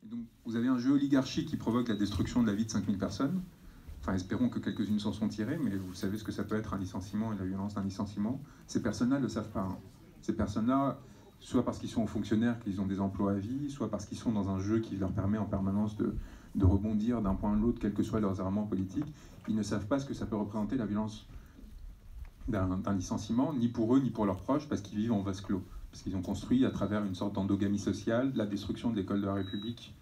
Donc vous avez un jeu oligarchique qui provoque la destruction de la vie de 5000 personnes. Enfin, espérons que quelques-unes s'en sont tirées, mais vous savez ce que ça peut être un licenciement et la violence d'un licenciement. Ces personnes-là ne le savent pas. Hein. Ces personnes-là, soit parce qu'ils sont fonctionnaires, qu'ils ont des emplois à vie, soit parce qu'ils sont dans un jeu qui leur permet en permanence de rebondir d'un point à l'autre, quels que soient leurs armements politiques, ils ne savent pas ce que ça peut représenter la violence d'un licenciement, ni pour eux, ni pour leurs proches, parce qu'ils vivent en vase clos. Parce qu'ils ont construit à travers une sorte d'endogamie sociale, la destruction de l'école de la République,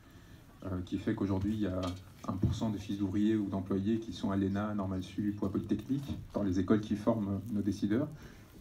qui fait qu'aujourd'hui, il y a 1% des fils d'ouvriers ou d'employés qui sont à l'ENA, Normal Sup ou à Polytechnique, dans les écoles qui forment nos décideurs.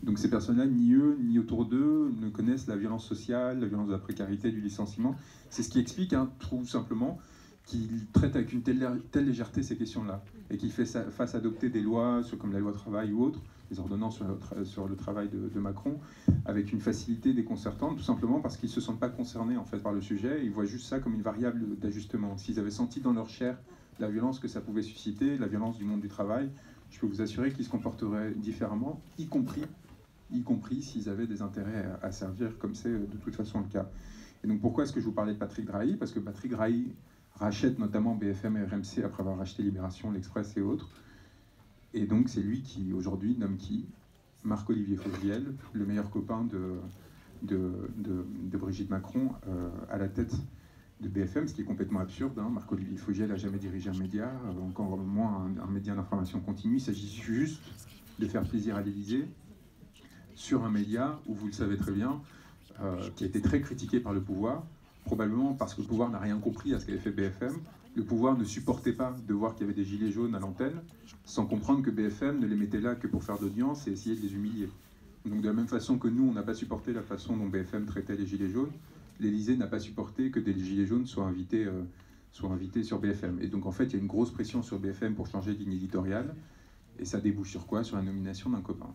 Donc ces personnes-là, ni eux, ni autour d'eux, ne connaissent la violence sociale, la violence de la précarité, du licenciement. C'est ce qui explique, hein, tout simplement, qu'il traite avec une telle légèreté ces questions-là, et qu'il fasse adopter des lois, comme la loi travail ou autres, les ordonnances sur le travail de Macron, avec une facilité déconcertante, tout simplement parce qu'ils ne se sentent pas concernés en fait, par le sujet, ils voient juste ça comme une variable d'ajustement. S'ils avaient senti dans leur chair la violence que ça pouvait susciter, la violence du monde du travail, je peux vous assurer qu'ils se comporteraient différemment, y compris s'ils avaient des intérêts à servir, comme c'est de toute façon le cas. Et donc pourquoi est-ce que je vous parlais de Patrick Drahi? Parce que Patrick Drahi rachète notamment BFM et RMC après avoir racheté Libération, l'Express et autres. Et donc c'est lui qui aujourd'hui nomme qui? Marc-Olivier Fogiel, le meilleur copain de Brigitte Macron, à la tête de BFM, ce qui est complètement absurde. Hein. Marc-Olivier Fogiel n'a jamais dirigé un média, encore moins un média d'information continue. Il s'agit juste de faire plaisir à l'Élysée sur un média où, vous le savez très bien, qui a été très critiqué par le pouvoir, probablement parce que le pouvoir n'a rien compris à ce qu'avait fait BFM. Le pouvoir ne supportait pas de voir qu'il y avait des gilets jaunes à l'antenne, sans comprendre que BFM ne les mettait là que pour faire d'audience et essayer de les humilier. Donc de la même façon que nous, on n'a pas supporté la façon dont BFM traitait les gilets jaunes, l'Élysée n'a pas supporté que des gilets jaunes soient invités sur BFM. Et donc en fait, il y a une grosse pression sur BFM pour changer de ligne éditoriale, et ça débouche sur quoi? Sur la nomination d'un copain.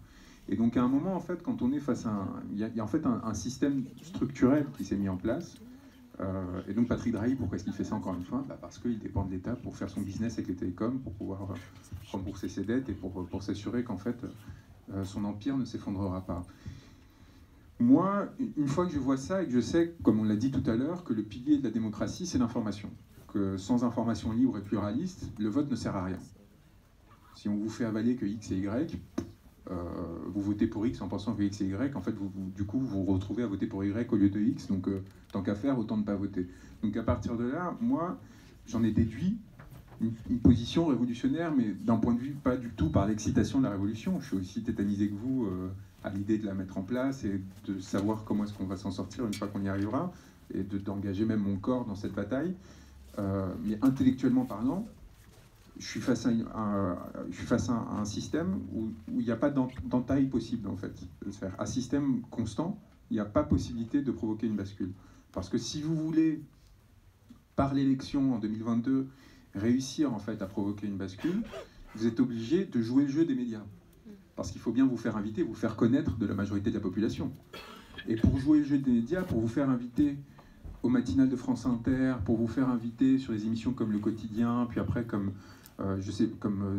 Et donc à un moment, en fait, quand on est face à il y a en fait un système structurel qui s'est mis en place. Et donc Patrick Drahi, pourquoi est-ce qu'il fait ça encore une fois? Parce qu'il dépend de l'État pour faire son business avec les télécoms, pour pouvoir rembourser ses dettes et pour s'assurer qu'en fait son empire ne s'effondrera pas. Moi, une fois que je vois ça et que je sais, comme on l'a dit tout à l'heure, que le pilier de la démocratie, c'est l'information, que sans information libre et pluraliste, le vote ne sert à rien. Si on vous fait avaler que X et Y, vous votez pour X en pensant que X et Y, en fait, du coup, vous vous retrouvez à voter pour Y au lieu de X, donc tant qu'à faire, autant ne pas voter. Donc à partir de là, moi, j'en ai déduit une position révolutionnaire, mais d'un point de vue pas du tout par l'excitation de la révolution. Je suis aussi tétanisé que vous à l'idée de la mettre en place et de savoir comment est-ce qu'on va s'en sortir une fois qu'on y arrivera, et d'engager même mon corps dans cette bataille. Mais intellectuellement parlant, je suis face à un système où il n'y a pas d'entaille possible, en fait, de se faire. Un système constant, il n'y a pas possibilité de provoquer une bascule. Parce que si vous voulez, par l'élection en 2022, réussir en fait à provoquer une bascule, vous êtes obligé de jouer le jeu des médias. Parce qu'il faut bien vous faire inviter, vous faire connaître de la majorité de la population. Et pour jouer le jeu des médias, pour vous faire inviter au matinal de France Inter, pour vous faire inviter sur des émissions comme Le Quotidien, puis après comme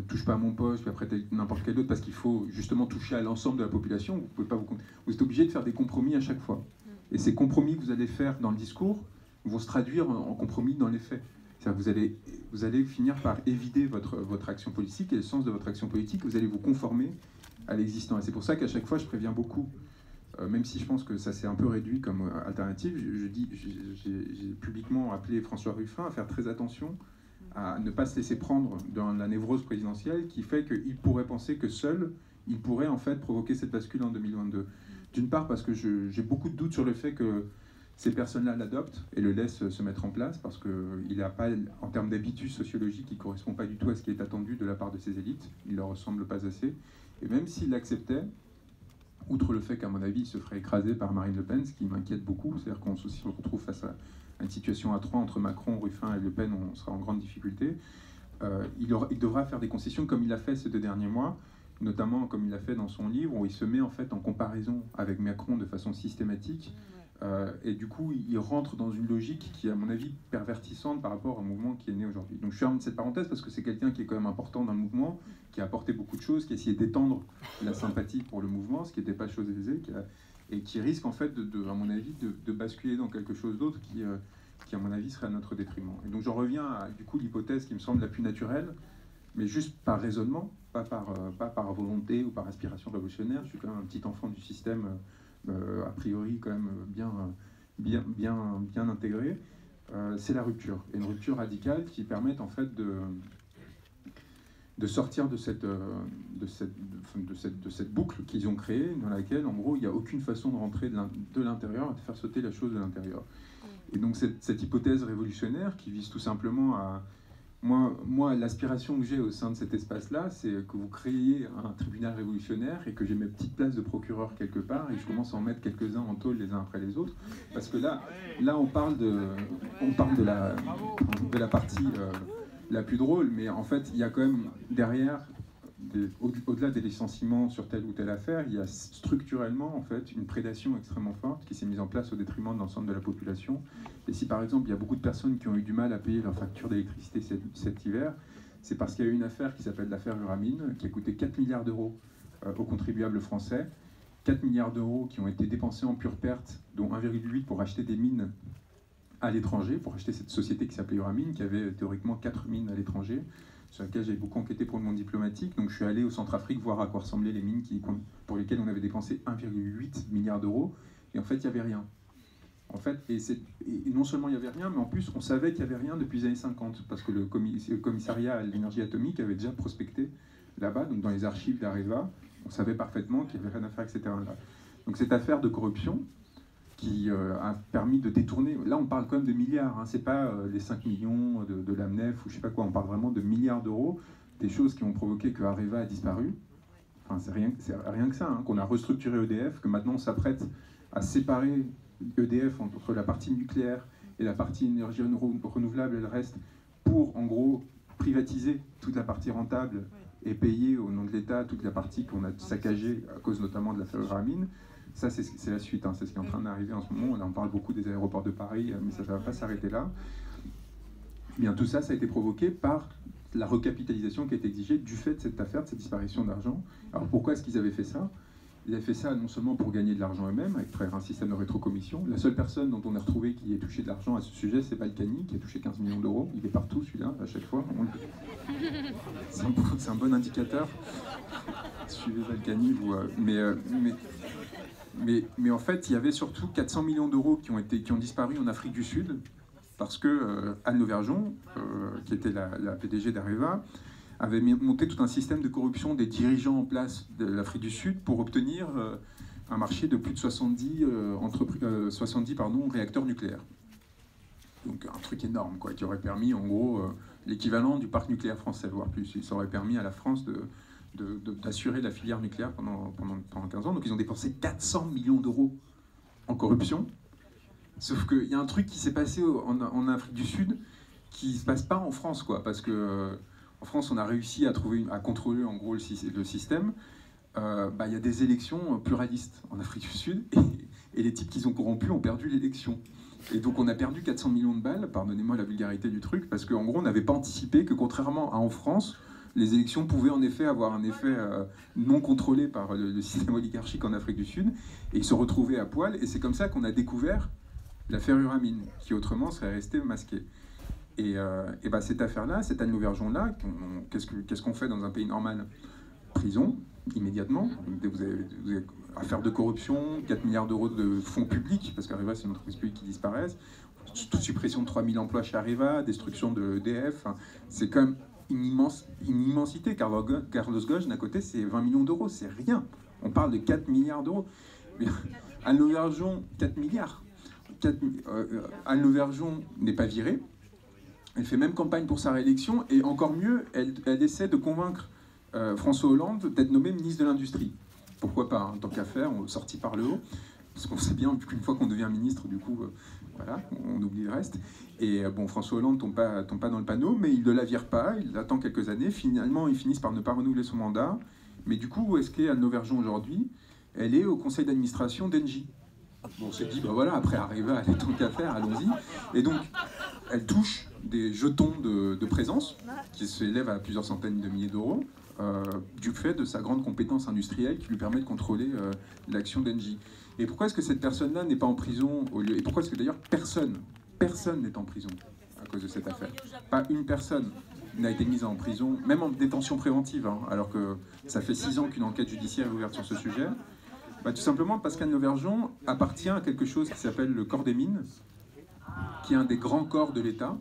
Touche pas à mon poste, puis après n'importe quel autre, parce qu'il faut justement toucher à l'ensemble de la population, vous êtes obligé de faire des compromis à chaque fois. Et ces compromis que vous allez faire dans le discours vont se traduire en compromis dans les faits. C'est-à-dire vous allez finir par évider votre action politique et le sens de votre action politique, vous allez vous conformer à l'existant. Et c'est pour ça qu'à chaque fois, je préviens beaucoup, même si je pense que ça s'est un peu réduit comme alternative, j'ai publiquement appelé François Ruffin à faire très attention à ne pas se laisser prendre dans la névrose présidentielle qui fait qu'il pourrait penser que seul, il pourrait en fait provoquer cette bascule en 2022. D'une part parce que j'ai beaucoup de doutes sur le fait que ces personnes-là l'adoptent et le laissent se mettre en place, parce qu'il n'a pas, en termes d'habitus sociologiques, il ne correspond pas du tout à ce qui est attendu de la part de ces élites, il ne leur ressemble pas assez. Et même s'il l'acceptait, outre le fait qu'à mon avis, il se ferait écraser par Marine Le Pen, ce qui m'inquiète beaucoup, c'est-à-dire qu'on se retrouve face à une situation à trois entre Macron, Ruffin et Le Pen, on sera en grande difficulté. Il devra faire des concessions comme il a fait ces 2 derniers mois, notamment comme il l'a fait dans son livre, où il se met en fait en comparaison avec Macron de façon systématique. Et du coup, il rentre dans une logique qui est, à mon avis, pervertissante par rapport au mouvement qui est né aujourd'hui. Donc je ferme cette parenthèse parce que c'est quelqu'un qui est quand même important dans le mouvement, qui a apporté beaucoup de choses, qui a essayé d'étendre la sympathie pour le mouvement, ce qui n'était pas chose aisée, et qui risque en fait, à mon avis, de basculer dans quelque chose d'autre qui à mon avis serait à notre détriment. Et donc j'en reviens à du coup l'hypothèse qui me semble la plus naturelle, mais juste par raisonnement, pas par volonté ou par aspiration révolutionnaire. Je suis quand même un petit enfant du système, a priori quand même bien intégré. C'est la rupture, et une rupture radicale qui permette en fait de sortir de cette boucle qu'ils ont créée, dans laquelle en gros il n'y a aucune façon de rentrer de l'intérieur et de faire sauter la chose de l'intérieur. Et donc cette hypothèse révolutionnaire qui vise tout simplement à... Moi, l'aspiration que j'ai au sein de cet espace-là, c'est que vous créiez un tribunal révolutionnaire et que j'ai mes petites places de procureur quelque part et je commence à en mettre quelques-uns en tôle les uns après les autres. Parce que là on parle de la partie la plus drôle, mais en fait, il y a quand même derrière, au-delà des licenciements sur telle ou telle affaire, il y a structurellement en fait une prédation extrêmement forte qui s'est mise en place au détriment de l'ensemble de la population. Et si par exemple il y a beaucoup de personnes qui ont eu du mal à payer leur facture d'électricité cet hiver, c'est parce qu'il y a eu une affaire qui s'appelle l'affaire Uramine, qui a coûté 4 milliards d'euros aux contribuables français, 4 milliards d'euros qui ont été dépensés en pure perte, dont 1,8 pour acheter des mines à l'étranger, pour acheter cette société qui s'appelait Uramine, qui avait théoriquement 4 mines à l'étranger, sur laquelle j'ai beaucoup enquêté pour le monde diplomatique. Donc je suis allé au Centrafrique voir à quoi ressemblaient les mines pour lesquelles on avait dépensé 1,8 milliard d'euros, et en fait il n'y avait rien. En fait, et non seulement il n'y avait rien, mais en plus on savait qu'il n'y avait rien depuis les années 50, parce que le commissariat à l'énergie atomique avait déjà prospecté là-bas, donc dans les archives d'Areva, on savait parfaitement qu'il n'y avait rien à faire, etc. Donc cette affaire de corruption, qui a permis de détourner... Là, on parle quand même de milliards, hein, c'est pas les 5 millions de l'AMNEF ou je sais pas quoi, on parle vraiment de milliards d'euros, des choses qui ont provoqué que Areva a disparu. Enfin, c'est rien que ça, hein, qu'on a restructuré EDF, que maintenant on s'apprête à séparer EDF entre la partie nucléaire et la partie énergie renouvelable et le reste, pour en gros privatiser toute la partie rentable et payer au nom de l'État toute la partie qu'on a saccagée à cause notamment de l'affaire Uramine. Ça, c'est la suite, hein, c'est ce qui est en train d'arriver en ce moment. Là, on parle beaucoup des aéroports de Paris, mais ça ne va pas s'arrêter là. Bien, tout ça, ça a été provoqué par la recapitalisation qui a été exigée du fait de cette affaire, de cette disparition d'argent. Alors pourquoi est-ce qu'ils avaient fait ça? Ils avaient fait ça non seulement pour gagner de l'argent eux-mêmes, avec travers un système de rétrocommission. La seule personne dont on a retrouvé qui ait touché de l'argent à ce sujet, c'est Balkany, qui a touché 15 millions d'euros. Il est partout, celui-là, à chaque fois. C'est un bon indicateur. Suivez Balkany, vous... Mais en fait, il y avait surtout 400 millions d'euros qui ont disparu en Afrique du Sud, parce que Anne Lauvergeon, qui était la PDG d'Areva, avait monté tout un système de corruption des dirigeants en place de l'Afrique du Sud pour obtenir un marché de plus de 70 réacteurs nucléaires. Donc un truc énorme, quoi, qui aurait permis en gros l'équivalent du parc nucléaire français, voire plus. Ça aurait permis à la France d'assurer la filière nucléaire pendant 15 ans. Donc ils ont dépensé 400 millions d'euros en corruption. Sauf qu'il y a un truc qui s'est passé en Afrique du Sud qui ne se passe pas en France, quoi, parce que en France on a réussi à contrôler en gros le système. Il y a des élections pluralistes en Afrique du Sud et les types qu'ils ont corrompus ont perdu l'élection. Et donc on a perdu 400 millions de balles, pardonnez-moi la vulgarité du truc, parce qu'en gros on n'avait pas anticipé que contrairement à en France, les élections pouvaient en effet avoir un effet non contrôlé par le système oligarchique en Afrique du Sud, et ils se retrouvaient à poil, et c'est comme ça qu'on a découvert l'affaire Uramine, qui autrement serait restée masquée. Et cette affaire-là, cette Anne Lauvergeon-là, qu'est-ce qu'on fait dans un pays normal? Prison, immédiatement. Vous avez affaire de corruption, 4 milliards d'euros de fonds publics, parce qu'Areva, c'est une entreprise publique qui disparaissent, suppression de 3000 emplois chez Areva, destruction de EDF, c'est quand même une immensité. Carlos Ghosn, à côté, c'est 20 millions d'euros, c'est rien. On parle de 4 milliards d'euros. Anne Lauvergeon, 4 milliards. Anne Lauvergeon n'est pas virée. Elle fait même campagne pour sa réélection, et encore mieux, elle essaie de convaincre François Hollande d'être nommé ministre de l'Industrie. Pourquoi pas, hein, tant qu'à faire, sorti par le haut, parce qu'on sait bien qu'une fois qu'on devient ministre, du coup, voilà, on oublie le reste. Et François Hollande tombe pas dans le panneau, mais il ne la vire pas, il attend quelques années, finalement ils finissent par ne pas renouveler son mandat. Mais du coup, où est-ce qu'est Anne Lauvergeon aujourd'hui? Elle est au conseil d'administration d'Engie. Bon, on s'est dit, voilà, après Areva, elle est tant qu'à faire, allons-y. Et donc, elle touche des jetons de présence, qui s'élèvent à plusieurs centaines de milliers d'euros, du fait de sa grande compétence industrielle qui lui permet de contrôler l'action d'Engie. Et pourquoi est-ce que cette personne-là n'est pas en prison et pourquoi est-ce que d'ailleurs personne personne n'est en prison à cause de cette affaire. Pas une personne n'a été mise en prison, même en détention préventive, hein, alors que ça fait 6 ans qu'une enquête judiciaire est ouverte sur ce sujet. Tout simplement parce qu'Anne Lauvergeon appartient à quelque chose qui s'appelle le corps des mines, qui est un des grands corps de l'État.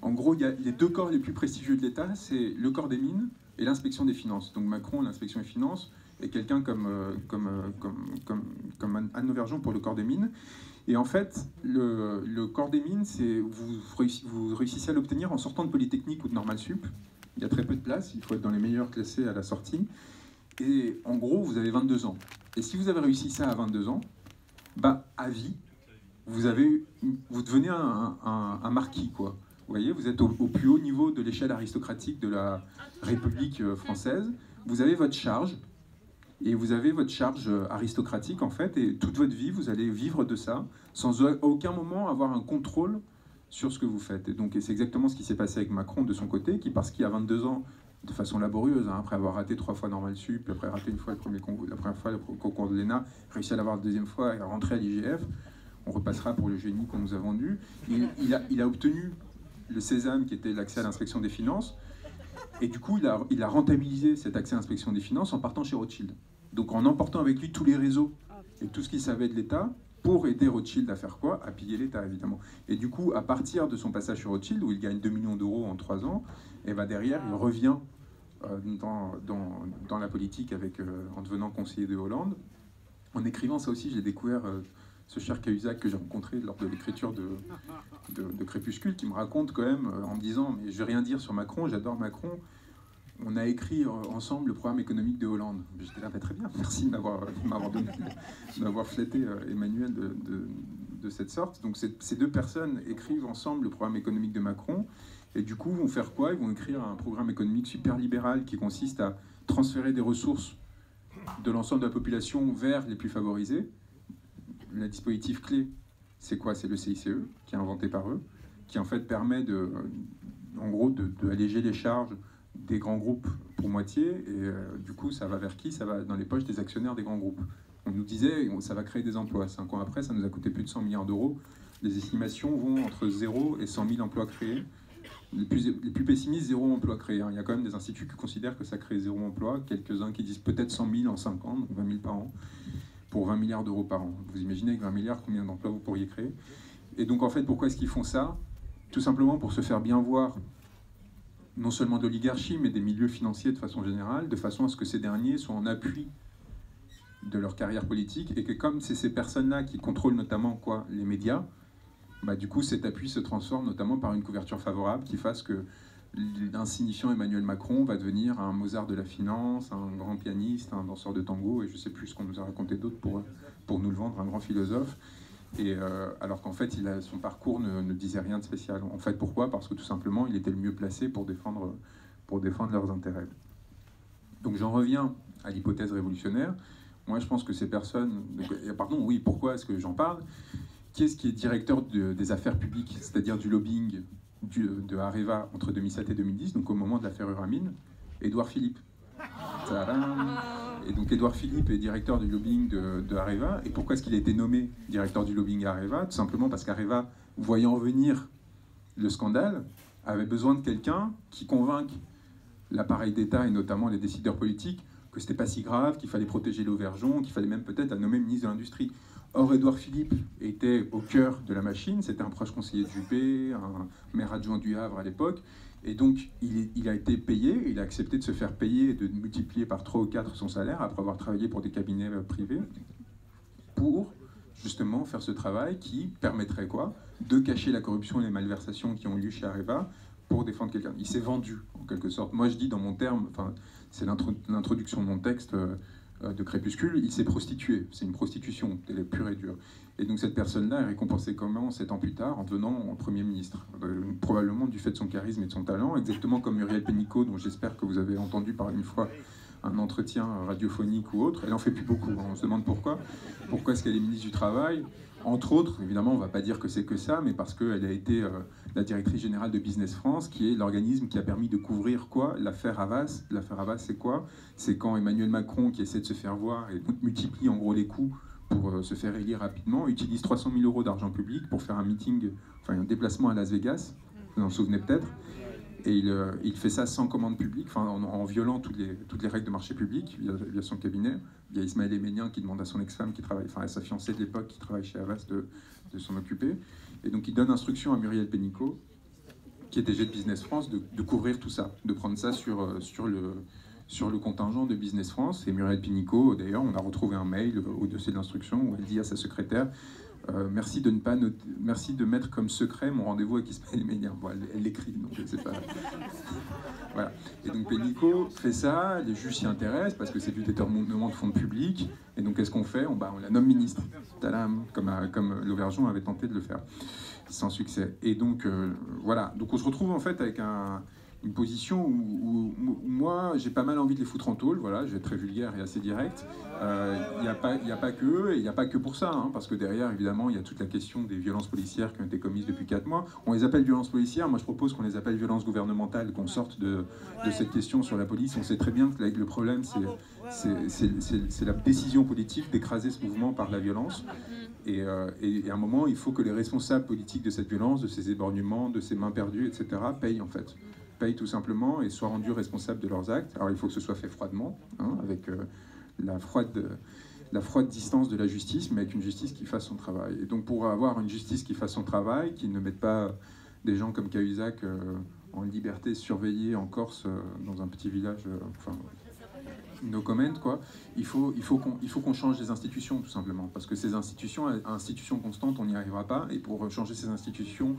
En gros, il y a les 2 corps les plus prestigieux de l'État, c'est le corps des mines et l'inspection des finances. Donc Macron, l'inspection des finances, et quelqu'un comme Anne Lauvergeon pour le corps des mines. Et en fait, le corps des mines, vous réussissez à l'obtenir en sortant de Polytechnique ou de Normal Sup. Il y a très peu de place, il faut être dans les meilleurs classés à la sortie. Et en gros, vous avez 22 ans. Et si vous avez réussi ça à 22 ans, à vie, vous devenez un marquis, quoi. Vous voyez, vous êtes au plus haut niveau de l'échelle aristocratique de la République française. Vous avez votre charge, et vous avez votre charge aristocratique, en fait, et toute votre vie, vous allez vivre de ça, sans à aucun moment avoir un contrôle sur ce que vous faites. Et c'est exactement ce qui s'est passé avec Macron de son côté, qui, parce qu'il a 22 ans, de façon laborieuse, hein, après avoir raté 3 fois Normal Sup, après raté une fois la première fois le concours de l'ENA, réussi à l'avoir la 2e fois et à rentrer à l'IGF, on repassera pour le génie qu'on nous a vendu. Il a obtenu le Sésame, qui était l'accès à l'inspection des finances, et du coup, il a rentabilisé cet accès à l'inspection des finances en partant chez Rothschild. Donc en emportant avec lui tous les réseaux et tout ce qu'il savait de l'État, pour aider Rothschild à faire quoi? À piller l'État, évidemment. Et du coup, à partir de son passage chez Rothschild, où il gagne 2 millions d'euros en 3 ans, et derrière, il revient dans la politique en devenant conseiller de Hollande. En écrivant ça aussi, j'ai découvert ce cher Cahuzac que j'ai rencontré lors de l'écriture de Crépuscule, qui me raconte quand même, en me disant « mais je vais rien dire sur Macron, j'adore Macron ». On a écrit ensemble le programme économique de Hollande. J'étais là, très bien, merci de m'avoir flatté Emmanuel de cette sorte. Donc ces 2 personnes écrivent ensemble le programme économique de Macron, et du coup vont faire quoi? Ils vont écrire un programme économique super libéral qui consiste à transférer des ressources de l'ensemble de la population vers les plus favorisés. Le dispositif clé, c'est quoi? C'est le CICE, qui est inventé par eux, qui en fait permet d'alléger les charges des grands groupes pour moitié, et du coup ça va vers qui? Ça va dans les poches des actionnaires des grands groupes. On nous disait ça va créer des emplois. 5 ans après, ça nous a coûté plus de 100 milliards d'euros. Les estimations vont entre 0 et 100 000 emplois créés. Les plus pessimistes, 0 emploi créé. Il y a quand même des instituts qui considèrent que ça crée 0 emploi, quelques-uns qui disent peut-être 100 000 en 5 ans, donc 20 000 par an, pour 20 milliards d'euros par an. Vous imaginez avec 20 milliards combien d'emplois vous pourriez créer? Et donc en fait, pourquoi est-ce qu'ils font ça? Tout simplement pour se faire bien voir, non seulement de l'oligarchie, mais des milieux financiers de façon générale, de façon à ce que ces derniers soient en appui de leur carrière politique, et que comme c'est ces personnes-là qui contrôlent notamment les médias, du coup cet appui se transforme notamment par une couverture favorable qui fasse que l'insignifiant Emmanuel Macron va devenir un Mozart de la finance, un grand pianiste, un danseur de tango, et je ne sais plus ce qu'on nous a raconté d'autre pour nous le vendre, un grand philosophe. Et alors qu'en fait, son parcours ne disait rien de spécial. En fait, pourquoi? Parce que tout simplement, il était le mieux placé pour défendre leurs intérêts. Donc j'en reviens à l'hypothèse révolutionnaire. Moi, je pense que ces personnes... pourquoi est-ce que j'en parle? Qui est-ce qui est directeur des affaires publiques, c'est-à-dire du lobbying de Areva entre 2007 et 2010, donc au moment de l'affaire Uramine? Édouard Philippe. Tadam! Et donc Édouard Philippe est directeur du lobbying de Areva. Et pourquoi est-ce qu'il a été nommé directeur du lobbying à Areva? Tout simplement parce qu'Areva, voyant venir le scandale, avait besoin de quelqu'un qui convainque l'appareil d'État et notamment les décideurs politiques que c'était pas si grave, qu'il fallait protéger Lauvergeon, qu'il fallait même peut-être la nommer ministre de l'Industrie. Or, Édouard Philippe était au cœur de la machine, c'était un proche conseiller de Juppé, un maire adjoint du Havre à l'époque, et donc il a été payé, il a accepté de se faire payer et de multiplier par 3 ou 4 son salaire, après avoir travaillé pour des cabinets privés, pour justement faire ce travail qui permettrait quoi? De cacher la corruption et les malversations qui ont eu lieu chez Areva pour défendre quelqu'un. Il s'est vendu, en quelque sorte. Moi, je dis dans mon terme, c'est l'introduction de mon texte de Crépuscule, il s'est prostitué. C'est une prostitution, elle est pure et dure. Et donc cette personne-là est récompensée comment 7 ans plus tard en devenant Premier ministre, probablement du fait de son charisme et de son talent, exactement comme Muriel Pénicaud, dont j'espère que vous avez entendu par une fois un entretien radiophonique ou autre. Elle en fait plus beaucoup, on se demande pourquoi. Pourquoi est-ce qu'elle est ministre du Travail? Entre autres, évidemment, on ne va pas dire que c'est que ça, mais parce qu'elle a été la directrice générale de Business France, qui est l'organisme qui a permis de couvrir quoi? L'affaire Havas. L'affaire Havas, c'est quoi? C'est quand Emmanuel Macron, qui essaie de se faire voir et multiplie en gros les coûts pour se faire élire rapidement, utilise 300 000 € d'argent public pour faire un meeting, enfin un déplacement à Las Vegas, vous en souvenez peut-être, et il fait ça sans commande publique, enfin, en violant toutes les règles de marché public via son cabinet. Il y a Ismaël Emenian qui demande à son ex-femme, à sa fiancée de l'époque qui travaille chez Havas, de s'en occuper. Et donc il donne instruction à Muriel Pénicaud, qui est DG de Business France, de couvrir tout ça, de prendre ça sur le contingent de Business France. Et Muriel Pénicaud, d'ailleurs, on a retrouvé un mail au dossier d'instruction où elle dit à sa secrétaire merci de mettre comme secret mon rendez-vous avec Ismaël Emenian. Bon, elle l'écrit, donc je ne sais pas. Voilà. Et donc Pénicaud fait ça, les juges s'y intéressent parce que c'est du détournement de fonds publics. Et donc qu'est-ce qu'on fait? On la nomme ministre, tadam, comme Lauvergeon avait tenté de le faire, sans succès. Et donc voilà, donc on se retrouve en fait avec une position où moi j'ai pas mal envie de les foutre en tôle, voilà, je vais être très vulgaire et assez direct. Il n'y a pas que eux, et il n'y a pas que pour ça, hein, parce que derrière évidemment il y a toute la question des violences policières qui ont été commises depuis 4 mois. On les appelle violences policières, moi je propose qu'on les appelle violences gouvernementales, qu'on sorte de cette question sur la police. On sait très bien que le problème c'est la décision politique d'écraser ce mouvement par la violence. Et à un moment, il faut que les responsables politiques de cette violence, de ces éborgnements, de ces mains perdues, etc., payent en fait. Payent tout simplement et soient rendus responsables de leurs actes. Alors il faut que ce soit fait froidement, hein, avec la froide distance de la justice, mais avec une justice qui fasse son travail. Et donc pour avoir une justice qui fasse son travail, qui ne mette pas des gens comme Cahuzac en liberté surveillée en Corse, dans un petit village, enfin, no comment, quoi, il faut qu'on change les institutions, tout simplement. Parce que ces institutions constantes, on n'y arrivera pas. Et pour changer ces institutions,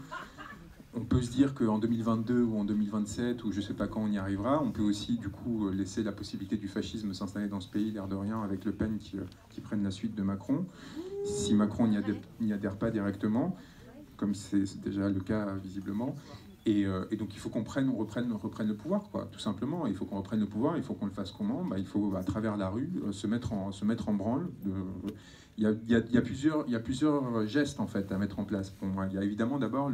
on peut se dire qu'en 2022 ou en 2027, ou je ne sais pas quand on y arrivera, on peut aussi du coup laisser la possibilité du fascisme s'installer dans ce pays, l'air de rien, avec Le Pen qui prenne la suite de Macron. Si Macron n'y adhère pas directement, comme c'est déjà le cas visiblement. Et donc il faut qu'on reprenne le pouvoir, quoi, tout simplement. Il faut qu'on reprenne le pouvoir, il faut qu'on le fasse comment? Il faut, à travers la rue, se mettre en branle. Il y a plusieurs gestes, en fait, à mettre en place pour moi. Il y a évidemment d'abord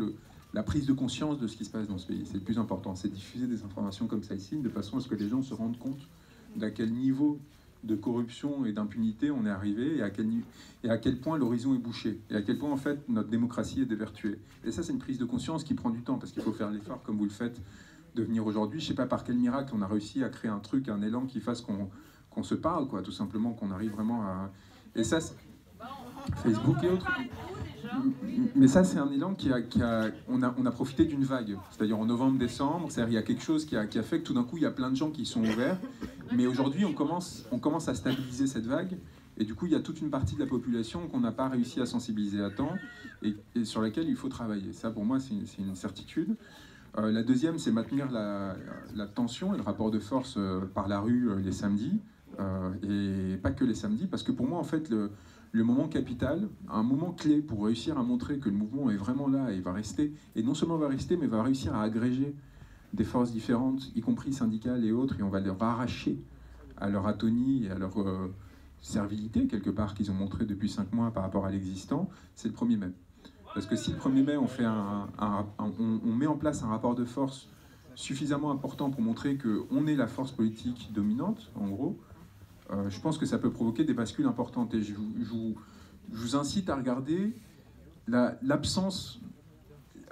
la prise de conscience de ce qui se passe dans ce pays. C'est le plus important. C'est diffuser des informations comme ça ici, de façon à ce que les gens se rendent compte d'à quel niveau de corruption et d'impunité on est arrivé, et à quel point l'horizon est bouché, et à quel point en fait notre démocratie est dévertuée. Et ça, c'est une prise de conscience qui prend du temps, parce qu'il faut faire l'effort, comme vous le faites, de venir aujourd'hui. Je sais pas par quel miracle on a réussi à créer un truc, un élan qui fasse qu'on se parle, quoi, tout simplement, qu'on arrive vraiment à... Et ça, Facebook et autres... Mais ça, c'est un élan on a profité d'une vague, c'est-à-dire en novembre-décembre, il y a quelque chose qui a fait que tout d'un coup, il y a plein de gens qui sont ouverts. Mais aujourd'hui, on commence à stabiliser cette vague, et du coup, il y a toute une partie de la population qu'on n'a pas réussi à sensibiliser à temps, et sur laquelle il faut travailler. Ça, pour moi, c'est une certitude. La deuxième, c'est maintenir la tension et le rapport de force par la rue les samedis, et pas que les samedis, parce que pour moi, en fait, le moment capital, un moment clé pour réussir à montrer que le mouvement est vraiment là et va rester, et non seulement va rester, mais va réussir à agréger des forces différentes, y compris syndicales et autres, et on va leur arracher à leur atonie et à leur servilité, quelque part, qu'ils ont montré depuis 5 mois par rapport à l'existant, c'est le 1er mai. Parce que si le 1er mai, on met en place un rapport de force suffisamment important pour montrer qu'on est la force politique dominante, en gros, je pense que ça peut provoquer des bascules importantes. Et je vous incite à regarder l'absence,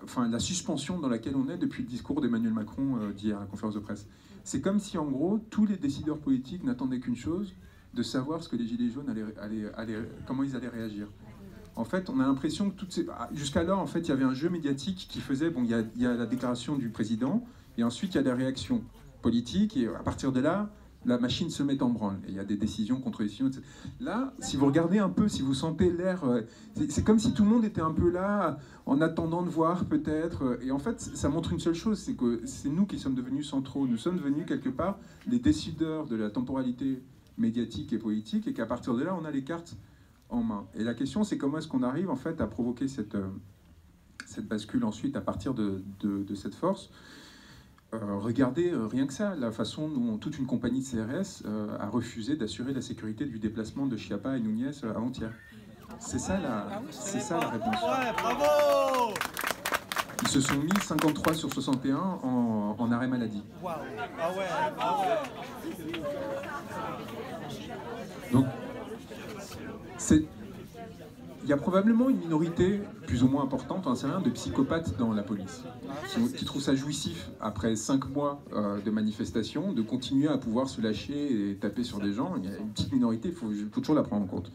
enfin la suspension dans laquelle on est depuis le discours d'Emmanuel Macron d'hier à la conférence de presse. C'est comme si, en gros, tous les décideurs politiques n'attendaient qu'une chose, de savoir ce que les Gilets jaunes comment ils allaient réagir. En fait, on a l'impression que jusqu'alors, en fait, il y avait un jeu médiatique qui faisait, bon, il y a la déclaration du président, et ensuite il y a la réaction politique, et à partir de là, la machine se met en branle, et il y a des décisions, contre-décisions, etc. Là, si vous regardez un peu, si vous sentez l'air, c'est comme si tout le monde était un peu là, en attendant de voir peut-être, et en fait, ça montre une seule chose, c'est que c'est nous qui sommes devenus centraux, nous sommes devenus quelque part les décideurs de la temporalité médiatique et politique, et qu'à partir de là, on a les cartes en main. Et la question, c'est comment est-ce qu'on arrive en fait à provoquer cette bascule ensuite à partir de cette force. Regardez rien que ça, la façon dont toute une compagnie de CRS a refusé d'assurer la sécurité du déplacement de Schiappa et Núñez avant-hier. C'est ça la réponse. Ouais, bravo! Ils se sont mis 53 sur 61 en arrêt maladie. Wow. Ah ouais, ah ouais. Donc, il y a probablement une minorité plus ou moins importante, on sait rien, de psychopathes dans la police, qui trouvent ça jouissif, après 5 mois de manifestation, de continuer à pouvoir se lâcher et taper sur des gens. Il y a une petite minorité, il faut toujours la prendre en compte.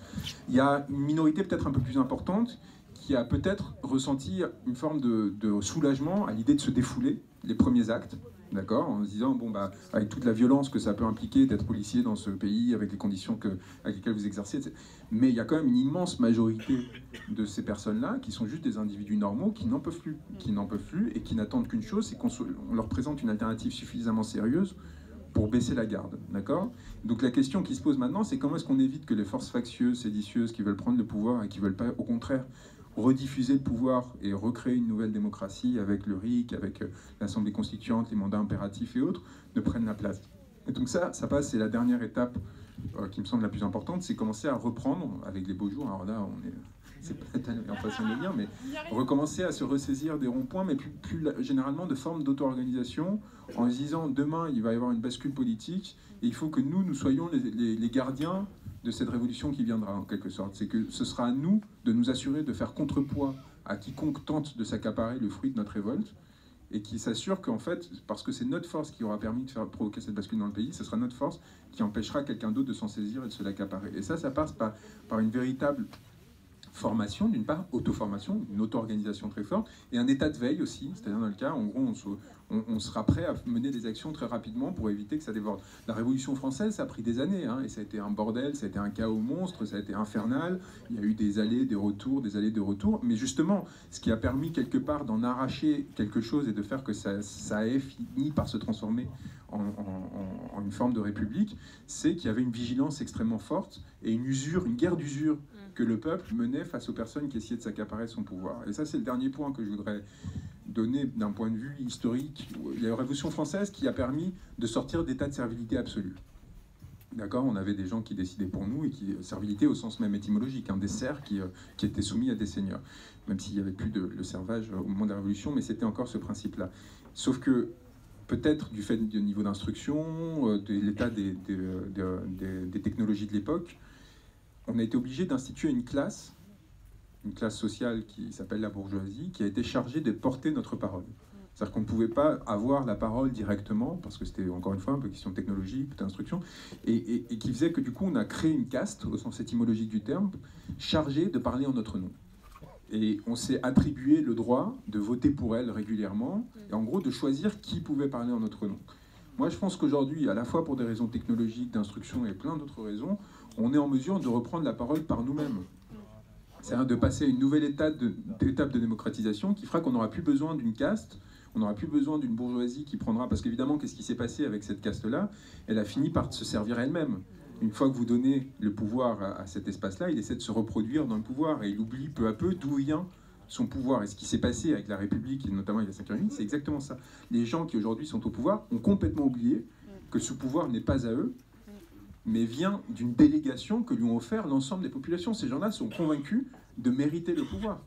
Il y a une minorité peut-être un peu plus importante, qui a peut-être ressenti une forme de soulagement à l'idée de se défouler les premiers actes, d'accord, en se disant, bon, bah, avec toute la violence que ça peut impliquer d'être policier dans ce pays, avec les conditions avec lesquelles vous exercez, etc. Mais il y a quand même une immense majorité de ces personnes-là qui sont juste des individus normaux qui n'en peuvent plus, et qui n'attendent qu'une chose, c'est qu'on leur présente une alternative suffisamment sérieuse pour baisser la garde, d'accord? Donc la question qui se pose maintenant, c'est comment est-ce qu'on évite que les forces factieuses, séditieuses, qui veulent prendre le pouvoir et qui veulent pas, au contraire, rediffuser le pouvoir et recréer une nouvelle démocratie avec le RIC, avec l'Assemblée constituante, les mandats impératifs et autres, ne prennent la place. Et donc ça passe, c'est la dernière étape qui me semble la plus importante, c'est commencer à reprendre, avec les beaux jours, alors là, c'est peut-être en façon de dire, mais recommencer à se ressaisir des ronds-points, mais plus généralement de formes d'auto-organisation, en se disant, demain, il va y avoir une bascule politique, et il faut que nous soyons les gardiens de cette révolution qui viendra, en quelque sorte. C'est que ce sera à nous de nous assurer de faire contrepoids à quiconque tente de s'accaparer le fruit de notre révolte, et qui s'assure qu'en fait, parce que c'est notre force qui aura permis de provoquer cette bascule dans le pays, ce sera notre force qui empêchera quelqu'un d'autre de s'en saisir et de se l'accaparer. Et ça passe par une véritable formation, d'une part, auto-formation, une auto-organisation très forte, et un état de veille aussi, c'est-à-dire dans le cas, en gros, on sera prêt à mener des actions très rapidement pour éviter que ça déborde. La Révolution française, ça a pris des années, hein, et ça a été un bordel, ça a été un chaos monstre, ça a été infernal, il y a eu des allées, des retours, mais justement, ce qui a permis quelque part d'en arracher quelque chose et de faire que ça ait fini par se transformer en une forme de république, c'est qu'il y avait une vigilance extrêmement forte et une guerre d'usure que le peuple menait face aux personnes qui essayaient de s'accaparer son pouvoir. Et ça, c'est le dernier point que je voudrais donner d'un point de vue historique. Il y a la Révolution française qui a permis de sortir d'état de servilité absolue. D'accord, on avait des gens qui décidaient pour nous, et qui servilité au sens même étymologique, des serfs qui étaient soumis à des seigneurs, même s'il n'y avait plus le servage au moment de la Révolution, mais c'était encore ce principe-là. Sauf que peut-être du fait du niveau d'instruction, de l'état des technologies de l'époque, on a été obligé d'instituer une classe sociale qui s'appelle la bourgeoisie, qui a été chargée de porter notre parole. C'est-à-dire qu'on ne pouvait pas avoir la parole directement, parce que c'était encore une fois un peu question technologique, d'instruction, et qui faisait que du coup on a créé une caste, au sens étymologique du terme, chargée de parler en notre nom. Et on s'est attribué le droit de voter pour elle régulièrement, et en gros de choisir qui pouvait parler en notre nom. Moi je pense qu'aujourd'hui, à la fois pour des raisons technologiques, d'instruction et plein d'autres raisons, on est en mesure de reprendre la parole par nous-mêmes. C'est-à-dire de passer à une nouvelle étape de démocratisation qui fera qu'on n'aura plus besoin d'une caste, on n'aura plus besoin d'une bourgeoisie qui prendra... Parce qu'évidemment, qu'est-ce qui s'est passé avec cette caste-là? Elle a fini par se servir elle-même. Une fois que vous donnez le pouvoir à cet espace-là, il essaie de se reproduire dans le pouvoir, et il oublie peu à peu d'où vient son pouvoir. Et ce qui s'est passé avec la République, et notamment avec la V République, c'est exactement ça. Les gens qui aujourd'hui sont au pouvoir ont complètement oublié que ce pouvoir n'est pas à eux, mais vient d'une délégation que lui ont offert l'ensemble des populations. Ces gens-là sont convaincus de mériter le pouvoir.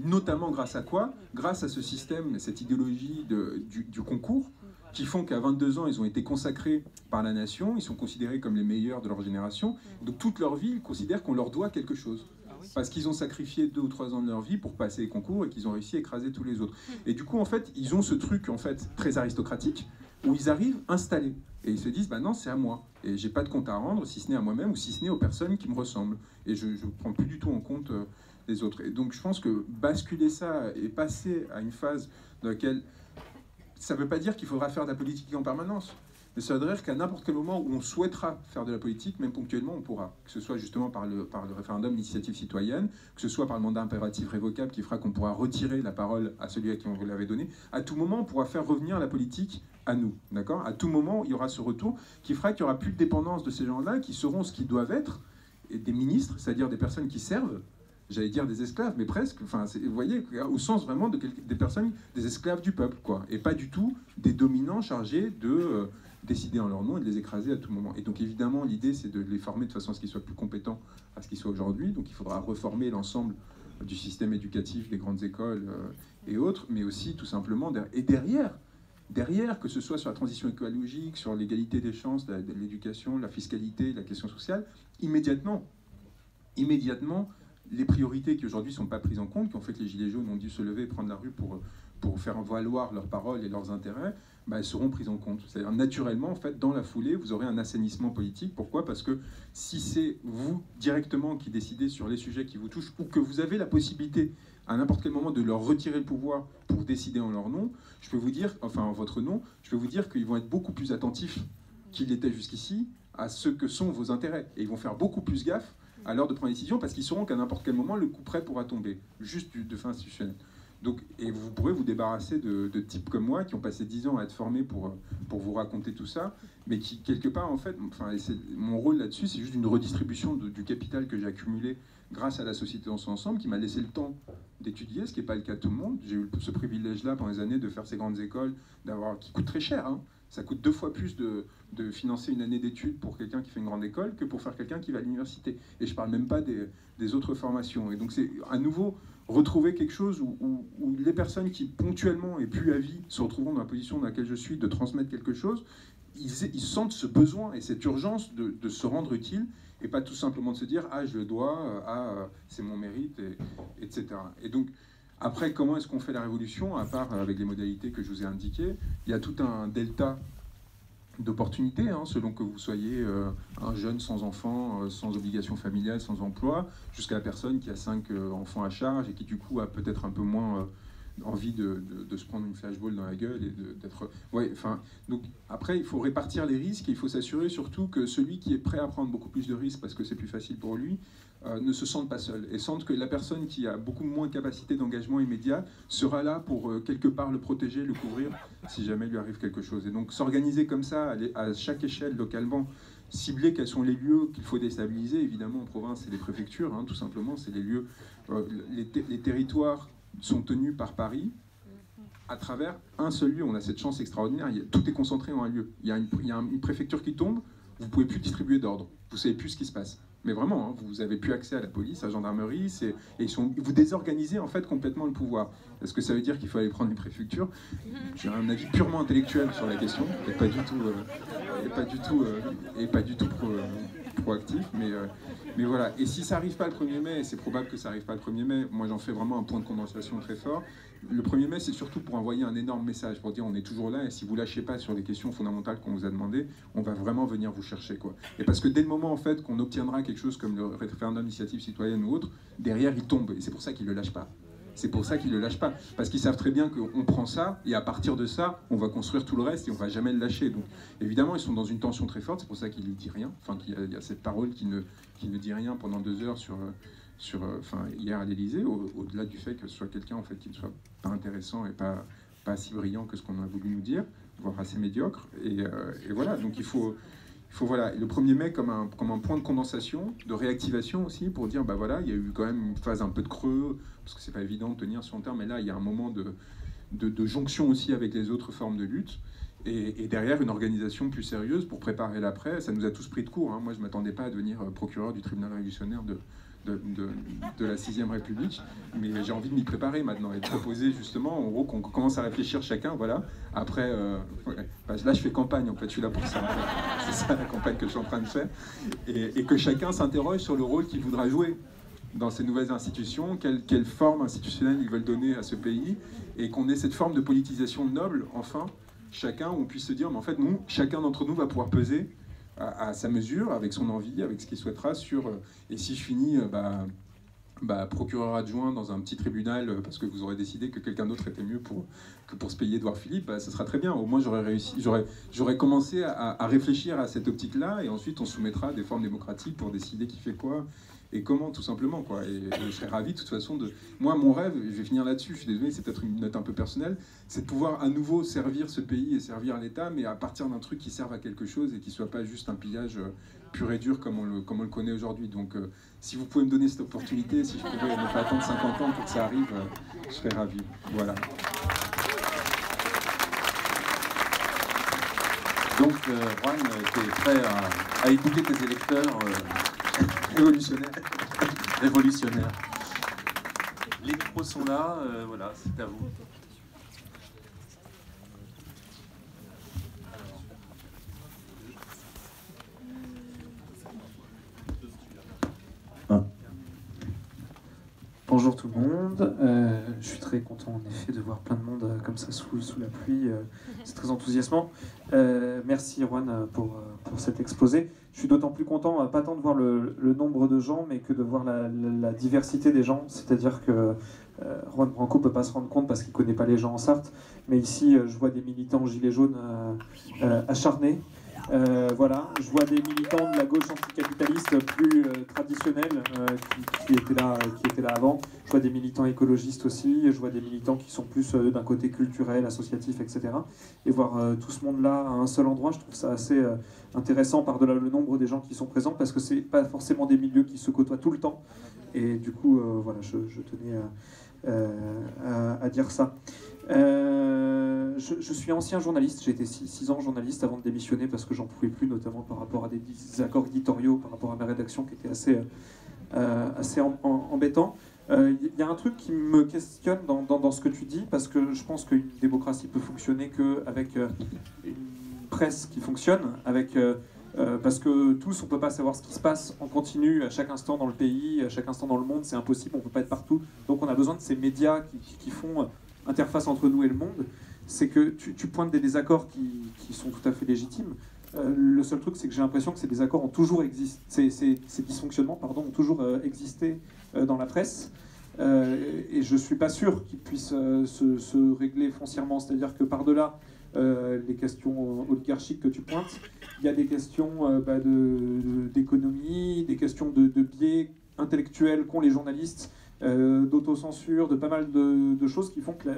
Notamment grâce à quoi? Grâce à ce système, cette idéologie du concours, qui font qu'à 22 ans, ils ont été consacrés par la nation, ils sont considérés comme les meilleurs de leur génération, donc toute leur vie, ils considèrent qu'on leur doit quelque chose. Parce qu'ils ont sacrifié 2 ou 3 ans de leur vie pour passer les concours et qu'ils ont réussi à écraser tous les autres. Et du coup, en fait, ils ont ce truc en fait, très aristocratique, où ils arrivent installés. Et ils se disent, bah non, c'est à moi. Et j'ai pas de compte à rendre, si ce n'est à moi-même, ou si ce n'est aux personnes qui me ressemblent. Et je ne prends plus du tout en compte les autres. Et donc je pense que basculer ça et passer à une phase dans laquelle... Ça ne veut pas dire qu'il faudra faire de la politique en permanence. Mais ça veut dire qu'à n'importe quel moment où on souhaitera faire de la politique, même ponctuellement, on pourra. Que ce soit justement par le référendum d'initiative citoyenne, que ce soit par le mandat impératif révocable qui fera qu'on pourra retirer la parole à celui à qui on vous l'avait donné. À tout moment, on pourra faire revenir la politique à nous. D'accord ? À tout moment, il y aura ce retour qui fera qu'il n'y aura plus de dépendance de ces gens-là, qui seront ce qu'ils doivent être, et des ministres, c'est-à-dire des personnes qui servent, j'allais dire des esclaves, mais presque, enfin, vous voyez, au sens vraiment des personnes, des esclaves du peuple, quoi, et pas du tout des dominants chargés de décider en leur nom et de les écraser à tout moment. Et donc évidemment, l'idée, c'est de les former de façon à ce qu'ils soient plus compétents à ce qu'ils soient aujourd'hui, donc il faudra reformer l'ensemble du système éducatif des grandes écoles et autres, mais aussi tout simplement, et derrière, que ce soit sur la transition écologique, sur l'égalité des chances, l'éducation, la fiscalité, la question sociale, immédiatement, les priorités qui aujourd'hui ne sont pas prises en compte, qui ont fait que les Gilets jaunes ont dû se lever et prendre la rue pour faire valoir leurs paroles et leurs intérêts, bah, elles seront prises en compte. C'est-à-dire naturellement, en fait, dans la foulée, vous aurez un assainissement politique. Pourquoi? Parce que si c'est vous directement qui décidez sur les sujets qui vous touchent, ou que vous avez la possibilité à n'importe quel moment de leur retirer le pouvoir pour décider en leur nom, je peux vous dire, enfin en votre nom, je peux vous dire qu'ils vont être beaucoup plus attentifs qu'ils l'étaient jusqu'ici à ce que sont vos intérêts. Et ils vont faire beaucoup plus gaffe à l'heure de prendre une décision parce qu'ils sauront qu'à n'importe quel moment, le coup près pourra tomber, juste de fin institutionnelle. Donc, et vous pourrez vous débarrasser de types comme moi qui ont passé 10 ans à être formés pour vous raconter tout ça, mais qui, quelque part, en fait, enfin, mon rôle là-dessus, c'est juste une redistribution du capital que j'ai accumulé grâce à la société dans son ensemble, qui m'a laissé le temps d'étudier, ce qui n'est pas le cas de tout le monde. J'ai eu ce privilège-là pendant les années de faire ces grandes écoles, qui coûtent très cher, hein. Ça coûte 2 fois plus de financer une année d'études pour quelqu'un qui fait une grande école que pour faire quelqu'un qui va à l'université. Et je ne parle même pas des autres formations. Et donc c'est à nouveau retrouver quelque chose où les personnes qui ponctuellement et plus à vie se retrouveront dans la position dans laquelle je suis de transmettre quelque chose, ils sentent ce besoin et cette urgence de se rendre utile et pas tout simplement de se dire « Ah, je le dois, c'est mon mérite, etc. » Et donc, après, comment est-ce qu'on fait la révolution, à part avec les modalités que je vous ai indiquées? Il y a tout un delta d'opportunités, hein, selon que vous soyez un jeune sans enfant, sans obligation familiale, sans emploi, jusqu'à la personne qui a 5 enfants à charge et qui du coup a peut-être un peu moins envie de se prendre une flashball dans la gueule et d'être... Ouais, enfin, donc après, il faut répartir les risques et il faut s'assurer surtout que celui qui est prêt à prendre beaucoup plus de risques parce que c'est plus facile pour lui, ne se sente pas seul et sente que la personne qui a beaucoup moins de capacité d'engagement immédiat sera là pour quelque part le protéger, le couvrir si jamais il lui arrive quelque chose. Et donc s'organiser comme ça à chaque échelle localement, cibler quels sont les lieux qu'il faut déstabiliser. Évidemment en province c'est les préfectures, hein, tout simplement, c'est les lieux, les territoires sont tenus par Paris à travers un seul lieu. On a cette chance extraordinaire, tout est concentré en un lieu. Il y a une préfecture qui tombe, vous ne pouvez plus distribuer d'ordre, vous ne savez plus ce qui se passe. Mais vraiment, hein, vous n'avez plus accès à la police, à la gendarmerie, et vous désorganisez en fait complètement le pouvoir. Est-ce que ça veut dire qu'il faut aller prendre une préfecture? J'ai un avis purement intellectuel sur la question, et pas du tout proactif, mais voilà. Et si ça n'arrive pas le 1er mai, et c'est probable que ça n'arrive pas le 1er mai, moi j'en fais vraiment un point de condensation très fort. Le 1er mai, c'est surtout pour envoyer un énorme message, pour dire on est toujours là, et si vous lâchez pas sur les questions fondamentales qu'on vous a demandées, on va vraiment venir vous chercher, quoi. Et parce que dès le moment en fait qu'on obtiendra quelque chose comme le référendum d'initiative citoyenne ou autre, derrière il tombe, et c'est pour ça qu'ils le lâchent pas. C'est pour ça qu'ils ne le lâchent pas, parce qu'ils savent très bien qu'on prend ça, et à partir de ça, on va construire tout le reste, et on ne va jamais le lâcher. Donc évidemment, ils sont dans une tension très forte, c'est pour ça qu'il ne dit rien, enfin qu'il y a cette parole qui ne dit rien pendant 2 heures hier à l'Élysée, au-delà du fait que ce soit quelqu'un en fait, qui ne soit pas intéressant et pas si brillant que ce qu'on a voulu nous dire, voire assez médiocre, et voilà, donc il faut voilà, le 1er mai comme un point de condensation, de réactivation aussi, pour dire, bah voilà, il y a eu quand même une phase un peu de creux, parce que c'est pas évident de tenir sur le terme, mais là, il y a un moment de jonction aussi avec les autres formes de lutte, et derrière, une organisation plus sérieuse pour préparer l'après. Ça nous a tous pris de court, hein. Moi, je ne m'attendais pas à devenir procureur du tribunal révolutionnaire de la 6ème République, mais j'ai envie de m'y préparer maintenant et de proposer justement, en gros, qu'on commence à réfléchir chacun, voilà. Après, là je fais campagne, en fait, je suis là pour ça. C'est ça la campagne que je suis en train de faire, et que chacun s'interroge sur le rôle qu'il voudra jouer dans ces nouvelles institutions, quelle forme institutionnelle ils veulent donner à ce pays, et qu'on ait cette forme de politisation noble, enfin, chacun, où on puisse se dire, mais en fait, nous, chacun d'entre nous va pouvoir peser à sa mesure, avec son envie, avec ce qu'il souhaitera sur... et si je finis procureur adjoint dans un petit tribunal parce que vous aurez décidé que quelqu'un d'autre était mieux que pour se payer Édouard Philippe, ça sera très bien. Au moins j'aurais réussi, j'aurais commencé à réfléchir à cette optique-là, et ensuite on soumettra des formes démocratiques pour décider qui fait quoi et comment, tout simplement, quoi. Et je serais ravi de toute façon de... Moi, mon rêve, je vais finir là-dessus, je suis désolé, c'est peut-être une note un peu personnelle, c'est de pouvoir à nouveau servir ce pays et servir l'État, mais à partir d'un truc qui serve à quelque chose et qui soit pas juste un pillage pur et dur comme on le connaît aujourd'hui. Donc si vous pouvez me donner cette opportunité, si je pouvais ne pas attendre 50 ans pour que ça arrive, je serais ravi. Voilà. Donc Juan, tu es prêt à écouter tes électeurs révolutionnaires. Les micros sont là, voilà, c'est à vous. Bonjour tout le monde, je suis très content en effet de voir plein de monde comme ça sous la pluie, c'est très enthousiasmant. Merci Erwan pour cet exposé. Je suis d'autant plus content, pas tant de voir le nombre de gens, mais que de voir la diversité des gens, c'est-à-dire que Erwan Branco ne peut pas se rendre compte parce qu'il ne connaît pas les gens en Sarthe, mais ici je vois des militants gilets jaunes acharnés. Voilà, je vois des militants de la gauche anticapitaliste plus traditionnelle qui étaient là avant. Je vois des militants écologistes aussi, je vois des militants qui sont plus d'un côté culturel, associatif, etc. Et voir tout ce monde-là à un seul endroit, je trouve ça assez intéressant par-delà le nombre des gens qui sont présents, parce que c'est pas forcément des milieux qui se côtoient tout le temps. Et du coup, voilà, je tenais à dire ça. Je suis ancien journaliste, j'ai été 6 ans journaliste avant de démissionner parce que j'en pouvais plus, notamment par rapport à des accords éditoriaux, par rapport à ma rédaction qui était assez embêtant. Il y a un truc qui me questionne dans ce que tu dis, parce que je pense qu'une démocratie peut fonctionner qu'avec une presse qui fonctionne, parce que tous, on ne peut pas savoir ce qui se passe en continu à chaque instant dans le pays, à chaque instant dans le monde, c'est impossible, on ne peut pas être partout. Donc on a besoin de ces médias qui font interface entre nous et le monde. C'est que tu pointes des désaccords qui sont tout à fait légitimes. Le seul truc, c'est que j'ai l'impression que ces désaccords ont toujours existé, ces dysfonctionnements, pardon, ont toujours existé dans la presse. Et je ne suis pas sûr qu'ils puissent se régler foncièrement. C'est-à-dire que par-delà les questions oligarchiques que tu pointes, il y a des questions d'économie, des questions de biais intellectuels qu'ont les journalistes, d'autocensure, de pas mal de choses qui font que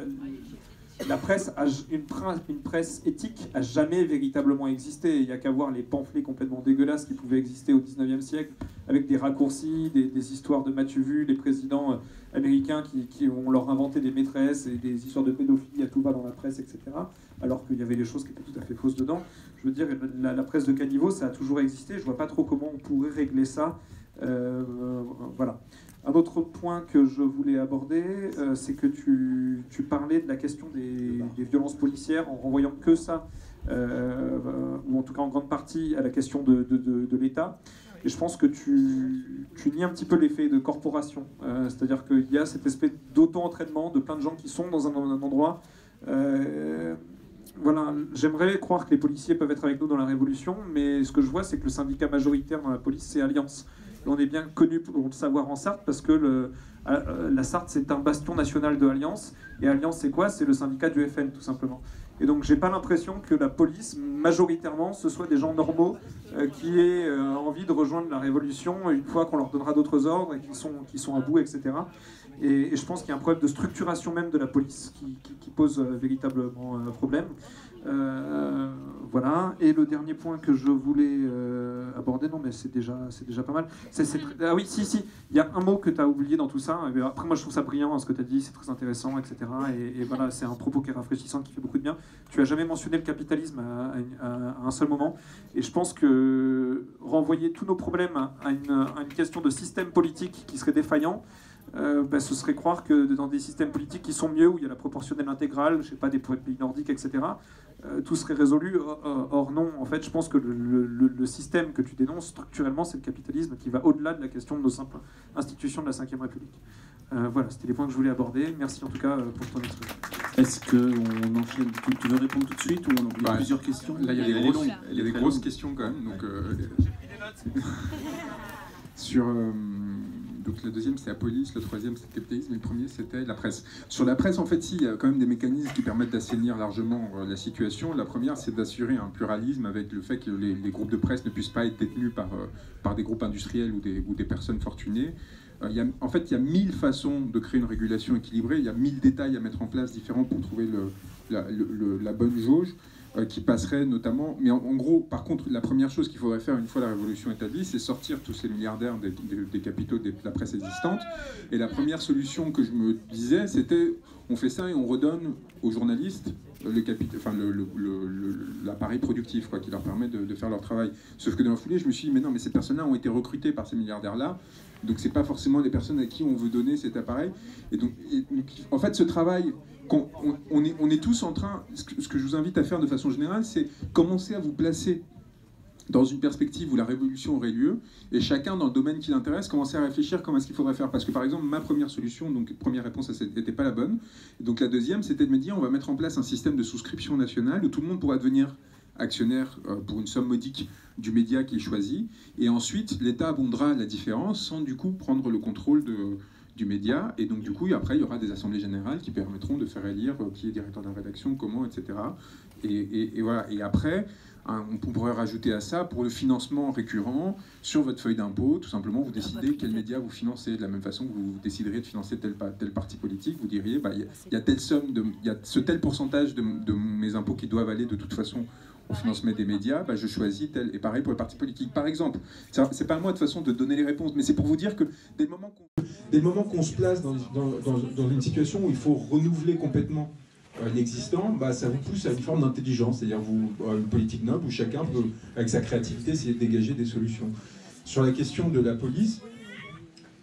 la presse, une presse éthique, a jamais véritablement existé. Il n'y a qu'à voir les pamphlets complètement dégueulasses qui pouvaient exister au 19e siècle, avec des raccourcis, des histoires de m'as-tu vu, les présidents américains qui ont leur inventé des maîtresses et des histoires de pédophilie à tout va dans la presse, etc. Alors qu'il y avait des choses qui étaient tout à fait fausses dedans. Je veux dire, la presse de caniveau, ça a toujours existé. Je ne vois pas trop comment on pourrait régler ça. Voilà. Un autre point que je voulais aborder, c'est que tu parlais de la question des violences policières en renvoyant que ça, ou en tout cas en grande partie, à la question de l'État. Et je pense que tu nies un petit peu l'effet de corporation. C'est-à-dire qu'il y a cette espèce d'auto-entraînement de plein de gens qui sont dans un endroit. Voilà, j'aimerais croire que les policiers peuvent être avec nous dans la révolution, mais ce que je vois, c'est que le syndicat majoritaire dans la police, c'est Alliance. Et on est bien connu pour le savoir en Sarthe, parce que la Sarthe, c'est un bastion national de Alliance. Et Alliance, c'est quoi? C'est le syndicat du FN, tout simplement. Et donc, j'ai pas l'impression que la police, majoritairement, ce soit des gens normaux qui aient envie de rejoindre la révolution une fois qu'on leur donnera d'autres ordres et qui sont à bout, etc. Et je pense qu'il y a un problème de structuration même de la police qui pose véritablement problème. Voilà. Et le dernier point que je voulais aborder, non mais c'est déjà pas mal. Ah oui, si, il y a un mot que tu as oublié dans tout ça. Après, moi je trouve ça brillant, ce que tu as dit, c'est très intéressant, etc. Et voilà, c'est un propos qui est rafraîchissant, qui fait beaucoup de bien. Tu as jamais mentionné le capitalisme à un seul moment. Et je pense que renvoyer tous nos problèmes à une question de système politique qui serait défaillant, ce serait croire que dans des systèmes politiques qui sont mieux, où il y a la proportionnelle intégrale, je sais pas, des pays nordiques, etc., tout serait résolu. Or non, en fait, je pense que le système que tu dénonces structurellement, c'est le capitalisme qui va au-delà de la question de nos simples institutions de la Ve République. Voilà, c'était les points que je voulais aborder. Merci en tout cas pour ton exposé. Est-ce qu'on enchaîne? Tu veux répondre tout de suite ou on a plusieurs questions? Là, il y a des grosses questions quand même. Donc, donc le deuxième, c'est la police, le troisième, c'est le capitalisme, et le premier, c'était la presse. Sur la presse, en fait, si, il y a quand même des mécanismes qui permettent d'assainir largement la situation. La première, c'est d'assurer un pluralisme avec le fait que les groupes de presse ne puissent pas être détenus par des groupes industriels ou des personnes fortunées. En fait, il y a 1000 façons de créer une régulation équilibrée, il y a 1000 détails à mettre en place différents pour trouver la bonne jauge. Qui passerait notamment... Mais en gros, par contre, la première chose qu'il faudrait faire une fois la révolution établie, c'est sortir tous ces milliardaires des capitaux de la presse existante. Et la première solution que je me disais, c'était on fait ça et on redonne aux journalistes l'appareil productif qui leur permet de faire leur travail. Sauf que dans la foulée, je me suis dit, mais non, mais ces personnes-là ont été recrutées par ces milliardaires-là, donc c'est pas forcément les personnes à qui on veut donner cet appareil. Et donc en fait, ce travail... On est tous en train, ce que je vous invite à faire de façon générale, c'est commencer à vous placer dans une perspective où la révolution aurait lieu, et chacun, dans le domaine qui l'intéresse, commençait à réfléchir comment est-ce qu'il faudrait faire. Parce que, par exemple, ma première solution, donc première réponse, ça n'était pas la bonne. Et donc la deuxième, c'était de me dire, on va mettre en place un système de souscription nationale où tout le monde pourra devenir actionnaire pour une somme modique du média qu'il choisit, et ensuite l'État abondera la différence sans du coup prendre le contrôle du média, et donc du coup après il y aura des assemblées générales qui permettront de faire élire qui est directeur de la rédaction, comment, etc. Et voilà, et après on pourrait rajouter à ça, pour le financement récurrent, sur votre feuille d'impôt, tout simplement, vous décidez quel média vous financez. De la même façon que vous décideriez de financer tel parti politique, vous diriez, bah, il y a telle somme, il y a ce tel pourcentage de mes impôts qui doivent aller de toute façon au financement des médias, bah, je choisis tel. Et pareil pour le parti politique. Par exemple, c'est pas à moi de toute façon de donner les réponses, mais c'est pour vous dire que dès le moment qu'on se place dans une situation où il faut renouveler complètement l'existant, bah, ça vous pousse à une forme d'intelligence, c'est-à-dire une politique noble où chacun peut, avec sa créativité, essayer de dégager des solutions. Sur la question de la police,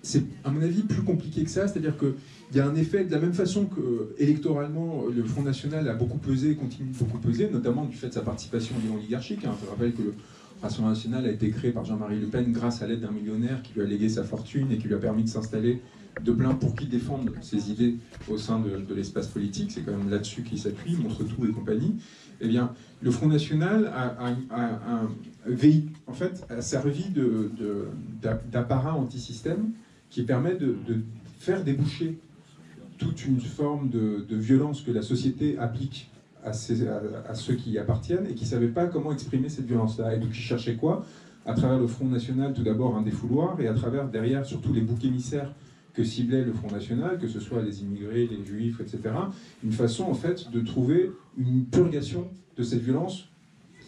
c'est à mon avis plus compliqué que ça, c'est-à-dire qu'il y a un effet, de la même façon que électoralement le Front National a beaucoup pesé et continue de beaucoup peser, notamment du fait de sa participation oligarchique. Je rappelle que le Rassemblement National a été créé par Jean-Marie Le Pen grâce à l'aide d'un millionnaire qui lui a légué sa fortune et qui lui a permis de s'installer de plein pour qu'il défende ses idées au sein de l'espace politique. C'est quand même là-dessus qu'il s'appuie, montre tout et compagnie. Eh bien, le Front National en fait, a servi d'apparat anti-système qui permet de faire déboucher toute une forme de violence que la société applique à ceux qui y appartiennent et qui ne savaient pas comment exprimer cette violence-là. Et donc ils cherchaient quoi? À travers le Front National, tout d'abord un défouloir, et à travers, derrière, surtout les boucs émissaires que ciblait le Front National, que ce soit les immigrés, les juifs, etc., une façon, en fait, de trouver une purgation de cette violence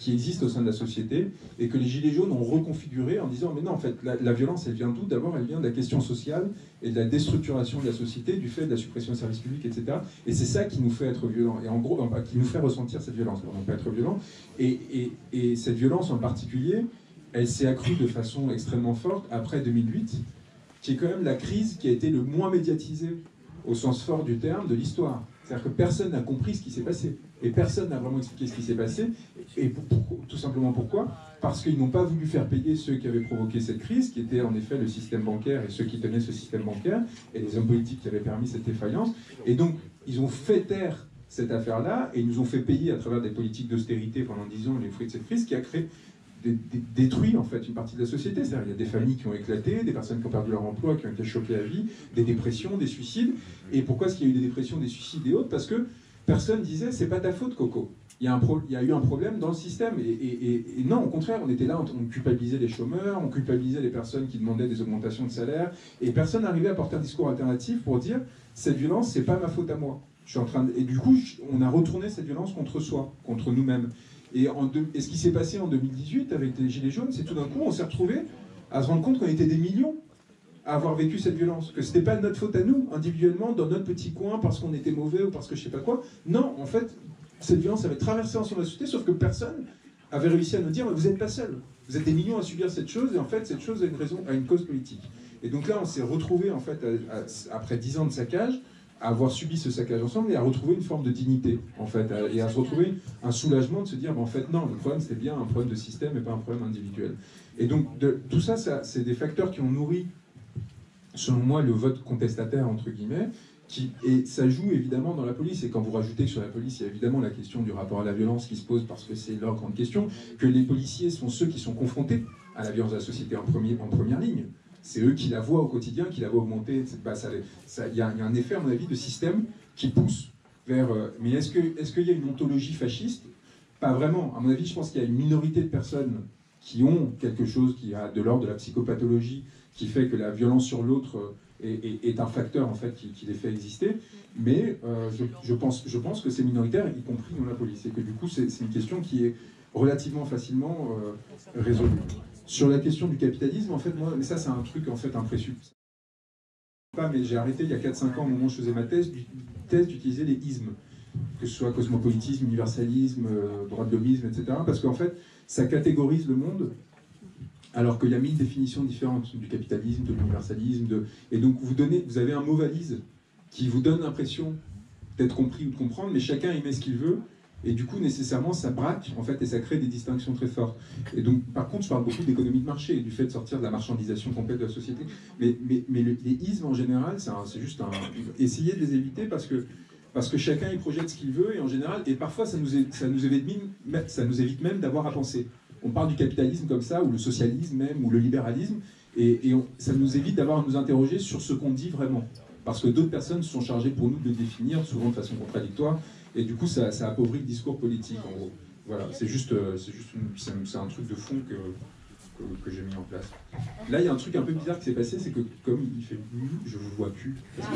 qui existe au sein de la société, et que les Gilets jaunes ont reconfiguré en disant, mais non, en fait, la violence, elle vient d'où? D'abord, elle vient de la question sociale et de la déstructuration de la société, du fait de la suppression des services publics, etc. Et c'est ça qui nous fait être violents, et en gros, qui nous fait ressentir cette violence, on peut être violent. Et cette violence en particulier, elle s'est accrue de façon extrêmement forte après 2008, qui est quand même la crise qui a été le moins médiatisée, au sens fort du terme, de l'histoire. C'est-à-dire que personne n'a compris ce qui s'est passé. Et personne n'a vraiment expliqué ce qui s'est passé. Et tout simplement pourquoi? Parce qu'ils n'ont pas voulu faire payer ceux qui avaient provoqué cette crise, qui étaient en effet le système bancaire et ceux qui tenaient ce système bancaire, et les hommes politiques qui avaient permis cette défaillance. Et donc, ils ont fait taire cette affaire-là, et ils nous ont fait payer à travers des politiques d'austérité pendant 10 ans les fruits de cette crise, qui a créé détruit en fait une partie de la société. C'est-à-dire il y a des familles qui ont éclaté, des personnes qui ont perdu leur emploi, qui ont été choquées à vie, des dépressions, des suicides. Et pourquoi est-ce qu'il y a eu des dépressions, des suicides et autres? Parce que personne disait, c'est pas ta faute, Coco. Il y a eu un problème dans le système. Et non, au contraire, on était là, on culpabilisait les chômeurs, on culpabilisait les personnes qui demandaient des augmentations de salaire, et personne n'arrivait à porter un discours alternatif pour dire, cette violence, c'est pas ma faute à moi. Et du coup, on a retourné cette violence contre soi, contre nous-mêmes. Et ce qui s'est passé en 2018 avec les Gilets jaunes, c'est tout d'un coup, on s'est retrouvés à se rendre compte qu'on était des millions à avoir vécu cette violence. Que c'était pas de notre faute à nous, individuellement, dans notre petit coin, parce qu'on était mauvais ou parce que je sais pas quoi. Non, en fait, cette violence avait traversé ensemble la société, sauf que personne avait réussi à nous dire, vous n'êtes pas seuls. Vous êtes des millions à subir cette chose, et en fait, cette chose a une cause politique. Et donc là, on s'est retrouvés, en fait, après 10 ans de saccage, à avoir subi ce saccage ensemble et à retrouver une forme de dignité, en fait, et à se retrouver un soulagement de se dire, en fait, non, le problème, c'est bien un problème de système et pas un problème individuel. Et donc, tout ça, c'est des facteurs qui ont nourri, selon moi, le vote contestataire, entre guillemets, et ça joue évidemment dans la police. Et quand vous rajoutez que sur la police, il y a évidemment la question du rapport à la violence qui se pose, parce que c'est leur grande question, que les policiers sont ceux qui sont confrontés à la violence de la société en première ligne. C'est eux qui la voient au quotidien, qui la voient augmenter. Il y a un effet, à mon avis, de système qui pousse vers... mais est-ce qu'il y a une ontologie fasciste? Pas vraiment. À mon avis, je pense qu'il y a une minorité de personnes qui ont quelque chose qui a de l'ordre de la psychopathologie, qui fait que la violence sur l'autre est un facteur, en fait, qui les fait exister. Mais je pense que c'est minoritaire, y compris dans la police. Et que du coup, c'est une question qui est relativement facilement résolue. Sur la question du capitalisme, en fait, moi, mais ça c'est un truc en fait impressionnant. Mais j'ai arrêté il y a 4-5 ans, au moment où je faisais ma thèse d'utiliser les ismes, que ce soit cosmopolitisme, universalisme, droit de l'homisme, etc. Parce qu'en fait, ça catégorise le monde, alors qu'il y a 1000 définitions différentes du capitalisme, de l'universalisme, et donc vous avez un mot valise qui vous donne l'impression d'être compris ou de comprendre, mais chacun y met ce qu'il veut. Et du coup, nécessairement, ça braque, en fait, et ça crée des distinctions très fortes. Et donc, par contre, je parle beaucoup d'économie de marché et du fait de sortir de la marchandisation complète de la société. Mais les ismes, en général, c'est juste essayer de les éviter parce que chacun y projette ce qu'il veut, et en général, et parfois, ça nous évite même d'avoir à penser. On parle du capitalisme comme ça, ou le socialisme même, ou le libéralisme, et ça nous évite d'avoir à nous interroger sur ce qu'on dit vraiment. Parce que d'autres personnes sont chargées pour nous de le définir, souvent de façon contradictoire, et du coup ça appauvrit le discours politique en gros. Voilà, c'est un truc de fond que j'ai mis en place. Là il y a un truc un peu bizarre qui s'est passé, c'est que comme il fait je vous vois plus, parce que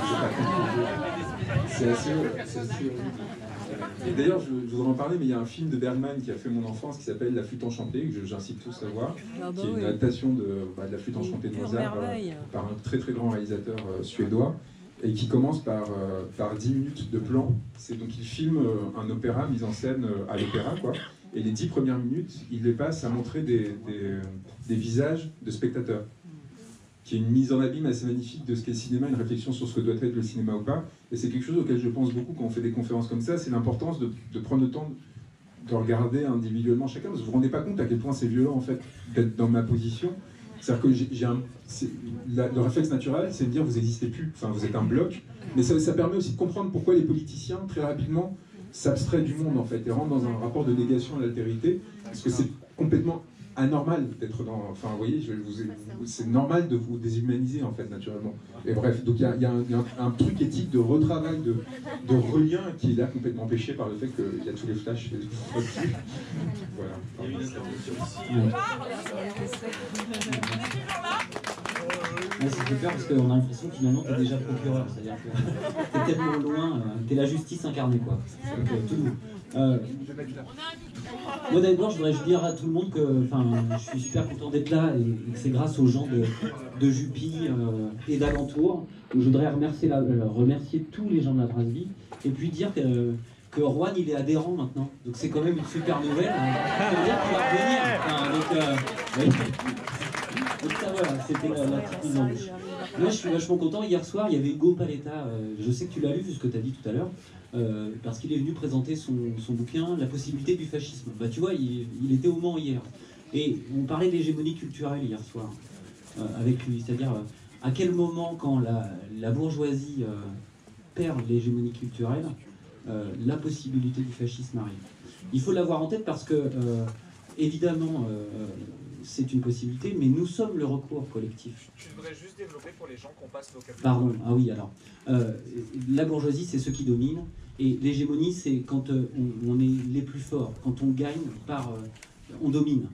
c'est assez horrible. Et d'ailleurs je voudrais en parler, mais il y a un film de Bergman qui a fait mon enfance qui s'appelle La Flûte Enchantée, que j'incite tous à voir, qui est une adaptation de La Flûte Enchantée de Mozart par un très très grand réalisateur suédois, et qui commence par 10 minutes de plan. Donc il filme un opéra mis en scène à l'opéra, quoi. Et les 10 premières minutes, il les passe à montrer des visages de spectateurs, qui est une mise en abîme assez magnifique de ce qu'est le cinéma, une réflexion sur ce que doit être le cinéma ou pas. Et c'est quelque chose auquel je pense beaucoup quand on fait des conférences comme ça, c'est l'importance de prendre le temps de regarder individuellement chacun, parce que vous vous rendez pas compte à quel point c'est violent, en fait, d'être dans ma position. C'est-à-dire que le réflexe naturel, c'est de dire vous n'existez plus, enfin vous êtes un bloc, mais ça permet aussi de comprendre pourquoi les politiciens, très rapidement, s'abstraient du monde, en fait, et rentrent dans un rapport de négation à l'altérité, parce que c'est complètement anormal d'être dans... Enfin, vous voyez, c'est normal de vous déshumaniser, en fait, naturellement. Et bref, donc il y a un truc éthique de retravail, de relien qui est là complètement empêché par le fait qu'il y a tous les flashs et tout. Voilà. Ouais, ça fait peur parce qu'on a l'impression que finalement t'es déjà procureur, c'est-à-dire que t'es tellement loin, t'es la justice incarnée, quoi. Donc, tout moi d'abord je voudrais juste dire à tout le monde que je suis super content d'être là et que c'est grâce aux gens de Jupy et d'alentour. Je voudrais remercier tous les gens de la Brasserie et puis dire que Juan il est adhérent maintenant, donc c'est quand même une super nouvelle. Ça veut dire qu'il va revenir. Donc ça voilà, c'était la petite mise en bouche. Moi je suis vachement content. Hier soir il y avait Hugo Paletta, je sais que tu l'as lu vu ce que tu as dit tout à l'heure, parce qu'il est venu présenter son bouquin La possibilité du fascisme. Bah tu vois, il était au Mans hier. Et on parlait d'hégémonie culturelle hier soir avec lui, c'est-à-dire à quel moment quand la bourgeoisie perd l'hégémonie culturelle, la possibilité du fascisme arrive. Il faut l'avoir en tête parce que évidemment c'est une possibilité, mais nous sommes le recours collectif. Je voudrais juste développer pour les gens qu'on passe vocabulaire. Pardon, ah oui, alors. La bourgeoisie, c'est ceux qui dominent, et l'hégémonie, c'est quand on est les plus forts, quand on gagne on domine.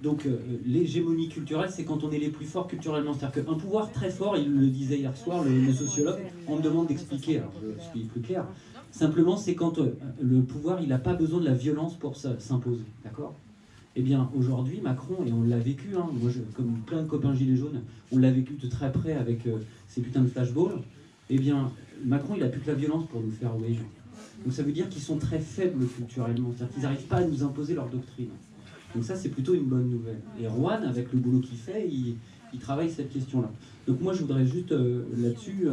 Donc l'hégémonie culturelle, c'est quand on est les plus forts culturellement. C'est-à-dire qu'un pouvoir très fort, il le disait hier soir, le sociologue, on me demande d'expliquer, alors je suis plus clair. Simplement, c'est quand le pouvoir, il n'a pas besoin de la violence pour s'imposer, d'accord ? Eh bien, aujourd'hui, Macron, et on l'a vécu, hein, moi, comme plein de copains gilets jaunes, on l'a vécu de très près avec ces putains de flashballs, eh bien, Macron, il n'a plus que la violence pour nous faire obéir. Donc ça veut dire qu'ils sont très faibles culturellement, c'est-à-dire qu'ils n'arrivent pas à nous imposer leur doctrine. Donc ça, c'est plutôt une bonne nouvelle. Et Juan, avec le boulot qu'il fait, il travaille cette question-là. Donc moi, je voudrais juste là-dessus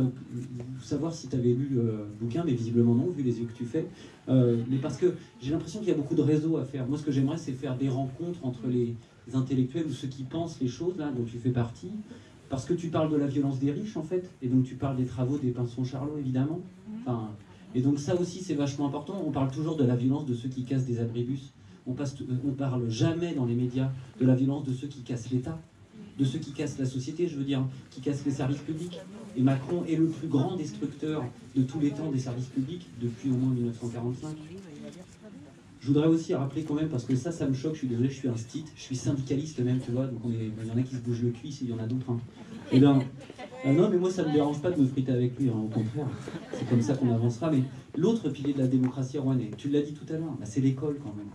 savoir si tu avais lu le bouquin, mais visiblement non, vu les yeux que tu fais. Mais parce que j'ai l'impression qu'il y a beaucoup de réseaux à faire. Moi, ce que j'aimerais, c'est faire des rencontres entre les intellectuels ou ceux qui pensent les choses, là, dont tu fais partie. Parce que tu parles de la violence des riches, en fait, et donc tu parles des travaux des Pinson-Charlot, évidemment. Enfin, et donc ça aussi, c'est vachement important. On parle toujours de la violence de ceux qui cassent des abribus. On parle jamais dans les médias de la violence de ceux qui cassent l'État, de ceux qui cassent la société, je veux dire, qui cassent les services publics. Et Macron est le plus grand destructeur de tous les temps des services publics, depuis au moins 1945. Je voudrais aussi rappeler quand même, parce que ça me choque, je suis désolé, je suis un stit, je suis syndicaliste même, tu vois, donc il y en a qui se bougent le cul, il y en a d'autres. Hein. Et bien, non, mais moi ça ne me dérange pas de me friter avec lui, hein, au contraire, c'est comme ça qu'on avancera. Mais l'autre pilier de la démocratie rouennaise, tu l'as dit tout à l'heure, bah, c'est l'école quand même.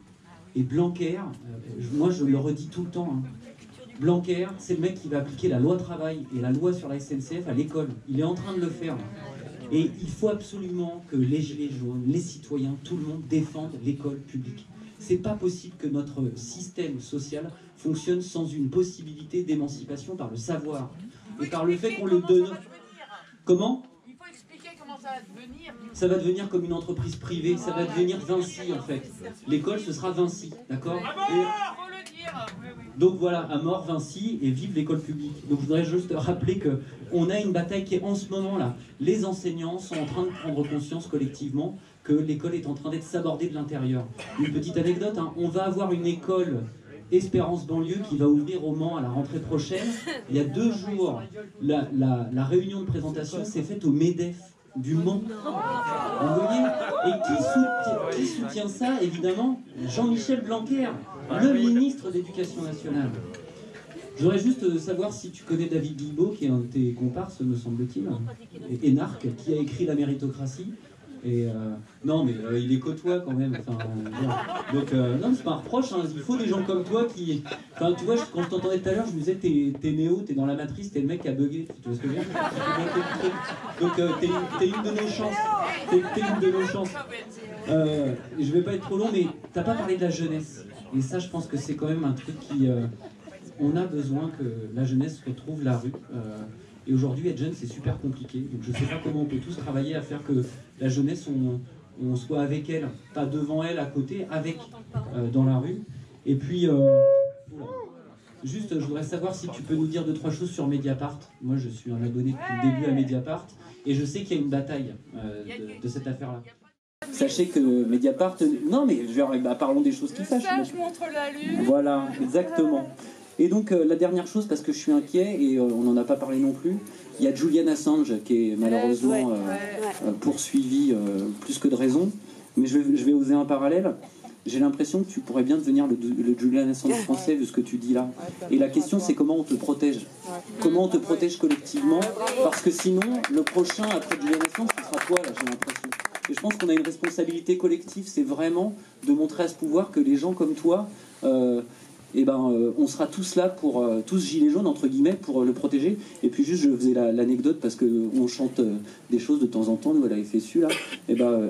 Et Blanquer, moi je le redis tout le temps, hein. Blanquer, c'est le mec qui va appliquer la loi travail et la loi sur la SNCF à l'école. Il est en train de le faire. Et il faut absolument que les gilets jaunes, les citoyens, tout le monde défende l'école publique. C'est pas possible que notre système social fonctionne sans une possibilité d'émancipation par le savoir et par le fait qu'on le donne. Comment ? Il faut expliquer comment Ça va devenir comme une entreprise privée, ça va devenir Vinci en fait. L'école, ce sera Vinci, d'accord? Donc voilà, à mort Vinci et vive l'école publique. Donc je voudrais juste rappeler qu'on a une bataille qui est en ce moment là. Les enseignants sont en train de prendre conscience collectivement que l'école est en train d'être sabordée de l'intérieur. Une petite anecdote, hein, on va avoir une école Espérance Banlieue qui va ouvrir au Mans à la rentrée prochaine. Il y a 2 jours, la réunion de présentation s'est faite au MEDEF du Mans. Vous voyez? Et qui soutient ça? Évidemment, Jean-Michel Blanquer, le ministre d'Éducation nationale. Je voudrais juste savoir si tu connais David Guilbault, qui est un de tes comparses, me semble-t-il, et énarque, qui a écrit La méritocratie. Et non, mais il est côtoie quand même. Enfin, donc, non, c'est pas un reproche. Hein. Il faut des gens comme toi qui. Enfin, tu vois, quand je t'entendais tout à l'heure, je me disais, t'es Néo, t'es dans la matrice, t'es le mec qui a bugué. Tu vois ce que je veux dire? Donc, t'es une de nos chances. T'es une de nos chances. Je vais pas être trop long, mais t'as pas parlé de la jeunesse. Et ça, je pense que c'est quand même un truc qui. On a besoin que la jeunesse retrouve la rue. Et aujourd'hui, être jeune, c'est super compliqué. Donc je ne sais pas comment on peut tous travailler à faire que la jeunesse, on soit avec elle, pas devant elle, à côté, avec, dans la rue. Et puis, juste, je voudrais savoir si tu peux nous dire 2-3 choses sur Mediapart. Moi, je suis un abonné depuis le début à Mediapart. Et je sais qu'il y a une bataille de cette affaire-là. Sachez que Mediapart... Non, mais parlons des choses qui fâchent. Je montre la lune. Voilà, exactement. Et donc la dernière chose, parce que je suis inquiet et on n'en a pas parlé non plus, il y a Julian Assange qui est malheureusement poursuivi plus que de raison, mais je vais oser un parallèle. J'ai l'impression que tu pourrais bien devenir le Julian Assange français vu ce que tu dis là. Et la question c'est comment on te protège. Comment on te protège collectivement, parce que sinon le prochain après Julian Assange ce sera toi là, j'ai l'impression. Et je pense qu'on a une responsabilité collective, c'est vraiment de montrer à ce pouvoir que les gens comme toi on sera tous là pour, tous gilets jaunes entre guillemets, pour le protéger. Et puis juste, je faisais l'anecdote parce qu'on chante des choses de temps en temps, nous à la FSU là.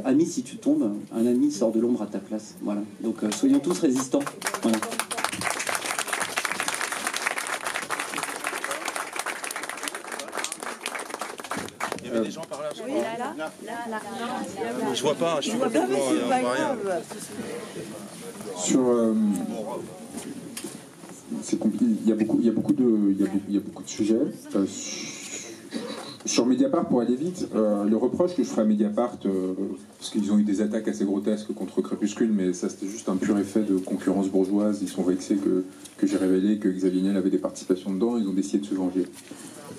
Ami, si tu tombes, un ami sort de l'ombre à ta place. Voilà. Donc soyons tous résistants. Voilà. Il y avait des gens par là, je crois. Oui, là. Je vois pas, je suis complètement... C'est pas grave. Sur... c'est compliqué. Il y a beaucoup de sujets. Sur Mediapart, pour aller vite, le reproche que je ferai à Mediapart, parce qu'ils ont eu des attaques assez grotesques contre Crépuscule, mais ça c'était juste un pur effet de concurrence bourgeoise. Ils sont vexés que j'ai révélé que Xavier Niel avait des participations dedans. Ils ont décidé de se venger.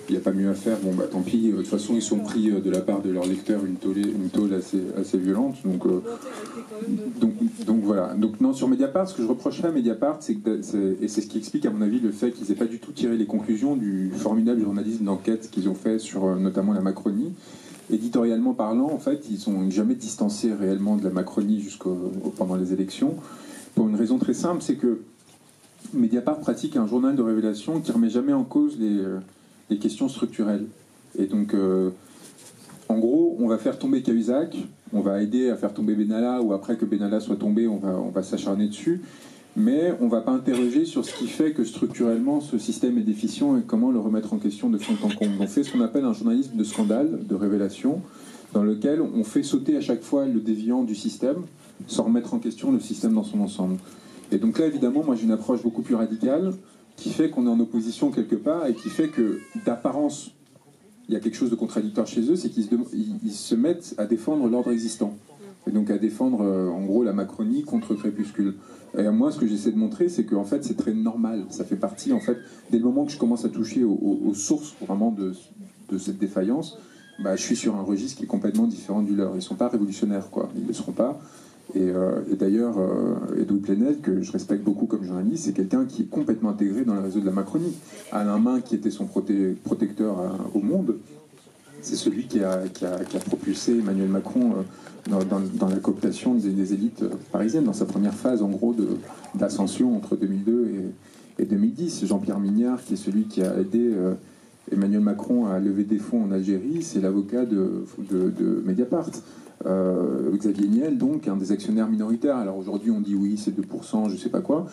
Il n'y a pas mieux à faire. Bon bah tant pis. De toute façon, ils sont pris de la part de leur lecteur une tôle assez violente. Donc voilà. Donc non, sur Mediapart, ce que je reprocherais à Mediapart, et c'est ce qui explique à mon avis le fait qu'ils n'aient pas du tout tiré les conclusions du formidable journalisme d'enquête qu'ils ont fait sur notamment la Macronie. Éditorialement parlant, en fait, ils n'ont jamais distancé réellement de la Macronie pendant les élections. Pour une raison très simple, c'est que Mediapart pratique un journal de révélation qui ne remet jamais en cause les questions structurelles. Et donc, en gros, on va faire tomber Cahuzac, on va aider à faire tomber Benalla, ou après que Benalla soit tombé, on va s'acharner dessus, mais on ne va pas interroger sur ce qui fait que structurellement ce système est déficient et comment le remettre en question de fond en comble. On fait ce qu'on appelle un journalisme de scandale, de révélation, dans lequel on fait sauter à chaque fois le déviant du système, sans remettre en question le système dans son ensemble. Et donc là, évidemment, moi j'ai une approche beaucoup plus radicale, qui fait qu'on est en opposition quelque part et qui fait que, d'apparence, il y a quelque chose de contradictoire chez eux, c'est qu'ils se mettent à défendre l'ordre existant. Et donc à défendre, en gros, la Macronie contre Crépuscule. Et moi, ce que j'essaie de montrer, c'est qu'en fait, c'est très normal. Ça fait partie, en fait, dès le moment que je commence à toucher aux sources, vraiment, de cette défaillance, je suis sur un registre qui est complètement différent du leur. Ils ne sont pas révolutionnaires, quoi. Ils ne le seront pas. Et d'ailleurs, Edoui Plenel, que je respecte beaucoup comme journaliste, c'est quelqu'un qui est complètement intégré dans le réseau de la Macronie. Alain Min, qui était son protecteur au monde, c'est celui qui a propulsé Emmanuel Macron dans la cooptation des élites parisiennes, dans sa première phase, en gros, d'ascension entre 2002 et 2010. Jean-Pierre Mignard, qui est celui qui a aidé Emmanuel Macron à lever des fonds en Algérie, c'est l'avocat de Mediapart. Xavier Niel, donc, un des actionnaires minoritaires. Alors aujourd'hui, on dit oui, c'est 2%, je sais pas quoi.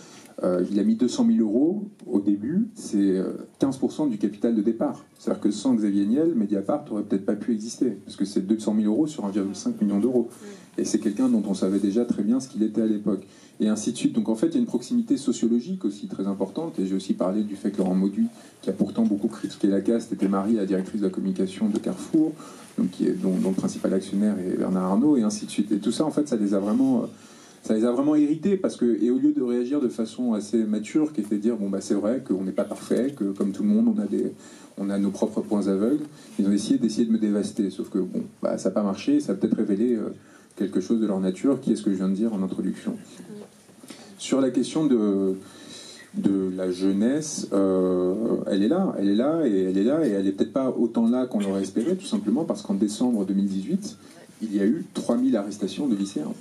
Il a mis 200 000 euros au début, c'est 15% du capital de départ. C'est-à-dire que sans Xavier Niel, Mediapart n'aurait peut-être pas pu exister, parce que c'est 200 000 euros sur 1,5 million d'euros. Et c'est quelqu'un dont on savait déjà très bien ce qu'il était à l'époque. Et ainsi de suite. Donc en fait, il y a une proximité sociologique aussi très importante. Et j'ai aussi parlé du fait que Laurent Mauduit, qui a pourtant beaucoup critiqué la caste, était marié à la directrice de la communication de Carrefour, donc dont le principal actionnaire est Bernard Arnault, et ainsi de suite. Et tout ça, en fait, ça les a vraiment irrités, parce que, et au lieu de réagir de façon assez mature, qui était de dire, bon, bah, c'est vrai qu'on n'est pas parfait, que comme tout le monde, on a nos propres points aveugles, ils ont essayé de me dévaster. Sauf que, bon, bah, ça n'a pas marché, ça a peut-être révélé quelque chose de leur nature, qui est ce que je viens de dire en introduction. Sur la question de la jeunesse, elle est là, et elle est peut-être pas autant là qu'on l'aurait espéré, tout simplement parce qu'en décembre 2018, il y a eu 3000 arrestations de lycéens.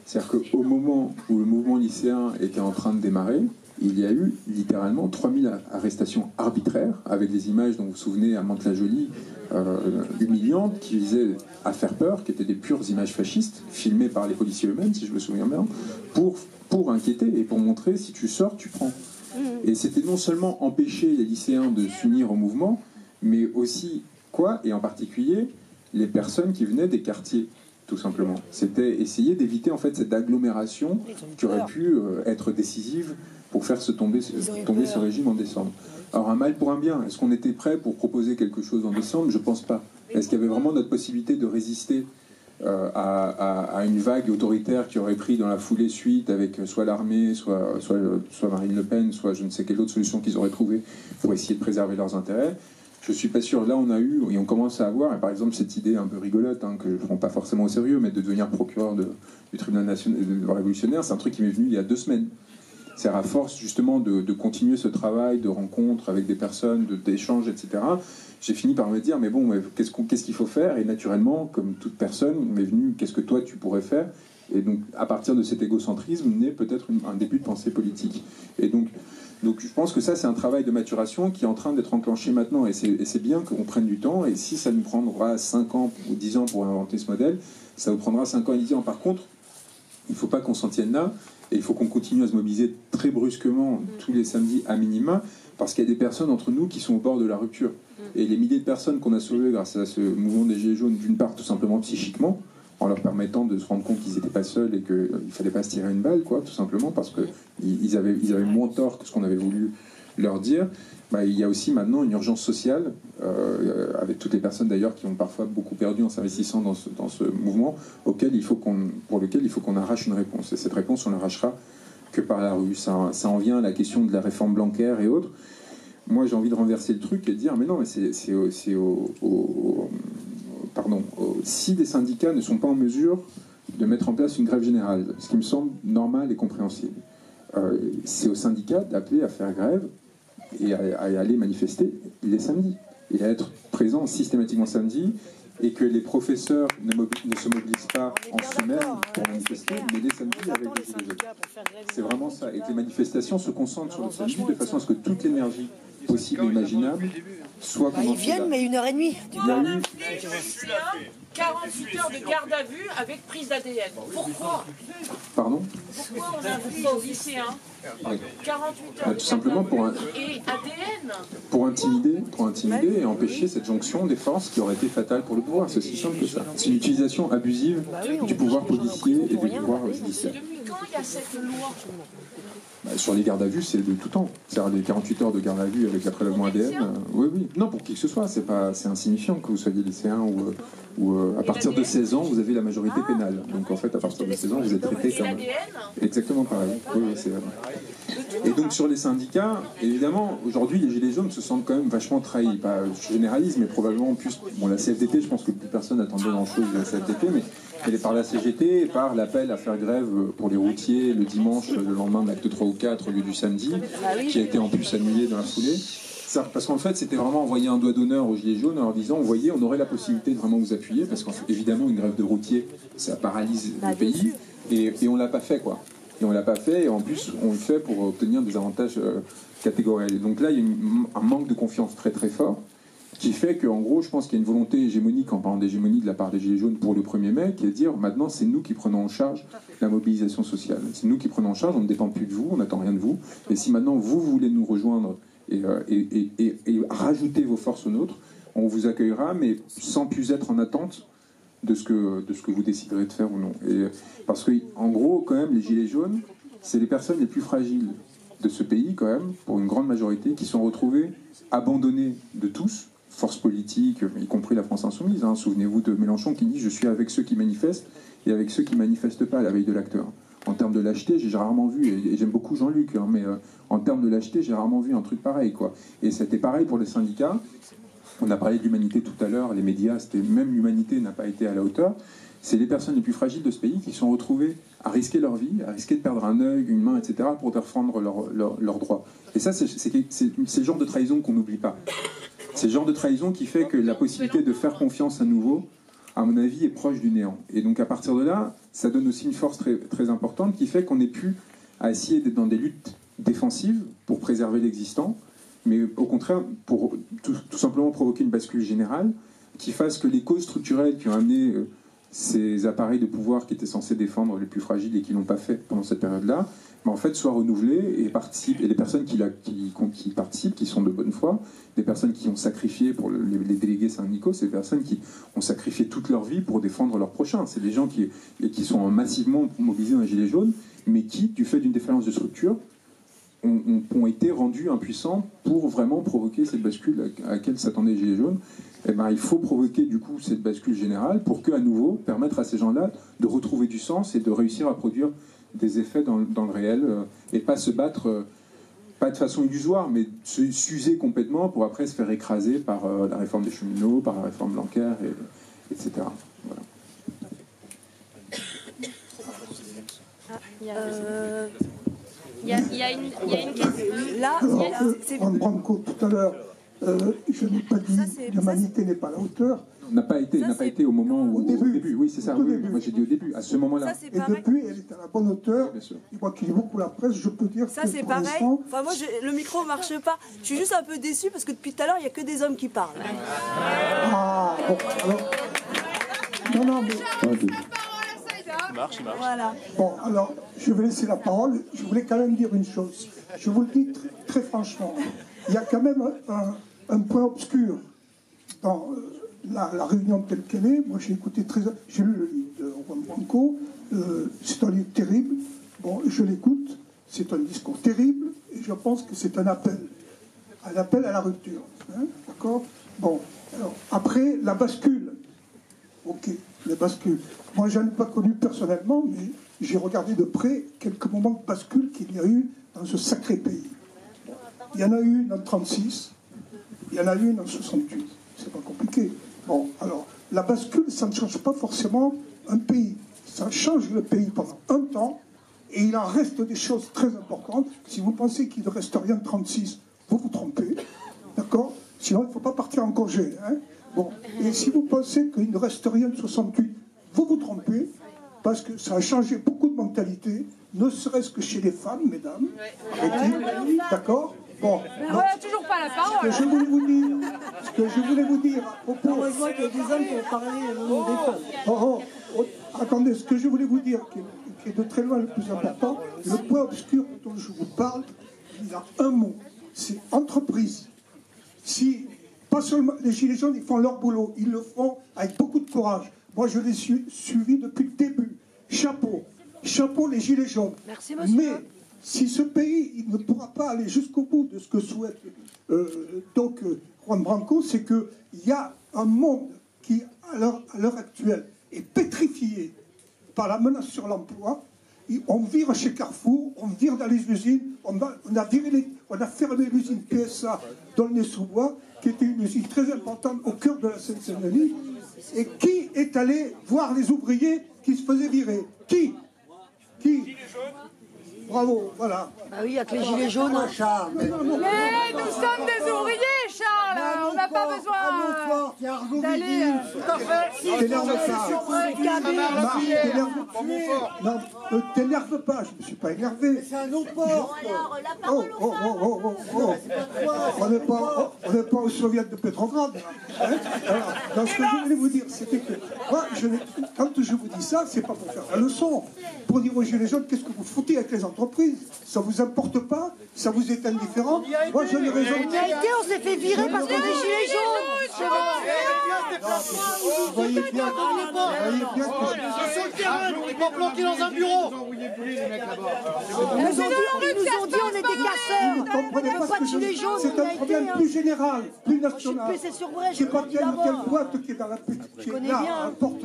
C'est-à-dire qu'au moment où le mouvement lycéen était en train de démarrer, il y a eu littéralement 3000 arrestations arbitraires, avec des images dont vous vous souvenez à Mantes-la-Jolie, humiliantes, qui visaient à faire peur, qui étaient des pures images fascistes, filmées par les policiers eux-mêmes, si je me souviens bien, pour inquiéter et pour montrer, si tu sors, tu prends. Et c'était non seulement empêcher les lycéens de s'unir au mouvement, mais aussi, et en particulier, les personnes qui venaient des quartiers, tout simplement. C'était essayer d'éviter en fait cette agglomération qui aurait pu être décisive pour faire tomber ce régime en décembre. Alors un mal pour un bien, est-ce qu'on était prêt pour proposer quelque chose en décembre? Je pense pas. Est-ce qu'il y avait vraiment notre possibilité de résister à une vague autoritaire qui aurait pris dans la foulée suite avec soit l'armée, soit Marine Le Pen, soit je ne sais quelle autre solution qu'ils auraient trouvée pour essayer de préserver leurs intérêts? Je suis pas sûr. Là, on a eu, et on commence à avoir, et par exemple, cette idée un peu rigolote, que je ne prends pas forcément au sérieux, mais de devenir procureur du tribunal national révolutionnaire, c'est un truc qui m'est venu il y a 2 semaines. C'est à force, justement, de continuer ce travail de rencontre avec des personnes, d'échanges, etc., j'ai fini par me dire, mais bon, qu'est-ce qu'il faut faire? Et naturellement, comme toute personne, m'est venu, qu'est-ce que toi, tu pourrais faire? Et donc, à partir de cet égocentrisme, naît peut-être un début de pensée politique. Et donc je pense que ça, c'est un travail de maturation qui est en train d'être enclenché maintenant. Et c'est bien qu'on prenne du temps. Et si ça nous prendra 5 ans ou 10 ans pour inventer ce modèle, ça nous prendra 5 ans et 10 ans. Par contre, il ne faut pas qu'on s'en tienne là. Et il faut qu'on continue à se mobiliser très brusquement tous les samedis à minima, parce qu'il y a des personnes entre nous qui sont au bord de la rupture. Et les milliers de personnes qu'on a sauvées grâce à ce mouvement des Gilets jaunes, d'une part tout simplement psychiquement, en leur permettant de se rendre compte qu'ils n'étaient pas seuls et qu'il ne fallait pas se tirer une balle, tout simplement, parce qu'ils avaient moins tort que ce qu'on avait voulu leur dire. Il y a aussi maintenant une urgence sociale, avec toutes les personnes d'ailleurs qui ont parfois beaucoup perdu en s'investissant dans ce mouvement, pour lequel il faut qu'on arrache une réponse. Et cette réponse, on l'arrachera que par la rue. Ça en vient à la question de la réforme Blanquer et autres. Moi, j'ai envie de renverser le truc et de dire, mais non, mais si des syndicats ne sont pas en mesure de mettre en place une grève générale, ce qui me semble normal et compréhensible, c'est aux syndicats d'appeler à faire grève et à aller manifester les samedis, et à être présents systématiquement samedi, et que les professeurs ne se mobilisent pas en semaine pour manifester, mais les samedis avec les gilets jaunes. C'est vraiment ça, et que les manifestations se concentrent sur le samedi de façon à ce que toute l'énergie possible et imaginable soit condensée. Ils viennent, mais 1h30. Il y a eu 48 heures de garde à vue avec prise d'ADN. Pourquoi? Pardon? Pourquoi on a pris aux lycéens 48 heures tout simplement pour et ADN pour intimider et empêcher cette jonction des forces qui aurait été fatale pour le pouvoir. C'est aussi simple que ça. C'est une utilisation abusive du pouvoir policier et du pouvoir judiciaire. Depuis quand il y a cette loi? Sur les gardes à vue, c'est de tout temps. C'est-à-dire les 48 heures de garde à vue avec la prélèvement ADN. Oui. Non, pour qui que ce soit. C'est insignifiant que vous soyez lycéen ou à partir de 16 ans, vous avez la majorité pénale. Donc en fait, à partir de 16 ans, vous êtes traité comme... Exactement pareil. Oui, c'est vrai. Et donc sur les syndicats, évidemment, aujourd'hui, les Gilets jaunes se sentent quand même vachement trahis. Pas, je généralise, mais probablement plus... Bon, la CFDT, je pense que plus personne n'attendait grand-chose de la CFDT, mais elle est par la CGT et par l'appel à faire grève pour les routiers le dimanche, le lendemain de l'acte 3 ou 4 au lieu du samedi, qui a été en plus annulé dans la foulée. Parce qu'en fait, c'était vraiment envoyer un doigt d'honneur aux Gilets jaunes en leur disant, vous voyez, on aurait la possibilité de vraiment vous appuyer, parce qu'évidemment, une grève de routiers, ça paralyse le pays, et on ne l'a pas fait, quoi. Et on ne l'a pas fait, et en plus, on le fait pour obtenir des avantages catégoriels. Et donc là, il y a un manque de confiance très très fort. qui fait qu'en gros, je pense qu'il y a une volonté hégémonique, en parlant d'hégémonie de la part des Gilets jaunes pour le 1er mai, qui est de dire maintenant c'est nous qui prenons en charge la mobilisation sociale. C'est nous qui prenons en charge, on ne dépend plus de vous, on n'attend rien de vous. Et si maintenant vous voulez nous rejoindre et rajouter vos forces aux nôtres, on vous accueillera, mais sans plus être en attente de ce que vous déciderez de faire ou non. Parce qu'en gros, quand même, les Gilets jaunes, c'est les personnes les plus fragiles de ce pays, quand même, pour une grande majorité, qui sont retrouvées abandonnées de tous, forces politiques, y compris la France insoumise. Hein. Souvenez-vous de Mélenchon qui dit « je suis avec ceux qui manifestent et avec ceux qui ne manifestent pas » à la veille de l'acteur. En termes de lâcheté, j'ai rarement vu, et j'aime beaucoup Jean-Luc, hein, mais en termes de lâcheté, j'ai rarement vu un truc pareil, quoi. Et c'était pareil pour les syndicats. On a parlé de l'humanité tout à l'heure, les médias, même l'humanité n'a pas été à la hauteur. C'est les personnes les plus fragiles de ce pays qui sont retrouvées à risquer leur vie, à risquer de perdre un œil, une main, etc., pour défendre leurs droits. Et ça, c'est le genre de trahison qu'on n'oublie pas. C'est le genre de trahison qui fait que la possibilité de faire confiance à nouveau, à mon avis, est proche du néant. Et donc à partir de là, ça donne aussi une force très, très importante qui fait qu'on n'est plus à essayer d'être dans des luttes défensives pour préserver l'existant, mais au contraire pour tout simplement provoquer une bascule générale qui fasse que les causes structurelles qui ont amené ces appareils de pouvoir qui étaient censés défendre les plus fragiles et qui ne l'ont pas fait pendant cette période-là, en fait soient renouvelés et participent. Et les personnes qui participent, qui sont de bonne foi, des personnes qui ont sacrifié pour les délégués syndicaux, c'est des personnes qui ont sacrifié toute leur vie pour défendre leurs prochains. C'est des gens qui sont massivement mobilisés dans les Gilets jaunes, mais qui, du fait d'une défaillance de structure, ont été rendus impuissants pour vraiment provoquer cette bascule à laquelle s'attendaient les Gilets jaunes. Eh ben, il faut provoquer du coup cette bascule générale pour qu'à nouveau permettre à ces gens-là de retrouver du sens et de réussir à produire des effets dans le réel et pas se battre, pas de façon illusoire, mais s'user complètement pour après se faire écraser par la réforme des cheminots, par la réforme Blanquer, etc. Voilà. Il y a une question. Là, Juan Branco, tout à l'heure, je n'ai pas dit l'humanité n'est pas à la hauteur. N'a pas été au moment où... Au début, oui, c'est ça. Oui, moi j'ai dit au début, à ce moment-là. Et depuis, elle est à la bonne hauteur. Et moi qui dis beaucoup la presse, je peux dire ça, que c'est pour pareil. l'instant... Enfin, moi, le micro ne marche pas. Je suis juste un peu déçue parce que depuis tout à l'heure, il n'y a que des hommes qui parlent. Ah, bon, alors... Non, mais... Il marche. Voilà. Bon, alors, je vais laisser la parole. Je voulais quand même dire une chose. Je vous le dis très franchement. Il y a quand même un point obscur dans la réunion telle qu'elle est. Moi, j'ai lu le livre de Juan Branco. C'est un livre terrible. Bon, je l'écoute. C'est un discours terrible. Et je pense que c'est un appel à la rupture. Hein, d'accord ? Bon, alors, après, la bascule. Ok, la bascule. Moi, je n'en ai pas connu personnellement, mais j'ai regardé de près quelques moments de bascule qu'il y a eu dans ce sacré pays. Il y en a eu dans 1936, il y en a eu dans 1968. C'est pas compliqué. Bon, alors, la bascule, ça ne change pas forcément un pays. Ça change le pays pendant un temps, et il en reste des choses très importantes. Si vous pensez qu'il ne reste rien de 1936, vous vous trompez. D'accord ? Sinon, il ne faut pas partir en congé. Hein ? Bon. Et si vous pensez qu'il ne reste rien de 68, vous vous trompez, parce que ça a changé beaucoup de mentalités, ne serait-ce que chez les femmes, mesdames. D'accord ? Bon. Mais on n'a toujours pas la parole. Ce que je voulais vous dire à propos... Heureusement qu'il y a des hommes qui ont parlé au nom des femmes. Attendez, ce que je voulais vous dire, qui est de très loin le plus important, le point obscur dont je vous parle, il y a un mot, c'est entreprise. Si, pas seulement, les Gilets jaunes, ils font leur boulot, ils le font avec beaucoup de courage. Moi, je les suis suivis depuis le début. Chapeau. Chapeau les Gilets jaunes. Merci, monsieur. Mais si ce pays il ne pourra pas aller jusqu'au bout de ce que souhaite Juan Branco, c'est qu'il y a un monde qui, à l'heure actuelle, est pétrifié par la menace sur l'emploi. On vire chez Carrefour, on vire dans les usines, on a fermé l'usine PSA d'Aulnay-sous-Bois, qui était une usine très importante au cœur de la Seine-Saint-Denis. Et qui est allé voir les ouvriers qui se faisaient virer? Qui? Bravo, voilà. Ah oui, avec les gilets jaunes. Charles, Mais nous sommes des ouvriers, Charles. là. On n'a pas besoin d'aller... T'énerve pas. Non, t'énerve pas, je ne me suis pas énervé. C'est un autre port. On n'est pas au soviet de Petrograd. Hein? Alors, ce que je voulais vous dire, c'était que moi, quand je vous dis ça, c'est pas pour faire la leçon, pour dire aux gilets jaunes, qu'est-ce que vous foutez avec les entreprises? Ça vous importe pas? Ça vous est indifférent? Moi, je ne raisonne pas. On s'est fait virer parce qu'on est gilets jaunes. Vous voyez bien que... Sur le terrain, on n'est pas planqués dans un bureau. Ils nous ont dit on était casseurs. Vous ne comprenez pas ce que je dis. C'est un problème plus général, plus national. C'est pas telle ou telle boîte qui est dans la qui est là, à la porte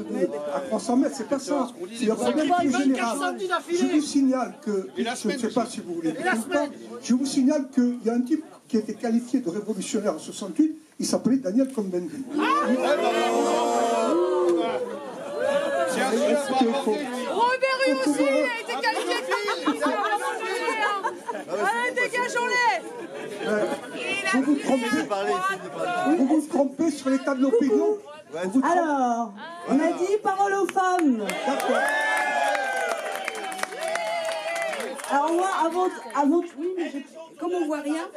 à 300 mètres, c'est pas ça. C'est un problème plus général. Je vous signale que, je ne sais pas si vous voulez ou pas, je vous signale qu'il y a un type qui a été qualifié de révolutionnaire en 68, il s'appelait Daniel Cohn-Bendit. Robert Hue aussi, il a été qualifié de révolutionnaire. Allez, dégageons-les. Vous vous trompez sur l'état de l'opinion. Alors, on a dit parole aux femmes. D'accord. Alors moi, avant oui, mais comme on voit rien,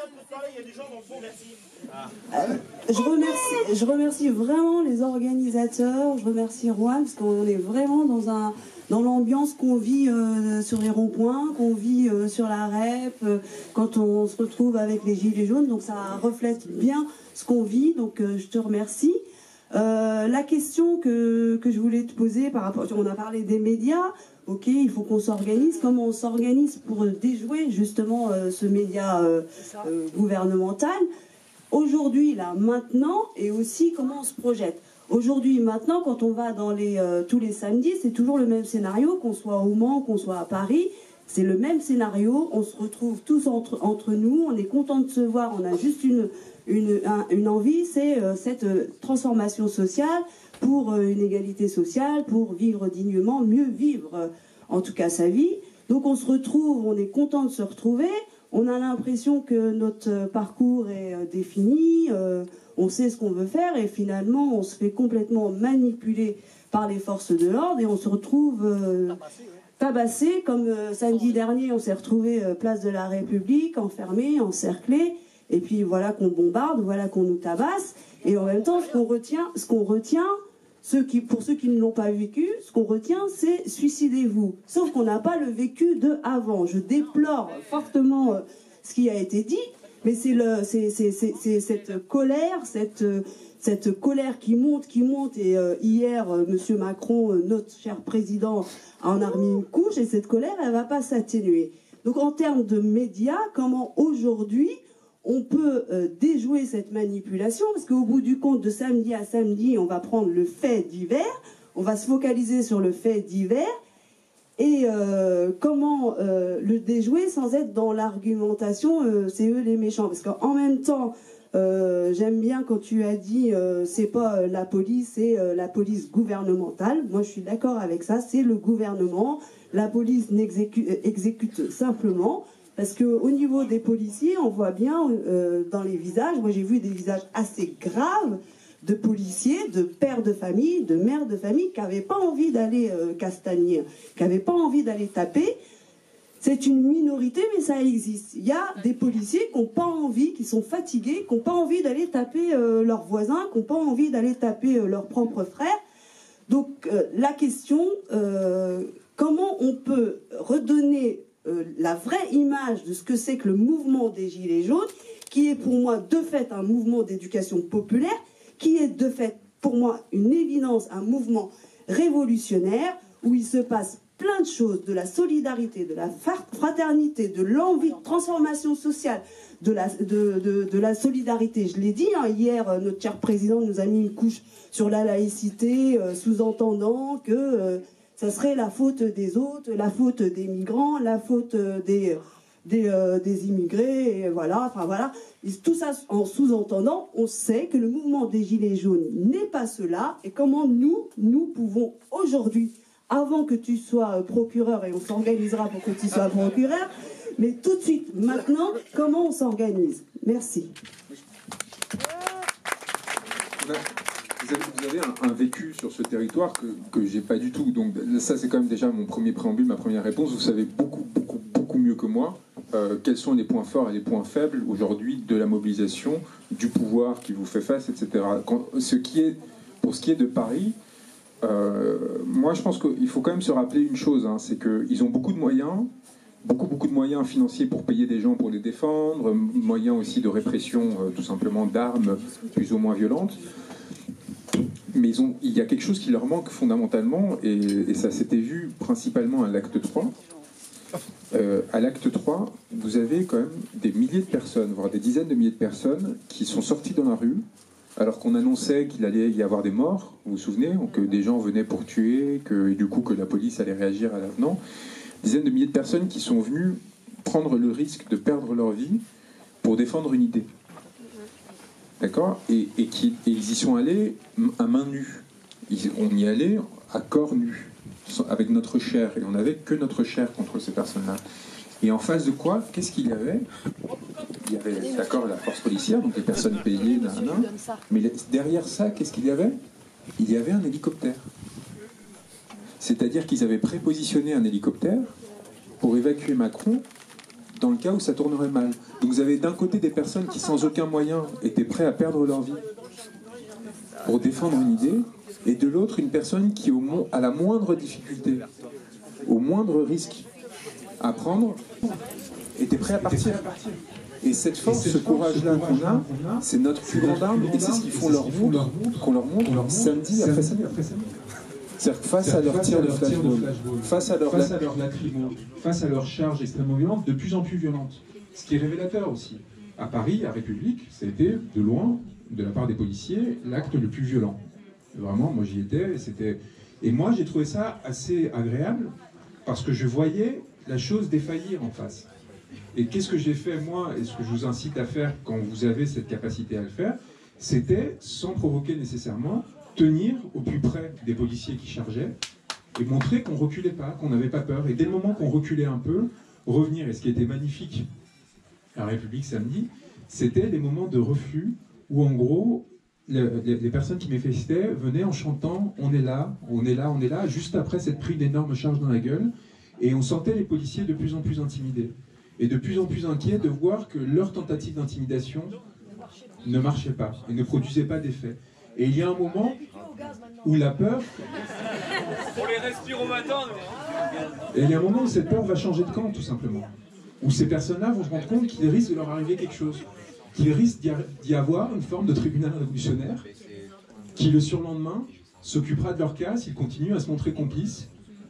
je remercie vraiment les organisateurs, je remercie Rouen, parce qu'on est vraiment dans l'ambiance qu'on vit sur les ronds-points, qu'on vit sur la REP, quand on se retrouve avec les gilets jaunes, donc ça reflète bien ce qu'on vit, donc je te remercie. La question que je voulais te poser par rapport, on a parlé des médias, ok, il faut qu'on s'organise. Comment on s'organise pour déjouer justement ce média gouvernemental aujourd'hui, là, maintenant, et aussi comment on se projette. Aujourd'hui, maintenant, quand on va dans tous les samedis, c'est toujours le même scénario, qu'on soit au Mans, qu'on soit à Paris, c'est le même scénario, on se retrouve tous entre nous, on est content de se voir, on a juste une envie, c'est cette transformation sociale pour une égalité sociale, pour vivre dignement, mieux vivre en tout cas sa vie. Donc on se retrouve, on est content de se retrouver, on a l'impression que notre parcours est défini, on sait ce qu'on veut faire et finalement on se fait complètement manipuler par les forces de l'ordre et on se retrouve tabassé, comme samedi dernier on s'est retrouvé place de la République, enfermé, encerclé. Et puis voilà qu'on bombarde, voilà qu'on nous tabasse. Et en même temps, ce qu'on retient, pour ceux qui ne l'ont pas vécu, ce qu'on retient, c'est suicidez-vous. Sauf qu'on n'a pas le vécu de avant. Je déplore fortement ce qui a été dit, mais c'est cette colère, cette colère qui monte. Et hier, Monsieur Macron, notre cher président, en a remis une couche. Et cette colère, elle ne va pas s'atténuer. Donc en termes de médias, comment aujourd'hui on peut déjouer cette manipulation, parce qu'au bout du compte, de samedi à samedi, on va prendre le fait divers, on va se focaliser sur le fait divers, et comment le déjouer sans être dans l'argumentation, c'est eux les méchants. Parce qu'en même temps, j'aime bien quand tu as dit, c'est pas la police, c'est la police gouvernementale. Moi, je suis d'accord avec ça, c'est le gouvernement. La police exécute simplement. Parce qu'au niveau des policiers, on voit bien dans les visages, moi j'ai vu des visages assez graves de policiers, de pères de famille, de mères de famille qui n'avaient pas envie d'aller castagner, qui n'avaient pas envie d'aller taper. C'est une minorité, mais ça existe. Il y a des policiers qui n'ont pas envie, qui sont fatigués, qui n'ont pas envie d'aller taper leurs voisins, qui n'ont pas envie d'aller taper leurs propres frères. Donc la question, comment on peut redonner la vraie image de ce que c'est que le mouvement des Gilets jaunes, qui est pour moi de fait un mouvement d'éducation populaire, qui est de fait pour moi une évidence, un mouvement révolutionnaire, où il se passe plein de choses, de la solidarité, de la fraternité, de l'envie de transformation sociale, de la solidarité. Je l'ai dit, hein, hier, notre cher président nous a mis une couche sur la laïcité, sous-entendant que ça serait la faute des autres, la faute des migrants, la faute des immigrés, et voilà, enfin voilà. Et tout ça en sous-entendant, on sait que le mouvement des Gilets jaunes n'est pas cela, et comment nous pouvons aujourd'hui, avant que tu sois procureur, et on s'organisera pour que tu sois procureur, mais tout de suite, maintenant, comment on s'organise? Merci. Vous avez un vécu sur ce territoire que j'ai pas du tout. Donc ça, c'est quand même déjà mon premier préambule, ma première réponse. Vous savez beaucoup mieux que moi quels sont les points forts et les points faibles aujourd'hui de la mobilisation, du pouvoir qui vous fait face, etc. Pour ce qui est de Paris, moi je pense qu'il faut quand même se rappeler une chose, hein, c'est qu'ils ont beaucoup de moyens, beaucoup de moyens financiers pour payer des gens pour les défendre, moyens aussi de répression, tout simplement d'armes plus ou moins violentes. Mais il y a quelque chose qui leur manque fondamentalement, et ça s'était vu principalement à l'acte 3. À l'acte 3, vous avez quand même des milliers de personnes, voire des dizaines de milliers de personnes qui sont sorties dans la rue, alors qu'on annonçait qu'il allait y avoir des morts, vous vous souvenez, que des gens venaient pour tuer, et du coup que la police allait réagir à l'avenant. Dizaines de milliers de personnes qui sont venues prendre le risque de perdre leur vie pour défendre une idée. D'accord ? Et ils y sont allés à main nue. On y allait à corps nus, avec notre chair. Et on n'avait que notre chair contre ces personnes-là. Et en face de quoi, qu'est-ce qu'il y avait ? Il y avait, d'accord, la force policière, donc les personnes payées, mais derrière ça, qu'est-ce qu'il y avait ? Il y avait un hélicoptère. C'est-à-dire qu'ils avaient prépositionné un hélicoptère pour évacuer Macron dans le cas où ça tournerait mal. Donc vous avez d'un côté des personnes qui, sans aucun moyen, étaient prêtes à perdre leur vie pour défendre une idée, et de l'autre, une personne qui, à la moindre difficulté, au moindre risque à prendre, était prêt à partir. Et cette force, ce courage-là qu'on a, c'est notre plus grande arme, et c'est ce qu'ils font qu'on leur montre samedi après samedi. C'est-à-dire que face à leur tir de flashball, face à leur lacrymo, face à leur charge extrêmement violente, de plus en plus violente. Ce qui est révélateur aussi. À Paris, à République, ça a été de loin, de la part des policiers, l'acte le plus violent. Vraiment, moi j'y étais, et moi j'ai trouvé ça assez agréable, parce que je voyais la chose défaillir en face. Et qu'est-ce que j'ai fait moi, et ce que je vous incite à faire quand vous avez cette capacité à le faire, c'était, sans provoquer nécessairement, tenir au plus près des policiers qui chargeaient et montrer qu'on ne reculait pas, qu'on n'avait pas peur. Et dès le moment qu'on reculait un peu, revenir. Et ce qui était magnifique à République samedi, c'était les moments de reflux où en gros, les personnes qui manifestaient venaient en chantant « on est là, on est là, on est là », juste après s'être pris d'énormes charges dans la gueule. Et on sentait les policiers de plus en plus intimidés. Et de plus en plus inquiets de voir que leur tentative d'intimidation ne marchait pas et ne produisait pas d'effet. Et il y a un moment où la peur... On les respire au matin, Et il y a un moment où cette peur va changer de camp, tout simplement. Où ces personnes-là vont se rendre compte qu'il risque de leur arriver quelque chose. Qu'il risque d'y avoir une forme de tribunal révolutionnaire qui, le surlendemain, s'occupera de leur cas s'ils continuent à se montrer complices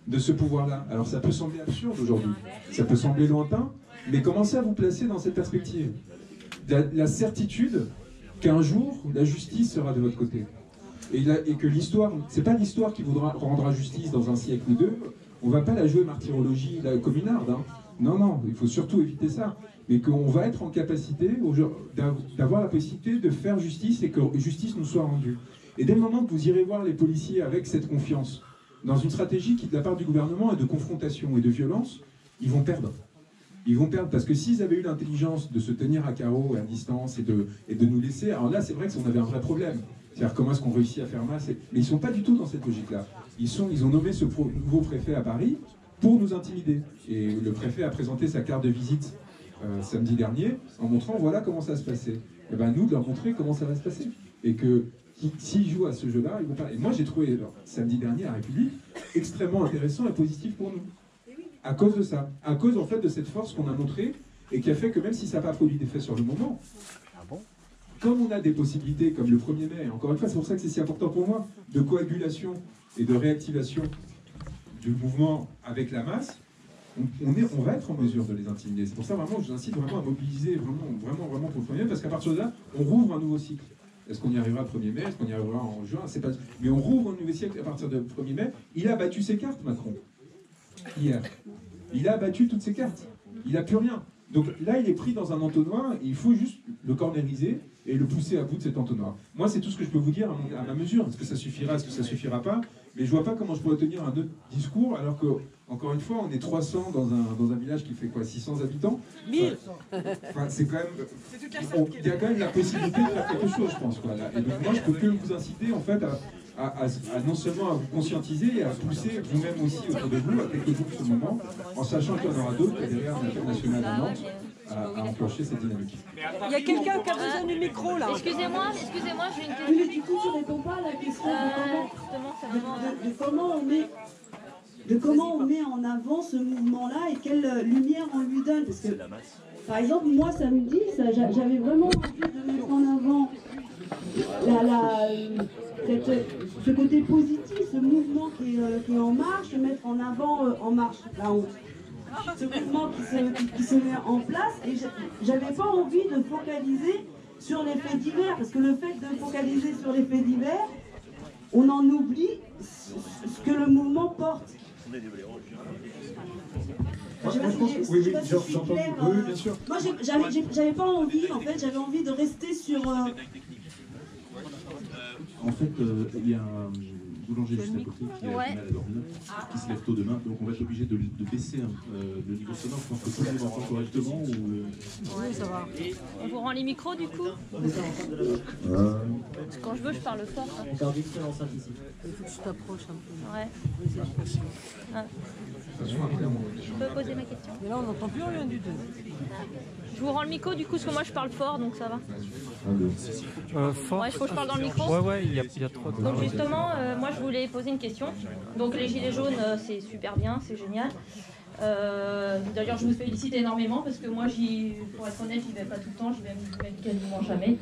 de ce pouvoir-là. Alors ça peut sembler absurde aujourd'hui, ça peut sembler lointain, mais commencez à vous placer dans cette perspective. La certitude qu'un jour, la justice sera de votre côté. Et que l'histoire, c'est pas l'histoire qui rendra justice dans un siècle ou deux, on va pas la jouer martyrologie communarde, hein. Non, il faut surtout éviter ça. Mais qu'on va être en capacité d'avoir la possibilité de faire justice et que justice nous soit rendue. Et dès le moment que vous irez voir les policiers avec cette confiance, dans une stratégie qui, de la part du gouvernement, est de confrontation et de violence, ils vont perdre. Ils vont perdre, parce que s'ils avaient eu l'intelligence de se tenir à carreau et à distance et de nous laisser, alors là, c'est vrai qu'on avait un vrai problème. C'est-à-dire comment est-ce qu'on réussit à faire masse. Mais ils ne sont pas du tout dans cette logique-là. Ils ont nommé ce nouveau préfet à Paris pour nous intimider. Et le préfet a présenté sa carte de visite samedi dernier en montrant voilà comment ça se passait. Et bien nous, de leur montrer comment ça va se passer. Et que s'ils jouent à ce jeu-là, ils vont pas. Et moi, j'ai trouvé samedi dernier à République extrêmement intéressant et positif pour nous. À cause de ça. À cause, en fait, de cette force qu'on a montrée et qui a fait que même si ça n'a pas produit d'effet sur le moment, comme on a des possibilités comme le 1er mai, et encore une fois, c'est pour ça que c'est si important pour moi, de coagulation et de réactivation du mouvement avec la masse, on va être en mesure de les intimider. C'est pour ça, vraiment, je vous incite vraiment à mobiliser vraiment pour le 1er mai, parce qu'à partir de là, on rouvre un nouveau cycle. Est-ce qu'on y arrivera le 1er mai? Est-ce qu'on y arrivera en juin? C'est pas... Mais on rouvre un nouveau cycle à partir du 1er mai. Il a battu ses cartes, Macron, hier. Il a battu toutes ses cartes. Il n'a plus rien. Donc là, il est pris dans un entonnoir, et il faut juste le cornériser et le pousser à bout de cet entonnoir. Moi, c'est tout ce que je peux vous dire à ma mesure. Est-ce que ça suffira? Est-ce que ça suffira pas? Mais je vois pas comment je pourrais tenir un autre discours alors que, encore une fois, on est 300 dans un village qui fait quoi, 600 habitants. 1000. Enfin, c'est quand même... Il y a quand même la possibilité de faire quelque chose, je pense. Quoi, là. Et donc moi, je peux que vous inciter, en fait, à non seulement à vous conscientiser et à pousser vous-même aussi autour de vous, à quelques jours de ce moment, en sachant qu'il y en aura d'autres, qu'il y a derrière un appel national à Nantes, à enclencher cette dynamique. Il y a quelqu'un qui a besoin du micro là. Excusez-moi, j'ai une question. Oui, mais du coup, tu réponds pas à la question de comment on met en avant ce mouvement-là et quelle lumière on lui donne. Parce que, par exemple, moi, samedi, j'avais vraiment envie de mettre en avant ce côté positif, ce mouvement qui est en marche, mettre en avant En Marche, la honte. Ce mouvement qui se met en place, et j'avais pas envie de focaliser sur les faits divers, parce que le fait de focaliser sur les faits divers, on en oublie ce que le mouvement porte. Oui, j'entends. Oui, bien sûr. Moi, j'avais pas envie, en fait, j'avais envie de rester sur... En fait, il y a un boulanger juste à côté qui a du mal à dormir, qui se lève tôt demain, donc on va être obligé de baisser le niveau sonore. Je pense que tout le monde entend correctement ou... Oui, ça va. On vous rend les micros du coup Quand je veux, je parle fort. Hein. On garde une seule enceinte ici. Il faut que tu t'approches un peu. Ouais. Ah. Je peux poser ma question? Mais là, on n'entend plus rien du tout. Je vous rends le micro du coup, parce que moi je parle fort, donc ça va. Fort. Ouais, il faut que je parle dans le micro. Ouais, il y a trop de... Donc justement, moi je voulais poser une question. Donc les gilets jaunes, c'est super bien, c'est génial. D'ailleurs, je vous félicite énormément parce que moi, pour être honnête, j'y vais pas tout le temps, j'y vais même quasiment jamais.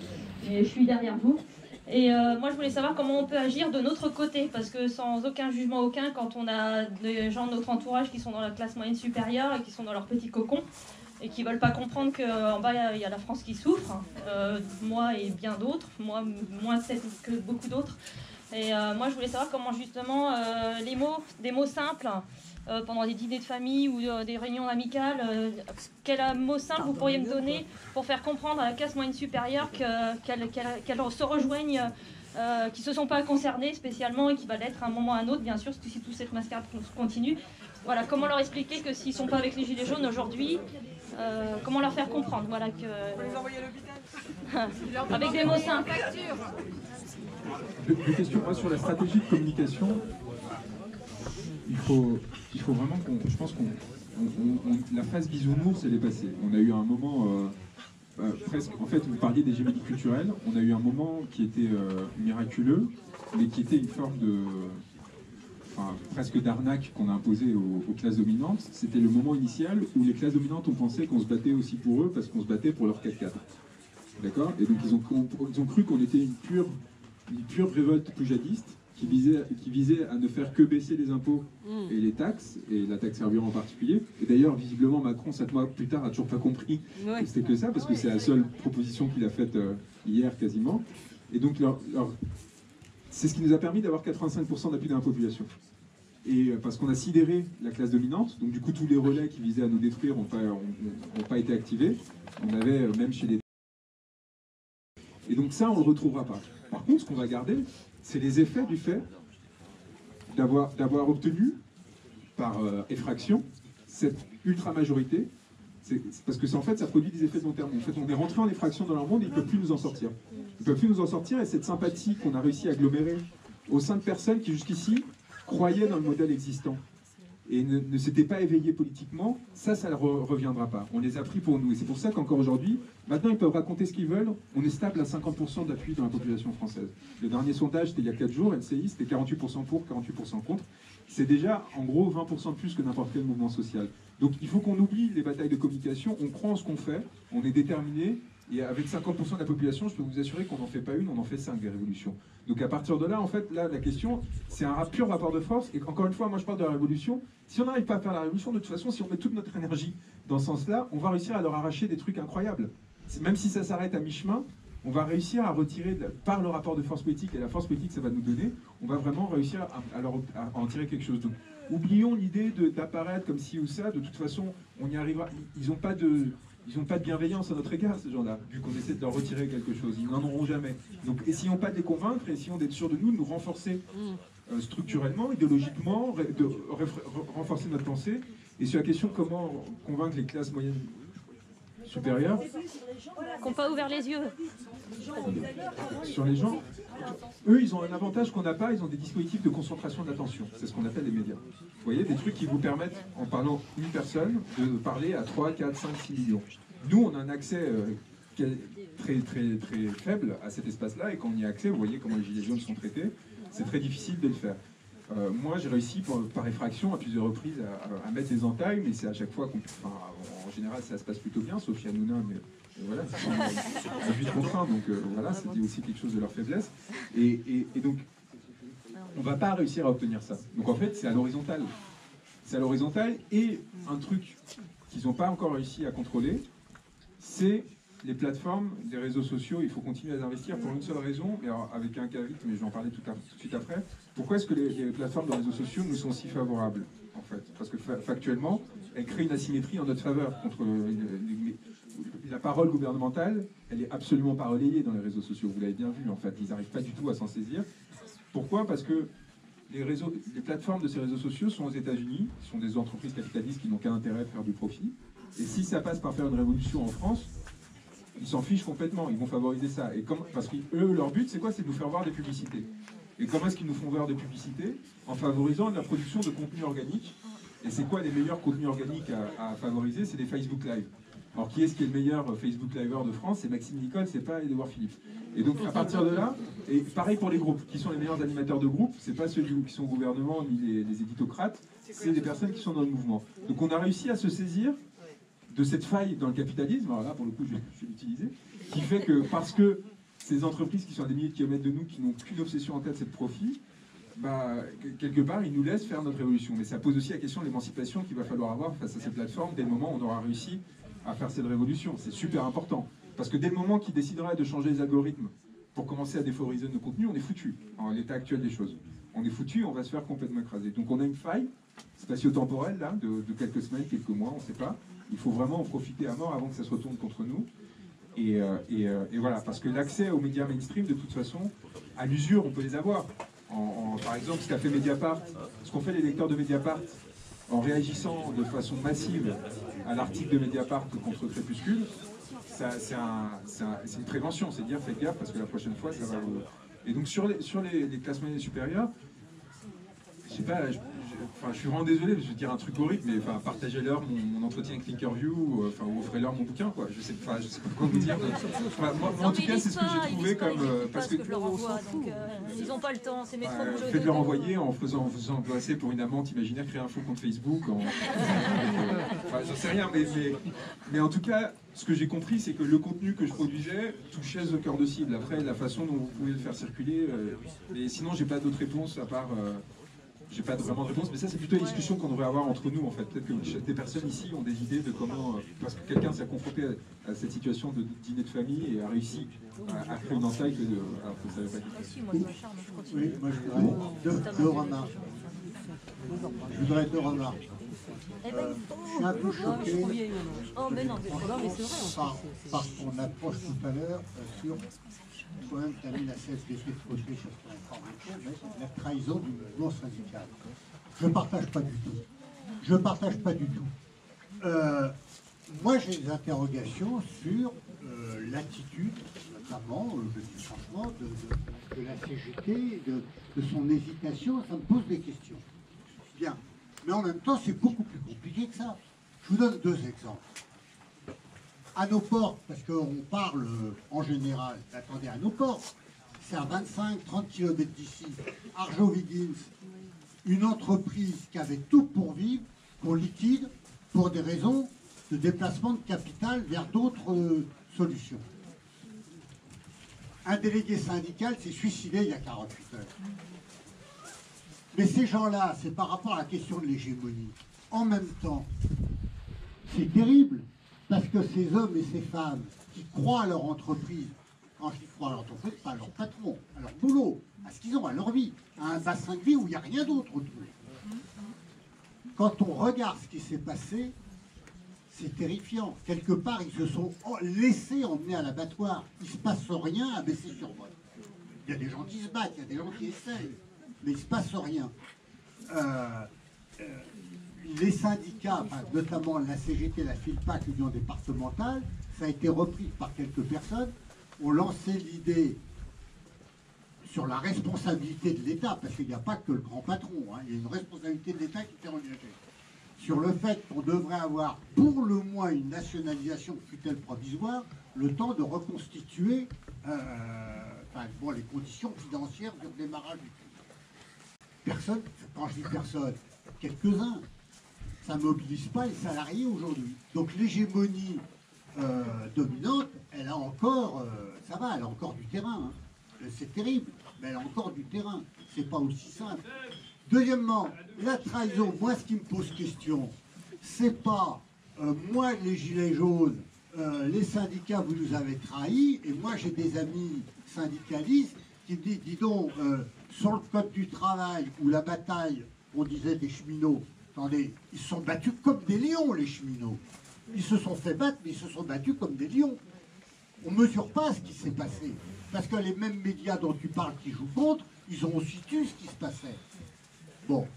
Mais je suis derrière vous. Et moi, je voulais savoir comment on peut agir de notre côté, parce que sans aucun jugement aucun, quand on a des gens de notre entourage qui sont dans la classe moyenne supérieure et qui sont dans leur petit cocon, et qui ne veulent pas comprendre qu'en bas, il y a la France qui souffre, moi et bien d'autres, moi moins peut-être que beaucoup d'autres. Et moi, je voulais savoir comment justement des mots simples, pendant des dîners de famille ou des réunions amicales, quel mot simple vous pourriez me donner pour faire comprendre à la classe moyenne supérieure qu'elles se rejoignent, qui ne se sont pas concernées spécialement et qui va l'être à un moment ou à un autre, bien sûr, si toute cette mascarade continue. Voilà, comment leur expliquer que s'ils ne sont pas avec les Gilets jaunes aujourd'hui, comment leur faire comprendre, voilà, que... avec des mots simples. Deux questions. Moi, sur la stratégie de communication, il faut vraiment je pense la phase bisounours, elle est passée. On a eu un moment presque, en fait, vous parliez d'hégémonie culturelle, on a eu un moment qui était miraculeux, mais qui était une forme de... presque d'arnaque qu'on a imposée aux classes dominantes. C'était le moment initial où les classes dominantes ont pensé qu'on se battait aussi pour eux parce qu'on se battait pour leur 4x4. D'accord? Et donc ils ont cru qu'on était une pure révolte poujadiste qui visait à ne faire que baisser les impôts et les taxes, et la taxe carburant en particulier. Et d'ailleurs, visiblement, Macron, 7 mois plus tard, a toujours pas compris que c'était que ça, parce que c'est la seule proposition qu'il a faite hier quasiment. Et donc, c'est ce qui nous a permis d'avoir 85% d'appui de la population. Et parce qu'on a sidéré la classe dominante, donc du coup tous les relais qui visaient à nous détruire n'ont pas été activés. On avait même chez les... Et donc ça, on ne le retrouvera pas. Par contre, ce qu'on va garder, c'est les effets du fait d'avoir obtenu, par effraction, cette ultra-majorité. Parce que en fait, ça produit des effets de long terme. En fait, on est rentré en effraction dans leur monde et ils ne peuvent plus nous en sortir. Ils ne peuvent plus nous en sortir, et cette sympathie qu'on a réussi à agglomérer au sein de personnes qui jusqu'ici croyaient dans le modèle existant et ne s'étaient pas éveillés politiquement, ça ne reviendra pas. On les a pris pour nous. Et c'est pour ça qu'encore aujourd'hui, maintenant ils peuvent raconter ce qu'ils veulent, on est stable à 50% d'appui dans la population française. Le dernier sondage, c'était il y a 4 jours, LCI, c'était 48% pour, 48% contre. C'est déjà en gros 20% de plus que n'importe quel mouvement social. Donc il faut qu'on oublie les batailles de communication, on croit en ce qu'on fait, on est déterminé, et avec 50% de la population, je peux vous assurer qu'on n'en fait pas une, on en fait 5 des révolutions. Donc à partir de là, en fait, là, la question, c'est un pur rapport de force, et encore une fois, moi je parle de la révolution. Si on n'arrive pas à faire la révolution, de toute façon, si on met toute notre énergie dans ce sens-là, on va réussir à leur arracher des trucs incroyables. Même si ça s'arrête à mi-chemin, on va réussir à retirer, par le rapport de force politique, et la force politique ça va nous donner, on va vraiment réussir à en tirer quelque chose. Donc, oublions l'idée d'apparaître comme ci ou ça, de toute façon, on y arrivera. Ils n'ont pas de bienveillance à notre égard, ces gens-là, vu qu'on essaie de leur retirer quelque chose. Ils n'en auront jamais. Donc, essayons pas de les convaincre, essayons d'être sûrs de nous renforcer structurellement, idéologiquement, de renforcer notre pensée. Et sur la question comment convaincre les classes moyennes supérieures. Qui n'ont pas ouvert les yeux. Sur les gens, eux, ils ont un avantage qu'on n'a pas, ils ont des dispositifs de concentration d'attention. C'est ce qu'on appelle les médias. Vous voyez, des trucs qui vous permettent, en parlant une personne, de parler à 3, 4, 5, 6 millions. Nous, on a un accès très faible à cet espace-là, et quand on y a accès, vous voyez comment les gilets jaunes sont traités, c'est très difficile de le faire. Moi, j'ai réussi par effraction à plusieurs reprises à mettre des entailles, mais c'est à chaque fois en général, ça se passe plutôt bien, sauf chez Hanouna, mais voilà, c'est juste contraint, donc voilà, c'était aussi quelque chose de leur faiblesse. Et donc, on ne va pas réussir à obtenir ça. Donc en fait, c'est à l'horizontale. C'est à l'horizontale, et un truc qu'ils n'ont pas encore réussi à contrôler, c'est les plateformes, les réseaux sociaux. Il faut continuer à les investir pour une seule raison, et alors avec un caveat, mais je vais en parler tout de suite après. Pourquoi est-ce que les plateformes de réseaux sociaux nous sont si favorables, en fait? Parce que factuellement, elles créent une asymétrie en notre faveur. Contre la parole gouvernementale, elle est absolument pas relayée dans les réseaux sociaux. Vous l'avez bien vu, en fait. Ils n'arrivent pas du tout à s'en saisir. Pourquoi? Parce que les plateformes de ces réseaux sociaux sont aux États-Unis, sont des entreprises capitalistes qui n'ont qu'un intérêt de faire du profit. Et si ça passe par faire une révolution en France, ils s'en fichent complètement, ils vont favoriser ça. Parce qu'eux, leur but, c'est quoi? C'est de nous faire voir des publicités. Et comment est-ce qu'ils nous font voir des publicités? En favorisant la production de contenu organique. Et c'est quoi les meilleurs contenus organiques à favoriser? C'est des Facebook Live. Alors qui est-ce qui est le meilleur Facebook Liver de France? C'est Maxime Nicole, c'est pas Édouard Philippe. Et donc à partir de là, et pareil pour les groupes, qui sont les meilleurs animateurs de groupe, c'est pas ceux qui sont au gouvernement ni les éditocrates, c'est des personnes qui sont dans le mouvement. Donc on a réussi à se saisir de cette faille dans le capitalisme, alors là pour le coup je vais l'utiliser, qui fait que parce que ces entreprises qui sont à des milliers de kilomètres de nous, qui n'ont qu'une obsession en tête, c'est le profit, bah, quelque part ils nous laissent faire notre révolution. Mais ça pose aussi la question de l'émancipation qu'il va falloir avoir face à ces plateformes dès le moment où on aura réussi à faire cette révolution. C'est super important. Parce que dès le moment qu'il décidera de changer les algorithmes pour commencer à défavoriser nos contenus, on est foutu, en l'état actuel des choses. On est foutu, on va se faire complètement écraser. Donc on a une faille spatio-temporelle là, de quelques semaines, quelques mois, on ne sait pas. Il faut vraiment en profiter à mort avant que ça se retourne contre nous. Et voilà, parce que l'accès aux médias mainstream, de toute façon, à l'usure, on peut les avoir. Par exemple, ce qu'a fait Mediapart, ce qu'ont fait les lecteurs de Mediapart, en réagissant de façon massive à l'article de Mediapart contre Crépuscule, c'est une prévention, c'est dire faites gaffe parce que la prochaine fois ça va vous... Et donc sur les classes moyennes supérieures, je sais pas, je suis vraiment désolé, je vais dire un truc horrible, mais partagez-leur mon entretien avec Thinkerview, ou offrez-leur mon bouquin, quoi. Je sais pas quoi vous dire. Moi, en tout cas, c'est ce que j'ai trouvé comme... parce que je leur envoie, donc ils n'ont pas le temps, c'est métro boulot. Faites leur envoyer en faisant passer pour une amante imaginaire, créer un faux compte Facebook. J'en sais rien, mais en tout cas, ce que j'ai compris, c'est que le contenu que je produisais touchait ce cœur de cible. Après, la façon dont vous pouvez le faire circuler, et sinon, j'ai pas d'autres réponses à part... J'ai pas vraiment de réponse, mais ça c'est plutôt une discussion qu'on devrait avoir entre nous en fait. Peut-être que des personnes ici ont des idées de comment, parce que quelqu'un s'est confronté à cette situation de dîner de famille et a réussi à créer une entaille alors que ça n'avait pas été. Oui, moi je voudrais deux remarques. Je voudrais deux remarques. Je suis un peu choqué par ton approche tout à l'heure sur toi-même tu as mis la CFDT de côté sur ton information, mais la trahison du mouvement syndical. Je ne partage pas du tout. Je ne partage pas du tout. Moi j'ai des interrogations sur l'attitude, notamment, je dis franchement, de la CGT, de son hésitation, ça me pose des questions. Bien. Mais en même temps, c'est beaucoup plus compliqué que ça. Je vous donne deux exemples. À nos portes, parce qu'on parle en général, attendez, à nos portes, c'est à 25-30 km d'ici, Arjowiggins, une entreprise qui avait tout pour vivre, pour liquide, pour des raisons de déplacement de capital vers d'autres solutions. Un délégué syndical s'est suicidé il y a 48 heures. Mais ces gens-là, c'est par rapport à la question de l'hégémonie. En même temps, c'est terrible, parce que ces hommes et ces femmes qui croient à leur entreprise, quand ils croient à leur entreprise, pas à leur patron, à leur boulot, à ce qu'ils ont, à leur vie, à un bassin de vie où il n'y a rien d'autre autour. Quand on regarde ce qui s'est passé, c'est terrifiant. Quelque part, ils se sont laissés emmener à l'abattoir. Il ne se passe rien à baisser sur moi. Il y a des gens qui se battent, il y a des gens qui essayent. mais il ne se passe rien. Les syndicats, enfin, notamment la CGT, la FILPAC, l'Union départementale, ça a été repris par quelques personnes, ont lancé l'idée sur la responsabilité de l'État, parce qu'il n'y a pas que le grand patron, hein, il y a une responsabilité de l'État qui était engagée, sur le fait qu'on devrait avoir pour le moins une nationalisation de tutelle provisoire, le temps de reconstituer les conditions financières du redémarrage du pays. Personne, quand je dis personne, quelques-uns, ça ne mobilise pas les salariés aujourd'hui. Donc l'hégémonie dominante, elle a encore, ça va, elle a encore du terrain. Hein. C'est terrible, mais elle a encore du terrain. C'est pas aussi simple. Deuxièmement, la trahison, moi ce qui me pose question, c'est pas moi les gilets jaunes, les syndicats vous nous avez trahis, et moi j'ai des amis syndicalistes qui me disent, dis donc, sur le code du travail ou la bataille, on disait des cheminots, attendez, ils se sont battus comme des lions les cheminots. Ils se sont fait battre, mais ils se sont battus comme des lions. On ne mesure pas ce qui s'est passé. Parce que les mêmes médias dont tu parles qui jouent contre, ils ont aussi tu ce qui se passait. Bon,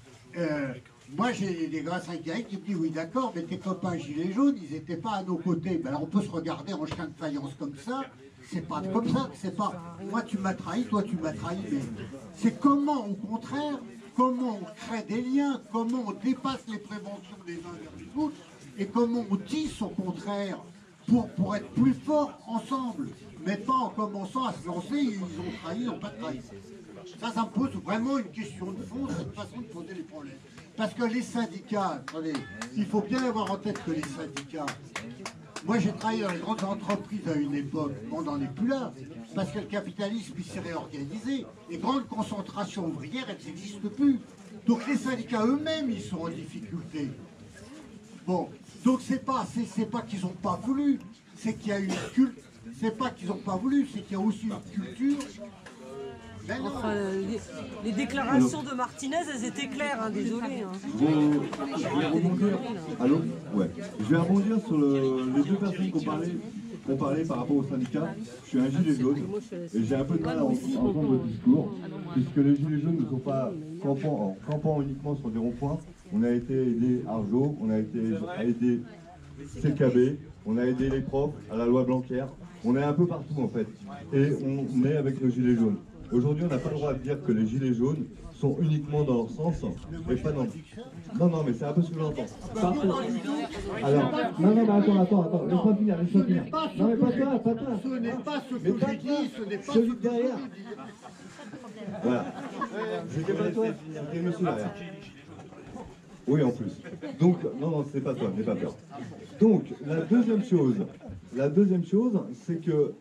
moi j'ai des gars syndicalistes qui me disent oui d'accord, mais tes copains gilets jaunes, ils n'étaient pas à nos côtés. Ben alors on peut se regarder en chien de faïence comme ça, c'est pas comme ça, c'est pas moi tu m'as trahi, toi tu m'as trahi, mais c'est comment au contraire, comment on crée des liens, comment on dépasse les préventions des uns vers les autres, et comment on tisse au contraire pour être plus forts ensemble, mais pas en commençant à se lancer, ils ont trahi, ils n'ont pas trahi. Ça me pose vraiment une question de fond, cette façon de poser les problèmes. Parce que les syndicats, attendez, il faut bien avoir en tête que les syndicats, moi j'ai travaillé dans les grandes entreprises à une époque, on n'en est plus là, parce que le capitalisme il s'est réorganisé, les grandes concentrations ouvrières, elles n'existent plus. Donc les syndicats eux-mêmes, ils sont en difficulté. Bon, donc c'est pas qu'ils n'ont pas voulu, c'est qu'il y a une culture, c'est pas qu'ils n'ont pas voulu, c'est qu'il y a aussi une culture. Enfin, les déclarations de Martinez, elles étaient claires, hein, désolé. Hein. Je vais rebondir. Allô ? Ouais. Je vais rebondir sur les deux personnes qui ont parlé par rapport au syndicat. Je suis un gilet jaune et j'ai un peu de mal à entendre votre discours, puisque les gilets jaunes ne sont pas campant uniquement sur des ronds-points. On a été aidé Arjo, on a été aidé CKB, on a aidé les profs à la loi Blanquer. On est un peu partout en fait. Et on est avec nos gilets jaunes. Aujourd'hui, on n'a pas le droit de dire que les gilets jaunes sont uniquement dans leur sens et pas dans... Non, mais c'est un peu ce que j'entends. Alors, non, mais attends, laisse-moi finir. Non, mais pas toi. Ce n'est pas ce que j'ai dit, ce n'est pas celui derrière. Voilà. C'était pas toi, c'était monsieur derrière. Oui, en plus. Donc, non, c'est pas toi, n'aie pas peur. Donc, la deuxième chose, c'est que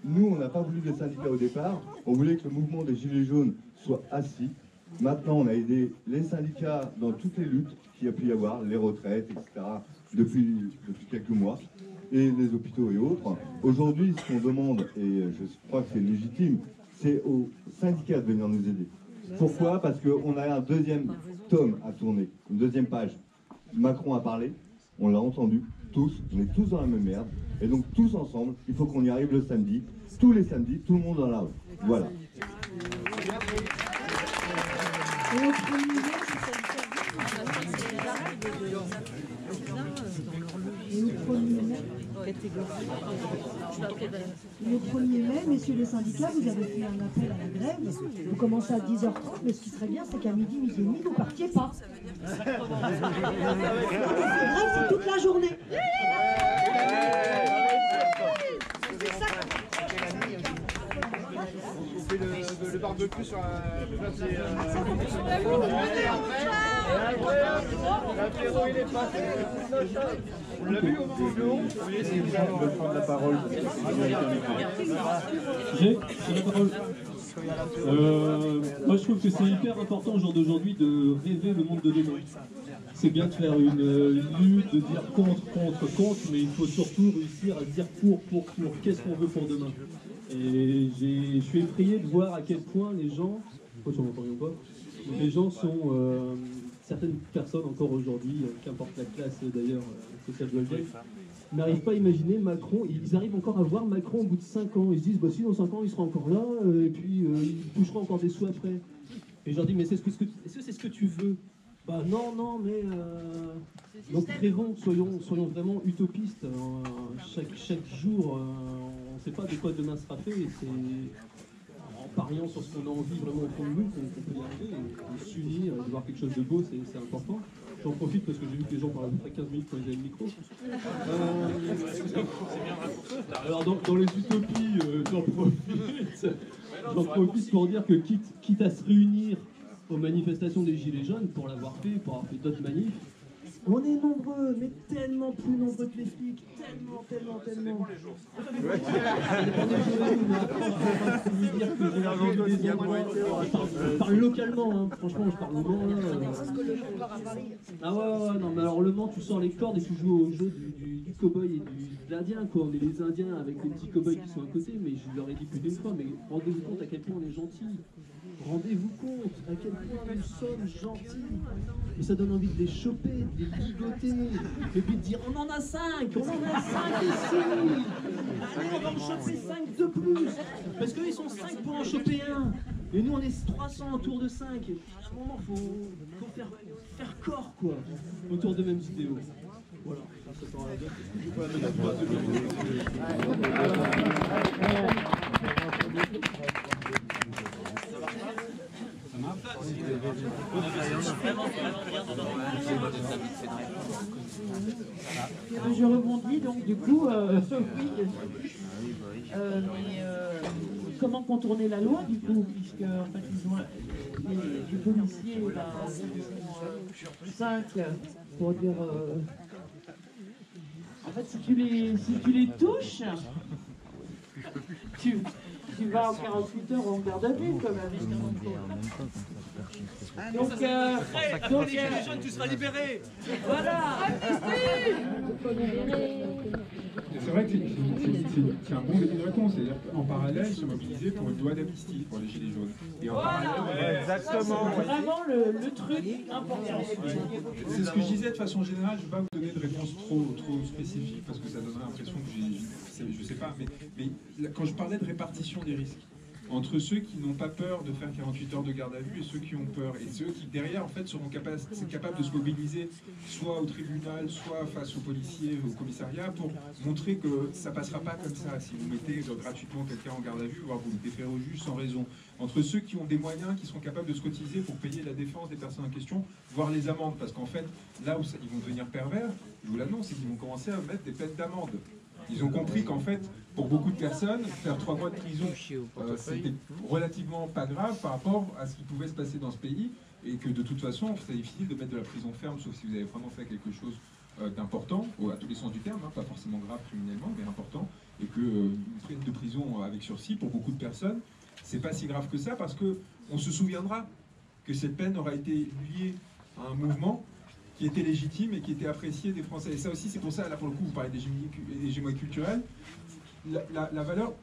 nous, on n'a pas voulu des syndicats au départ. On voulait que le mouvement des Gilets jaunes soit assis. Maintenant, on a aidé les syndicats dans toutes les luttes qu'il y a pu y avoir, les retraites, etc., depuis quelques mois, et les hôpitaux et autres. Aujourd'hui, ce qu'on demande, et je crois que c'est légitime, c'est aux syndicats de venir nous aider. Pourquoi ? Parce qu'on a un deuxième tome à tourner, une deuxième page. Macron a parlé, on l'a entendu, tous, on est tous dans la même merde. Et donc tous ensemble, il faut qu'on y arrive le samedi, tous les samedis, tout le monde dans la rue. Voilà. Le 1er mai, messieurs les syndicats, vous avez fait un appel à la grève. Vous commencez à 10h30, mais ce qui serait bien, c'est qu'à midi et demi, vous ne partiez pas. La grève, c'est toute la journée. On fait le barbecue sur la place des... L'apéro, il est passé. On l'a vu au moment de 11. Oui, c'est bien. Je vais prendre la parole. J'ai la parole. Moi je trouve que c'est hyper important au jour d'aujourd'hui de rêver le monde de demain. C'est bien de faire une lutte, de dire contre, mais il faut surtout réussir à dire pour. Qu'est-ce qu'on veut pour demain? Et je suis effrayé de voir à quel point les gens, les gens sont, certaines personnes encore aujourd'hui, qu'importe la classe d'ailleurs, sociale de l'Algérie, n'arrivent pas à imaginer Macron. Ils arrivent encore à voir Macron au bout de 5 ans. Ils se disent, bah, si dans 5 ans il sera encore là, et puis il touchera encore des sous après. Et je leur dis, mais est-ce que c'est ce que tu veux? Bah non, mais... Donc soyons vraiment utopistes. Chaque jour, on ne sait pas de quoi demain sera fait. Et c'est en pariant sur ce qu'on a envie vraiment au fond de nous qu'on peut y arriver. Et s'unir, de voir quelque chose de beau, c'est important. J'en profite parce que j'ai vu que les gens parlaient à peu près 15 minutes quand ils avaient le micro. Alors dans les utopies, j'en profite pour dire que quitte à se réunir aux manifestations des Gilets jaunes, pour l'avoir fait, pour avoir fait d'autres manifs, on est nombreux, mais tellement plus nombreux que les flics, tellement. Je parle localement, hein. Franchement, je parle au Mans. Ah ouais, non, mais alors le Mans, tu sors les cordes et tu joues au jeu du cow-boy et de l'Indien, quoi. On est les Indiens avec les petits cow-boys qui sont à côté, mais je leur ai dit plus d'une fois, mais rendez-vous compte à quel point on est gentils. Rendez-vous compte à quel point nous sommes gentils. Et ça donne envie de les choper, de les ligoter, et puis de dire on en a 5 ici. Allez, on va en choper 5 de plus. Parce qu'ils sont 5 pour en choper un. Et nous on est 300 autour de 5. Et à un moment, faut faire corps, quoi, autour de mêmes idéaux. Voilà, ça sera la Je rebondis donc du coup, comment contourner la loi du coup, puisque en fait ils ont les policiers là, ils sont 5 pour dire en fait si tu les touches, tu vas en 48 heures en garde à vue quand même. Donc les jeunes, tu seras libéré. Voilà. C'est vrai que c'est un bon début de réponse, c'est-à-dire qu'en parallèle, se mobiliser pour une loi d'amnistie pour les Gilets jaunes. Et en parallèle, exactement. C'est vraiment le truc important. C'est ce que je disais de façon générale, je ne vais pas vous donner de réponse trop spécifique parce que ça donnerait l'impression que je ne sais pas, mais quand je parlais de répartition des risques, entre ceux qui n'ont pas peur de faire 48 heures de garde à vue et ceux qui ont peur, et ceux qui derrière en fait seront capables de se mobiliser soit au tribunal, soit face aux policiers, au commissariat, pour montrer que ça passera pas comme ça si vous mettez gratuitement quelqu'un en garde à vue, voire vous le déférez au juge sans raison. Entre ceux qui ont des moyens, qui seront capables de se cotiser pour payer la défense des personnes en question, voire les amendes, parce qu'en fait, là où ils vont devenir pervers, je vous l'annonce, c'est qu'ils vont commencer à mettre des peines d'amende. Ils ont compris qu'en fait, pour beaucoup de personnes, faire 3 mois de prison, c'était relativement pas grave par rapport à ce qui pouvait se passer dans ce pays, et que de toute façon, c'est difficile de mettre de la prison ferme, sauf si vous avez vraiment fait quelque chose d'important, à tous les sens du terme, hein, pas forcément grave criminellement, mais important, et que une peine de prison avec sursis, pour beaucoup de personnes, c'est pas si grave que ça, parce qu'on se souviendra que cette peine aura été liée à un mouvement qui était légitime et qui était apprécié des Français. Et ça aussi, c'est pour ça, là pour le coup, vous parlez d'hégémonie culturelle. La valeur,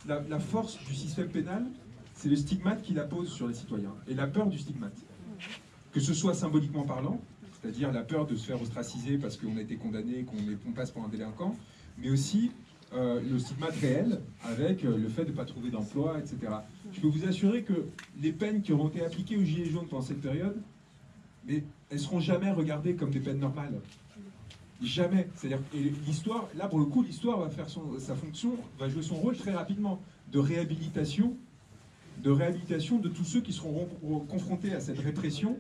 la force du système pénal, c'est le stigmate qu'il appose sur les citoyens et la peur du stigmate. Que ce soit symboliquement parlant, c'est-à-dire la peur de se faire ostraciser parce qu'on a été condamné, qu'on passe pour un délinquant, mais aussi le stigmate réel avec le fait de ne pas trouver d'emploi, etc. Je peux vous assurer que les peines qui auront été appliquées aux Gilets jaunes pendant cette période, mais elles ne seront jamais regardées comme des peines normales. Jamais. C'est-à-dire que l'histoire, là pour le coup, l'histoire va faire sa fonction, va jouer son rôle très rapidement de réhabilitation de tous ceux qui seront confrontés à cette répression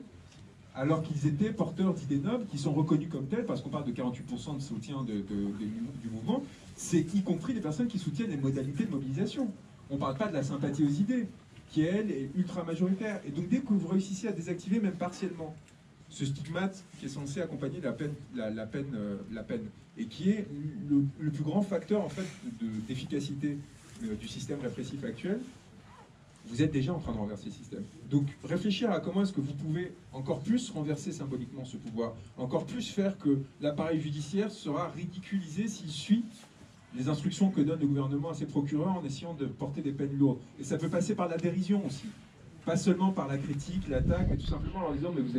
alors qu'ils étaient porteurs d'idées nobles, qui sont reconnus comme tels, parce qu'on parle de 48% de soutien du mouvement, c'est y compris les personnes qui soutiennent les modalités de mobilisation. On ne parle pas de la sympathie aux idées, qui elle est ultra majoritaire. Et donc dès que vous réussissez à désactiver même partiellement ce stigmate qui est censé accompagner la peine, et qui est le plus grand facteur en fait d'efficacité du système répressif actuel, vous êtes déjà en train de renverser le système. Donc réfléchir à comment est-ce que vous pouvez encore plus renverser symboliquement ce pouvoir, encore plus faire que l'appareil judiciaire sera ridiculisé s'il suit les instructions que donne le gouvernement à ses procureurs en essayant de porter des peines lourdes. Et ça peut passer par la dérision aussi, pas seulement par la critique, l'attaque, mais tout simplement en leur disant mais vous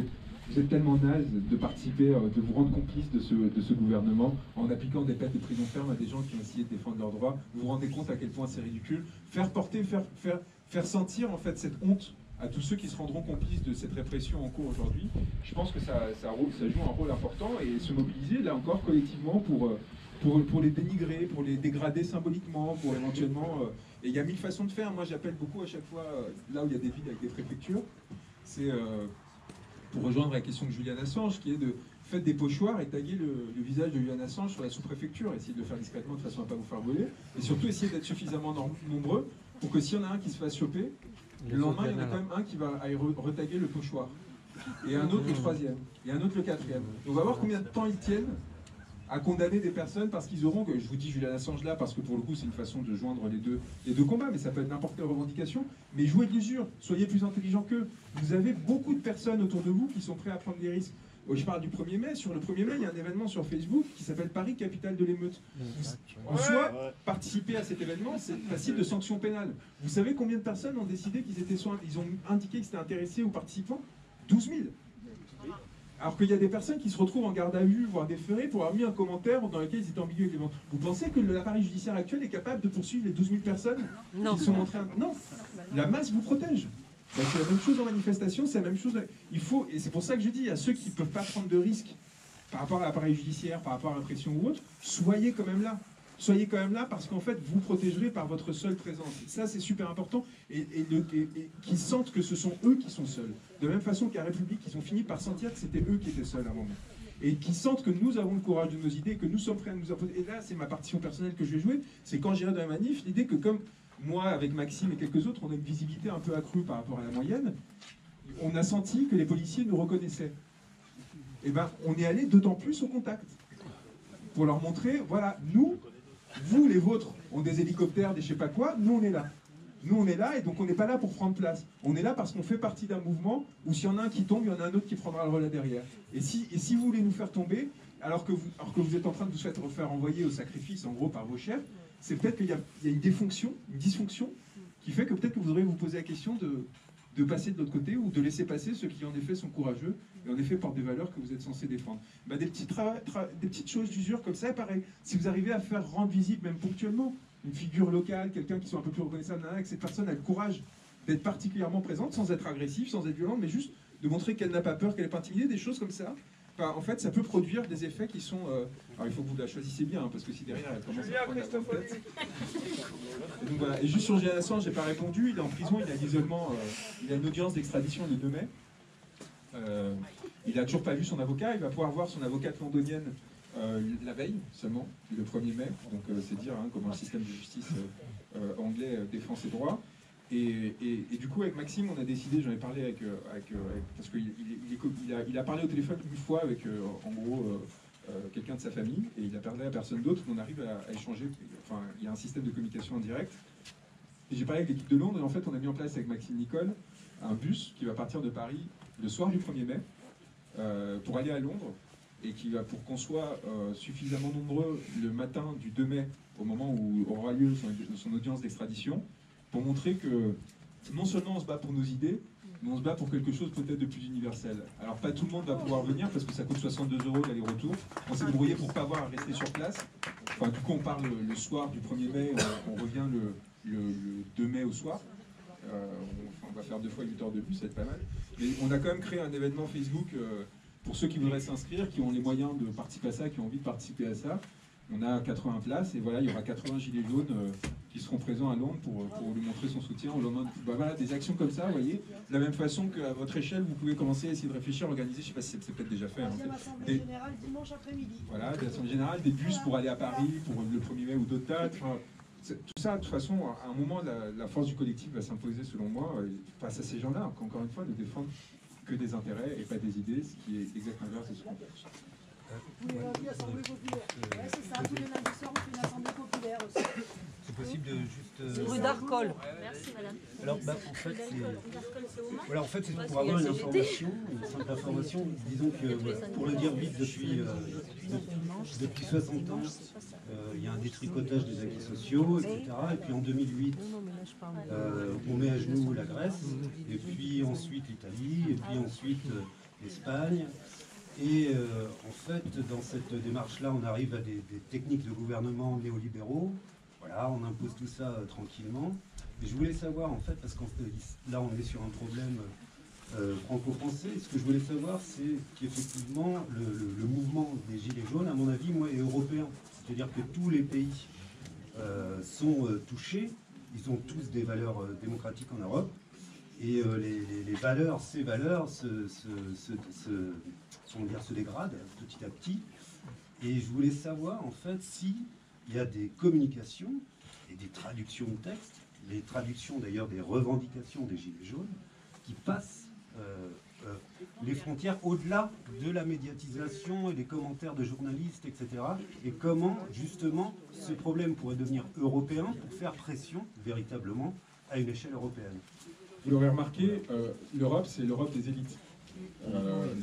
êtes tellement naze de participer, de vous rendre complice de ce gouvernement en appliquant des peines de prison ferme à des gens qui ont essayé de défendre leurs droits. Vous vous rendez compte à quel point c'est ridicule. Faire sentir en fait cette honte à tous ceux qui se rendront complices de cette répression en cours aujourd'hui. Je pense que ça joue un rôle important et se mobiliser, là encore, collectivement pour les dénigrer, pour les dégrader symboliquement, pour éventuellement... et il y a 1000 façons de faire. Moi, j'appelle beaucoup à chaque fois, là où il y a des villes avec des préfectures, c'est pour rejoindre la question de Julian Assange, qui est de faire des pochoirs et taguer le visage de Julian Assange sur la sous-préfecture, essayer de le faire discrètement de façon à ne pas vous faire voler, et surtout essayer d'être suffisamment nombreux pour que s'il y en a un qui se fasse choper, le lendemain, il y en a quand même un qui va aller retaguer le pochoir, et un autre le troisième, et un autre le quatrième. On va voir combien de temps ils tiennent à condamner des personnes parce qu'ils auront, je vous dis Julian Assange là parce que pour le coup c'est une façon de joindre les deux combats, mais ça peut être n'importe quelle revendication, mais jouez de l'usure, soyez plus intelligents qu'eux. Vous avez beaucoup de personnes autour de vous qui sont prêts à prendre des risques. Je parle du 1er mai, sur le 1er mai il y a un événement sur Facebook qui s'appelle Paris, capitale de l'émeute. En soi, participer à cet événement, c'est passible de sanctions pénales. Vous savez combien de personnes ont décidé ils ont indiqué qu'ils étaient intéressés ou participants? 12 000. Alors qu'il y a des personnes qui se retrouvent en garde à vue, voire déférées, pour avoir mis un commentaire dans lequel ils étaient ambigus avec les ventes. Vous pensez que l'appareil judiciaire actuel est capable de poursuivre les 12 000 personnes qui sont montrées Non, la masse vous protège. C'est la même chose en manifestation, c'est la même chose. Il faut, et c'est pour ça que je dis à ceux qui ne peuvent pas prendre de risques par rapport à l'appareil judiciaire, par rapport à la répression ou autre, soyez quand même là. Soyez quand même là parce qu'en fait, vous protégerez par votre seule présence. Ça, c'est super important. Et qu'ils sentent que ce sont eux qui sont seuls. De la même façon qu'à République, ils ont fini par sentir que c'était eux qui étaient seuls à un moment. Et qui sentent que nous avons le courage de nos idées, que nous sommes prêts à nous imposer. Et là, c'est ma partition personnelle que je vais jouer. C'est quand j'irai dans la manif, l'idée que comme moi, avec Maxime et quelques autres, on a une visibilité un peu accrue par rapport à la moyenne, on a senti que les policiers nous reconnaissaient. Et bien, on est allé d'autant plus au contact. Pour leur montrer, voilà, nous... Vous, les vôtres, ont des hélicoptères, des je sais pas quoi, nous on est là. Nous on est là et donc on n'est pas là pour prendre place. On est là parce qu'on fait partie d'un mouvement où s'il y en a un qui tombe, il y en a un autre qui prendra le relais derrière. Et si vous voulez nous faire tomber, alors que vous êtes en train de vous faire envoyer au sacrifice, en gros, par vos chefs, c'est peut-être qu'il y a une dysfonction qui fait que peut-être que vous aurez vous poser la question de passer de l'autre côté ou de laisser passer ceux qui en effet sont courageux et en effet portent des valeurs que vous êtes censés défendre. Bah, des petites choses d'usure comme ça, pareil. Si vous arrivez à faire rendre visible, même ponctuellement, une figure locale, quelqu'un qui soit un peu plus reconnaissable, que cette personne a le courage d'être particulièrement présente, sans être agressive, sans être violente, mais juste de montrer qu'elle n'a pas peur, qu'elle n'est pas intimidée, des choses comme ça. Enfin, en fait, ça peut produire des effets qui sont... Alors, il faut que vous la choisissiez bien, hein, parce que si derrière, elle commence à prendre la tête... Et donc voilà. Et juste sur Julian Assange, j'ai pas répondu. Il est en prison, il a l'isolement, il a une audience d'extradition le 2 mai. Il n'a toujours pas vu son avocat. Il va pouvoir voir son avocate londonienne la veille seulement, le 1er mai. Donc c'est dire hein, comment le système de justice anglais défend ses droits. Et du coup, avec Maxime, on a décidé, j'en ai parlé parce qu'il a parlé au téléphone une fois avec, en gros, quelqu'un de sa famille, et il a parlé à personne d'autre, on arrive à échanger, enfin, il y a un système de communication indirect. Et j'ai parlé avec l'équipe de Londres, et en fait, on a mis en place avec Maxime Nicole un bus qui va partir de Paris le soir du 1er mai, pour aller à Londres, et qui va, pour qu'on soit suffisamment nombreux le matin du 2 mai, au moment où aura lieu son audience d'extradition, pour montrer que non seulement on se bat pour nos idées, mais on se bat pour quelque chose peut-être de plus universel. Alors pas tout le monde va pouvoir venir parce que ça coûte 62 € l'aller-retour. On s'est débrouillé pour pas avoir à rester sur place. Enfin, du coup on part le soir du 1er mai, on revient le 2 mai au soir. On va faire 2 fois 8 heures de bus, ça va être pas mal. Mais on a quand même créé un événement Facebook pour ceux qui voudraient s'inscrire, qui ont les moyens de participer à ça, qui ont envie de participer à ça. On a 80 places et voilà, il y aura 80 gilets jaunes qui seront présents à Londres pour lui montrer son soutien au lendemain. Bah voilà, des actions comme ça, vous voyez. De la même façon qu'à votre échelle, vous pouvez commencer à essayer de réfléchir, organiser, je ne sais pas si c'est peut-être déjà fait. Assemblée générale dimanche après-midi. Voilà, des assemblées générales, des bus pour aller à Paris, pour le 1er mai ou d'autres dates. Enfin, tout ça, de toute façon, à un moment, la force du collectif va s'imposer, selon moi, face à ces gens-là, encore une fois, ne défendent que des intérêts et pas des idées, ce qui est exactement l'inverse de ce qu'on fait. Tous les lundis, Assemblée populaire. Ouais, c'est ça, tous les lundis soirs, on fait une Assemblée populaire aussi. C'est possible de juste... Rue d'Arcole. Merci madame. Alors, en fait, c'est pour avoir une information, une simple information. Disons que, pour le dire vite, depuis 60 ans, il y a un détricotage des acquis sociaux, etc. Et puis en 2008, on met à genoux la Grèce, et puis ensuite l'Italie, et puis ensuite l'Espagne. Et en fait, dans cette démarche-là, on arrive à des techniques de gouvernement néolibéraux voilà, on impose tout ça tranquillement. Et je voulais savoir, en fait, parce que là, on est sur un problème franco-français. Ce que je voulais savoir, c'est qu'effectivement, le mouvement des Gilets jaunes, à mon avis, moi, est européen. C'est-à-dire que tous les pays sont touchés. Ils ont tous des valeurs démocratiques en Europe. Et les valeurs, ces valeurs se dégradent petit à petit. Et je voulais savoir, en fait, s'il y a des communications et des traductions de textes, les traductions d'ailleurs des revendications des Gilets jaunes, qui passent les frontières au-delà de la médiatisation et des commentaires de journalistes, etc. Et comment, justement, ce problème pourrait devenir européen pour faire pression, véritablement, à une échelle européenne. Vous l'aurez remarqué, l'Europe, c'est l'Europe des élites.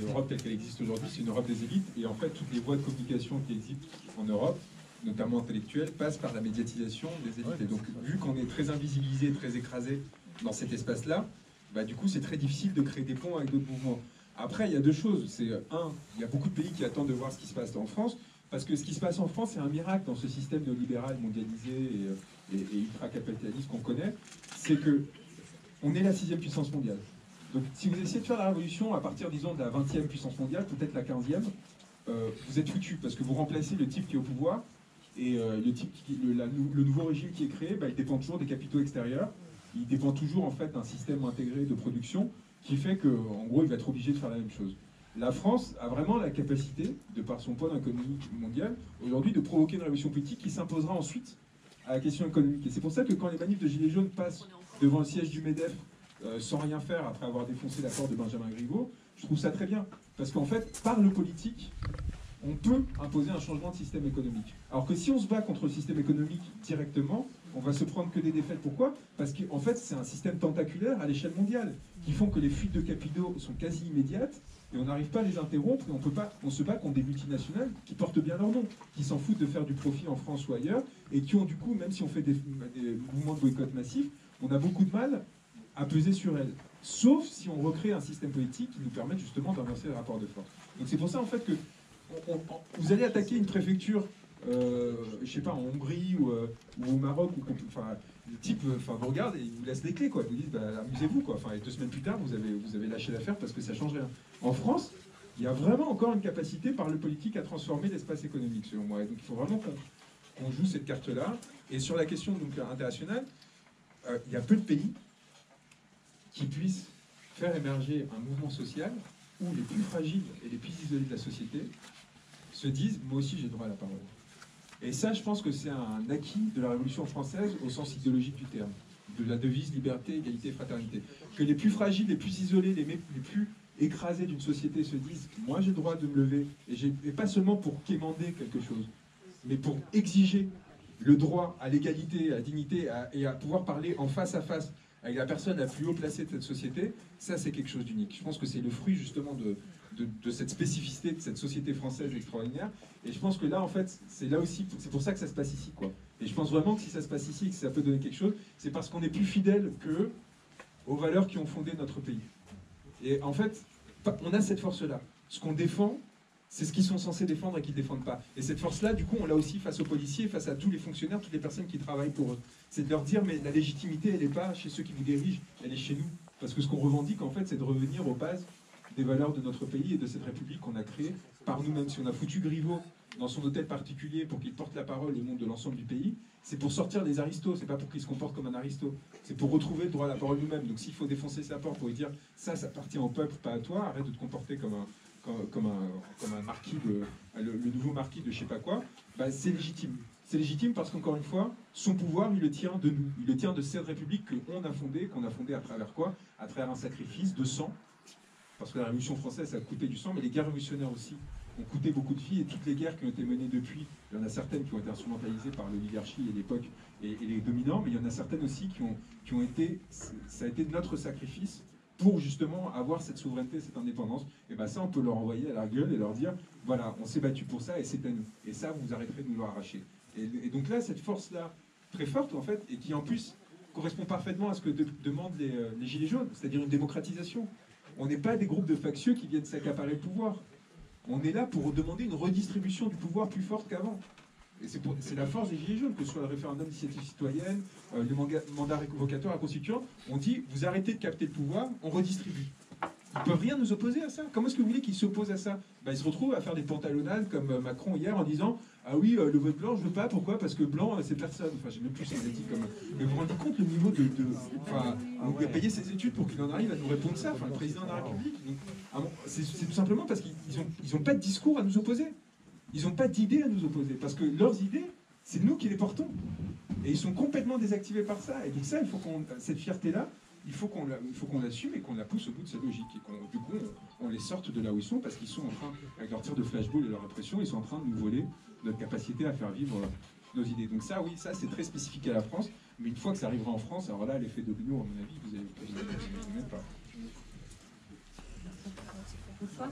L'Europe telle qu'elle existe aujourd'hui, c'est une Europe des élites. Et en fait, toutes les voies de communication qui existent en Europe, notamment intellectuelles, passent par la médiatisation des élites. Et donc, vu qu'on est très invisibilisé, très écrasé dans cet espace-là, bah, du coup, c'est très difficile de créer des ponts avec d'autres mouvements. Après, il y a deux choses. C'est un, il y a beaucoup de pays qui attendent de voir ce qui se passe en France, parce que ce qui se passe en France, c'est un miracle dans ce système néolibéral mondialisé et ultra-capitaliste qu'on connaît. C'est que on est la 6e puissance mondiale. Donc, si vous essayez de faire la révolution à partir, disons, de la 20e puissance mondiale, peut-être la 15e, vous êtes foutu, parce que vous remplacez le type qui est au pouvoir, et le nouveau régime qui est créé, bah, il dépend toujours des capitaux extérieurs, il dépend toujours, en fait, d'un système intégré de production, qui fait qu'en gros, il va être obligé de faire la même chose. La France a vraiment la capacité, de par son poids dans l'économie mondiale, aujourd'hui, de provoquer une révolution politique qui s'imposera ensuite à la question économique. Et c'est pour ça que quand les manifs de Gilets jaunes passent devant le siège du MEDEF, sans rien faire après avoir défoncé la porte de Benjamin Griveaux, je trouve ça très bien. Parce qu'en fait, par le politique, on peut imposer un changement de système économique. Alors que si on se bat contre le système économique directement, on va se prendre que des défaites. Pourquoi? Parce qu'en fait, c'est un système tentaculaire à l'échelle mondiale, qui font que les fuites de capitaux sont quasi immédiates, et on n'arrive pas à les interrompre, et on se bat contre des multinationales qui portent bien leur nom, qui s'en foutent de faire du profit en France ou ailleurs, et qui ont du coup, même si on fait des mouvements de boycott massifs, on a beaucoup de mal à peser sur elles. Sauf si on recrée un système politique qui nous permette justement d'inverser le rapport de force. Donc c'est pour ça en fait que vous allez attaquer une préfecture, je sais pas, en Hongrie ou au Maroc, enfin, le type, vous regardent et il vous laisse les clés, quoi. Ils vous disent, bah, amusez-vous, quoi. Enfin, et 2 semaines plus tard, vous avez lâché l'affaire parce que ça change rien. En France, il y a vraiment encore une capacité par le politique à transformer l'espace économique, selon moi. Et donc il faut vraiment qu'on joue cette carte-là. Et sur la question donc, internationale, il y a peu de pays qui puissent faire émerger un mouvement social où les plus fragiles et les plus isolés de la société se disent « moi aussi j'ai droit à la parole ». Et ça, je pense que c'est un acquis de la Révolution française au sens idéologique du terme, de la devise liberté, égalité, fraternité. Que les plus fragiles, les plus isolés, les plus écrasés d'une société se disent « moi j'ai le droit de me lever », et pas seulement pour quémander quelque chose, mais pour exiger le droit à l'égalité, à la dignité et à pouvoir parler en face à face avec la personne la plus haut placée de cette société, ça c'est quelque chose d'unique. Je pense que c'est le fruit justement de cette spécificité de cette société française extraordinaire. Et je pense que là en fait, c'est là aussi, c'est pour ça que ça se passe ici, quoi. Et je pense vraiment que si ça se passe ici et que ça peut donner quelque chose, c'est parce qu'on est plus fidèle qu'eux aux valeurs qui ont fondé notre pays. Et en fait, on a cette force-là. Ce qu'on défend, c'est ce qu'ils sont censés défendre et qu'ils ne défendent pas. Et cette force-là, du coup, on l'a aussi face aux policiers, face à tous les fonctionnaires, toutes les personnes qui travaillent pour eux. C'est de leur dire, mais la légitimité, elle n'est pas chez ceux qui vous dirigent, elle est chez nous. Parce que ce qu'on revendique, en fait, c'est de revenir aux bases des valeurs de notre pays et de cette République qu'on a créée par nous-mêmes. Si on a foutu Griveaux dans son hôtel particulier pour qu'il porte la parole au nom de l'ensemble du pays, c'est pour sortir des aristos, c'est pas pour qu'il se comporte comme un aristo. C'est pour retrouver le droit à la parole nous-mêmes. Donc s'il faut défoncer sa porte pour lui dire, ça appartient au peuple, pas à toi, arrête de te comporter comme un marquis, le nouveau marquis de je sais pas quoi, bah, c'est légitime. C'est légitime parce qu'encore une fois, son pouvoir, il le tient de nous. Il le tient de cette République qu'on a fondée à travers quoi? À travers un sacrifice de sang. Parce que la Révolution française, ça a coûté du sang, mais les guerres révolutionnaires aussi ont coûté beaucoup de vies. Et toutes les guerres qui ont été menées depuis, il y en a certaines qui ont été instrumentalisées par l'oligarchie et l'époque et les dominants, mais il y en a certaines aussi qui ont été, ça a été notre sacrifice pour justement avoir cette souveraineté, cette indépendance. Et bien ça, on peut leur envoyer à la gueule et leur dire, voilà, on s'est battu pour ça et c'est à nous. Et ça, vous arrêterez de nous l'arracher. Et donc là, cette force-là, très forte en fait, et qui en plus correspond parfaitement à ce que demandent les Gilets jaunes, c'est-à-dire une démocratisation. On n'est pas des groupes de factieux qui viennent s'accaparer le pouvoir. On est là pour demander une redistribution du pouvoir plus forte qu'avant. Et c'est la force des Gilets jaunes, que ce soit le référendum d'initiative citoyenne, les mandats révocatoires à constituants. On dit, vous arrêtez de capter le pouvoir, on redistribue. Ils ne peuvent rien nous opposer à ça. Comment est-ce que vous voulez qu'ils s'opposent à ça? Ils se retrouvent à faire des pantalonnades comme Macron hier en disant « Ah oui, le vote blanc, je veux pas. Pourquoi? Parce que blanc, c'est personne. » Enfin, j'ai même plus ces dit comme... Mais vous vous rendez compte le niveau de... Enfin, on lui a payé ses études pour qu'il en arrive à nous répondre ça. Enfin, le président de la République. C'est tout simplement parce qu'ils n'ont pas de discours à nous opposer. Ils n'ont pas d'idées à nous opposer. Parce que leurs idées, c'est nous qui les portons. Et ils sont complètement désactivés par ça. Et donc ça, il faut cette fierté-là, il faut qu'on l'assume et qu'on la pousse au bout de sa logique. Et du coup, on les sorte de là où ils sont, parce qu'ils sont en train, avec leur tir de flashball et leur répression, ils sont en train de nous voler notre capacité à faire vivre nos idées. Donc ça, oui, ça c'est très spécifique à la France. Mais une fois que ça arrivera en France, alors là, l'effet domino, à mon avis, vous n'avez même pas. Bonsoir.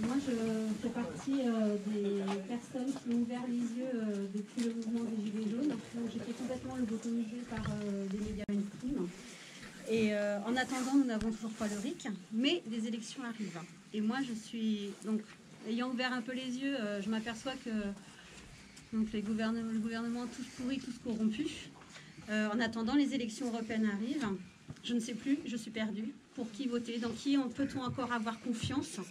Moi, je fais partie des personnes qui ont ouvert les yeux depuis le mouvement des Gilets jaunes. J'étais complètement lobotomisée par des médias mainstream. Et en attendant, nous n'avons toujours pas le RIC, mais des élections arrivent. Et moi, je suis... Donc, ayant ouvert un peu les yeux, je m'aperçois que donc, le gouvernement tous pourris, tous corrompus. En attendant, les élections européennes arrivent. Je ne sais plus, je suis perdue. Pour qui voter? Dans qui peut-on encore avoir confiance?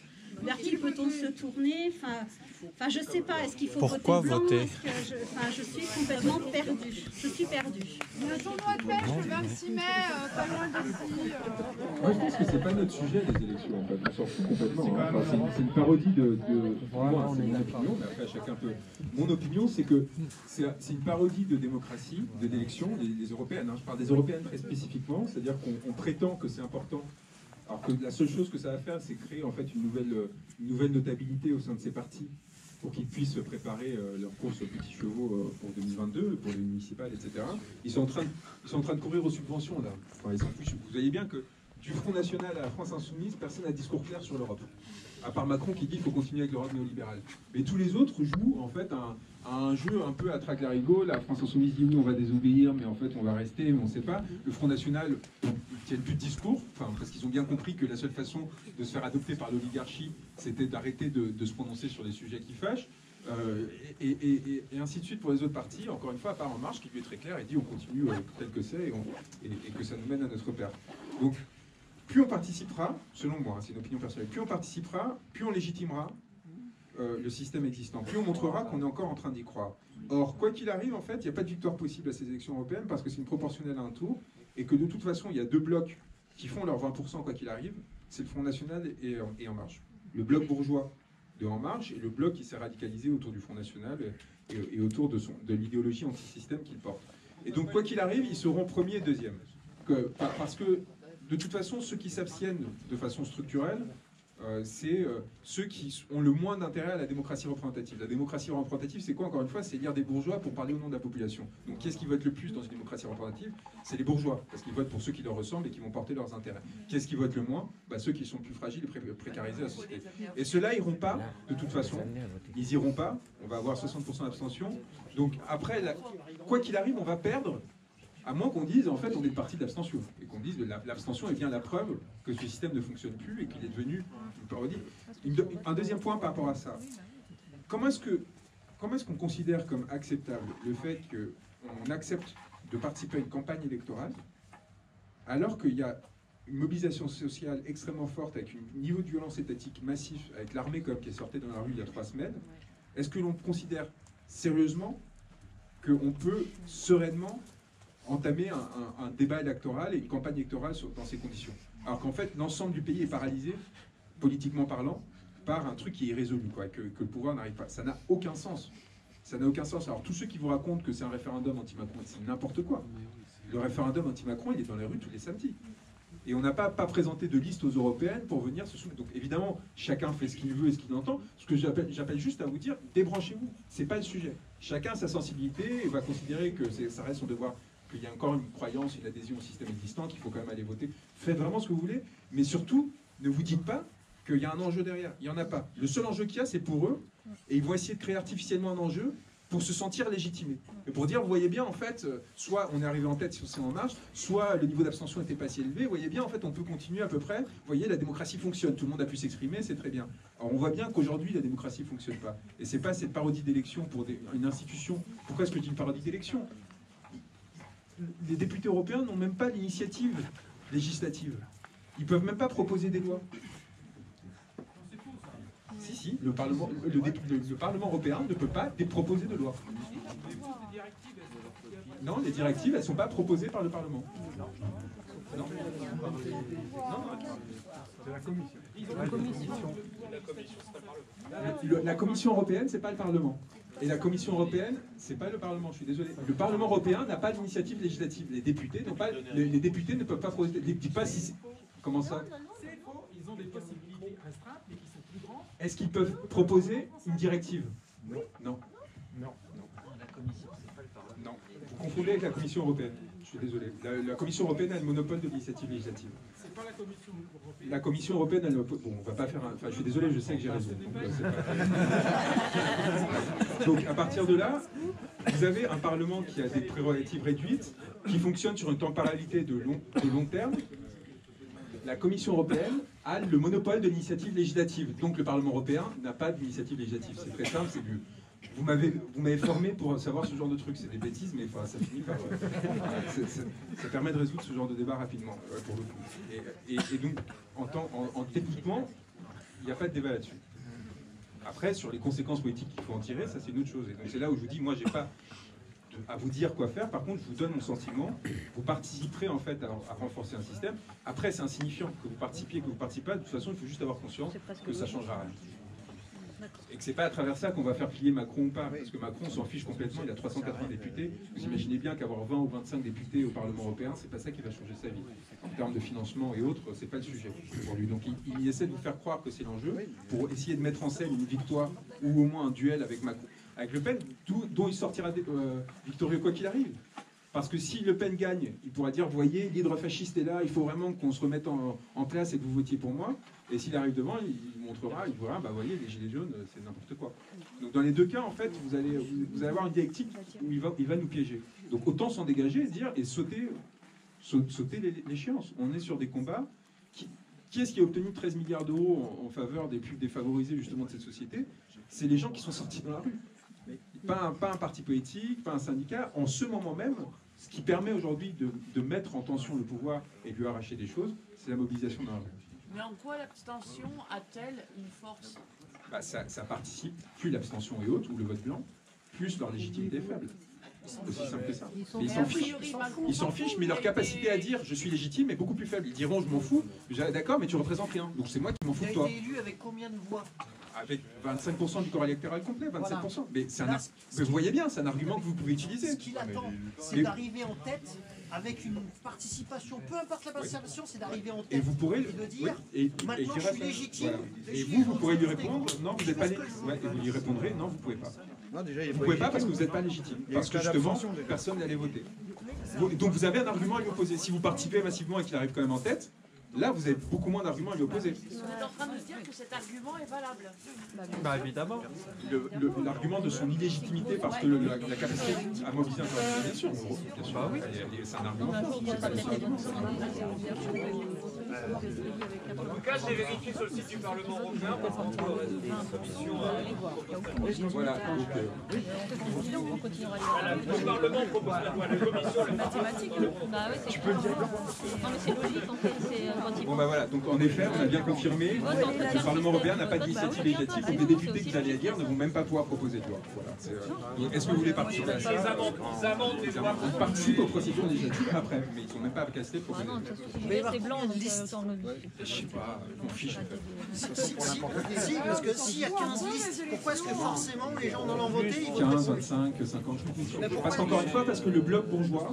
Vers qui peut-on se tourner? Enfin, je ne sais pas. Est-ce qu'il faut voter blanc? Je suis complètement perdue. Je suis perdue. Il y a un tournoi de pêche le 26 mai, pas loin d'ici. Moi, je pense que c'est pas notre sujet, les élections, en fait. On s'en fout complètement. Enfin, c'est une parodie de... Moi, c'est mon opinion, mais après, chacun peut... Mon opinion, c'est que c'est une parodie de démocratie, d'élections, les européennes. Hein. Je parle des européennes très spécifiquement, c'est-à-dire qu'on prétend que c'est important. Alors que la seule chose que ça va faire, c'est créer en fait une nouvelle notabilité au sein de ces partis pour qu'ils puissent préparer leur course aux petits chevaux pour 2022, pour les municipales, etc. Ils sont en train de courir aux subventions là. Enfin, ils s'en fichent. Vous voyez bien que du Front National à la France Insoumise, personne n'a discours clair sur l'Europe. À part Macron qui dit qu'il faut continuer avec l'Europe néolibérale. Mais tous les autres jouent en fait un jeu un peu à traque-larigot. La France Insoumise dit oui, on va désobéir, mais en fait on va rester, mais on ne sait pas. Le Front National, ils tiennent plus de discours, parce qu'ils ont bien compris que la seule façon de se faire adopter par l'oligarchie, c'était d'arrêter de se prononcer sur les sujets qui fâchent. Et ainsi de suite pour les autres partis, encore une fois, à part En Marche, qui lui est très clair et dit on continue tel que c'est et que ça nous mène à notre perte. Donc, plus on participera, selon moi, c'est une opinion personnelle, plus on participera, plus on légitimera le système existant, plus on montrera qu'on est encore en train d'y croire. Or, quoi qu'il arrive, en fait, il n'y a pas de victoire possible à ces élections européennes parce que c'est une proportionnelle à un tour et que de toute façon, il y a deux blocs qui font leur 20% quoi qu'il arrive, c'est le Front National et En Marche. Le bloc bourgeois de En Marche et le bloc qui s'est radicalisé autour du Front National et autour de l'idéologie anti-système qu'il porte. Et donc, quoi qu'il arrive, ils seront premiers et deuxièmes. Parce que de toute façon, ceux qui s'abstiennent de façon structurelle, c'est ceux qui ont le moins d'intérêt à la démocratie représentative. La démocratie représentative, c'est quoi, encore une fois? C'est lire des bourgeois pour parler au nom de la population. Donc, qui est-ce qui vote le plus dans une démocratie représentative? C'est les bourgeois, parce qu'ils votent pour ceux qui leur ressemblent et qui vont porter leurs intérêts. Qui est-ce qui vote le moins? Ceux qui sont plus fragiles et précarisés à la société. Et ceux-là iront pas, de toute façon. Ils iront pas. On va avoir 60% d'abstention. Donc, après, quoi qu'il arrive, on va perdre. À moins qu'on dise, en fait, on est le parti de l'abstention. Et qu'on dise que l'abstention est bien la preuve que ce système ne fonctionne plus et qu'il est devenu une parodie. Un deuxième point par rapport à ça. Comment est-ce qu'on considère comme acceptable le fait qu'on accepte de participer à une campagne électorale alors qu'il y a une mobilisation sociale extrêmement forte avec un niveau de violence étatique massif, avec l'armée comme qui est sortie dans la rue il y a 3 semaines? Est-ce que l'on considère sérieusement qu'on peut sereinement entamer un débat électoral et une campagne électorale dans ces conditions? Alors qu'en fait, l'ensemble du pays est paralysé, politiquement parlant, par un truc qui est irrésolu, que le pouvoir n'arrive pas. Ça n'a aucun sens. Ça n'a aucun sens. Alors tous ceux qui vous racontent que c'est un référendum anti-Macron, c'est n'importe quoi. Le référendum anti-Macron, il est dans les rues tous les samedis. Et on n'a pas présenté de liste aux européennes pour venir se soumettre. Donc évidemment, chacun fait ce qu'il veut et ce qu'il entend. Ce que j'appelle juste à vous dire, débranchez-vous. C'est pas le sujet. Chacun a sa sensibilité et va considérer que ça reste son devoir, qu'il y a encore une croyance, une adhésion au système existant, qu'il faut quand même aller voter. Faites vraiment ce que vous voulez, mais surtout, ne vous dites pas qu'il y a un enjeu derrière. Il n'y en a pas. Le seul enjeu qu'il y a, c'est pour eux, et ils vont essayer de créer artificiellement un enjeu pour se sentir légitimé. Et pour dire, vous voyez bien, en fait, soit on est arrivé en tête si on s'est en marche, soit le niveau d'abstention n'était pas si élevé, vous voyez bien, en fait, on peut continuer à peu près. Vous voyez, la démocratie fonctionne, tout le monde a pu s'exprimer, c'est très bien. Alors on voit bien qu'aujourd'hui, la démocratie ne fonctionne pas. Et c'est pas cette parodie d'élection pour une institution. Pourquoi est-ce que je dis une parodie d'élection? Les députés européens n'ont même pas l'initiative législative. Ils ne peuvent même pas proposer des lois. Si, le Parlement européen ne peut pas proposer de loi. Non, les directives, elles ne sont pas proposées par le Parlement. Non. C'est la Commission. La Commission européenne, c'est pas le Parlement. Et la Commission européenne, c'est pas le Parlement, je suis désolé. Le Parlement européen n'a pas d'initiative législative. Les députés n'ont pas, les députés ne peuvent pas proposer. Dis pas si. Comment ça? C'est faux, ils ont des possibilités restreintes, mais qui sont plus grandes. Est-ce qu'ils peuvent proposer une directive? Non. Non. Non. La Commission, c'est pas le Parlement. Non. Vous confondez avec la Commission européenne. Je suis désolé. La Commission européenne a le monopole de l'initiative législative. C'est pas la Commission européenne. La Commission européenne, elle, bon, on va pas faire un... Enfin, je suis désolé, je sais que j'ai raison. Donc, à partir de là, vous avez un Parlement qui a des prérogatives réduites, qui fonctionne sur une temporalité de long terme. La Commission européenne a le monopole de l'initiative législative. Donc, le Parlement européen n'a pas d'initiative législative. C'est très simple, c'est du... Vous m'avez formé pour savoir ce genre de truc. C'est des bêtises, mais enfin, ça finit par... ça permet de résoudre ce genre de débat rapidement, pour le coup. Et donc, techniquement, il n'y a pas de débat là-dessus. Après, sur les conséquences politiques qu'il faut en tirer, ça c'est une autre chose. Et donc c'est là où je vous dis, moi, j'ai pas à vous dire quoi faire. Par contre, je vous donne mon sentiment. Vous participerez en fait à renforcer un système. Après, c'est insignifiant que vous participiez, que vous ne participez pas. De toute façon, il faut juste avoir conscience que ça ne changera rien. Et que c'est pas à travers ça qu'on va faire plier Macron ou pas, parce que Macron s'en fiche complètement, il a 380 députés. Vous imaginez bien qu'avoir 20 ou 25 députés au Parlement européen, c'est pas ça qui va changer sa vie. En termes de financement et autres, c'est pas le sujet pour lui. Donc il essaie de vous faire croire que c'est l'enjeu, pour essayer de mettre en scène une victoire, ou au moins un duel avec Macron. Avec Le Pen, dont il sortira victorieux quoi qu'il arrive. Parce que si Le Pen gagne, il pourra dire, voyez, l'hydre fasciste est là, il faut vraiment qu'on se remette en place et que vous votiez pour moi. Et s'il arrive devant, il montrera, il verra, bah voyez, les gilets jaunes, c'est n'importe quoi. Donc dans les deux cas, en fait, vous allez avoir une dialectique où il va nous piéger. Donc autant s'en dégager et se dire, et sauter l'échéance. On est sur des combats. Qui est-ce qui a obtenu 13 milliards d'euros en faveur des plus défavorisés justement de cette société? C'est les gens qui sont sortis dans la rue. Pas un parti politique, pas un syndicat. En ce moment même, ce qui permet aujourd'hui de mettre en tension le pouvoir et de lui arracher des choses, c'est la mobilisation dans la rue. Mais en quoi l'abstention a-t-elle une force? Bah ça participe, plus l'abstention est haute, ou le vote blanc, plus leur légitimité est faible. Aussi simple que ça. Mais ils s'en fichent. Ils s'en fichent, mais leur capacité à dire je suis légitime est beaucoup plus faible. Ils diront je m'en fous, d'accord, mais tu représentes rien. Donc c'est moi qui m'en fous de toi. Il a été élu avec combien de voix? Avec 25% du corps électoral complet, 27%. Mais, mais vous voyez bien, c'est un argument que vous pouvez utiliser. Ce qu'il attend, c'est d'arriver en tête avec une participation, peu importe la participation, c'est d'arriver en tête et vous pourrez, de dire maintenant je suis légitime. Voilà. Et vous pourrez lui répondre, non, vous n'êtes pas légitime. Ouais, et vous lui répondrez, non, vous ne pouvez pas. Vous ne pouvez pas parce que vous n'êtes pas légitime. Parce que justement, personne n'allait voter. Donc vous avez un argument à lui opposer. Si vous participez massivement et qu'il arrive quand même en tête, là, vous avez beaucoup moins d'arguments à lui opposer. Vous êtes en train de dire que cet argument est valable. Bah évidemment. L'argument de son illégitimité parce que la capacité à mobiliser un corps, bien sûr. Bah oui. C'est un argument fort. C'est pas le seul argument. En tout cas, j'ai vérifié sur le site du Parlement européen parce qu'on peut des commissions. Voilà. Le Parlement propose la commission, le mathématique. Tu peux le dire. Non mais c'est logique en fait. Bon bah voilà, donc en effet, on a bien confirmé que le Parlement européen n'a pas d'initiative législative, donc les députés que vous allez élire ne vont même pas pouvoir proposer de loi. Voilà. Est-ce que vous voulez participer à ça? Ils participent aux procédures législatives après, mais ils ne sont même pas capacité de proposer. Mais c'est blanc, donc je sais pas, je m'en fiche en fait. Si, parce que s'il y a 15 listes, pourquoi est-ce que forcément les gens en ont voté? 15, 25, 50, parce qu'encore une fois, parce que le bloc bourgeois,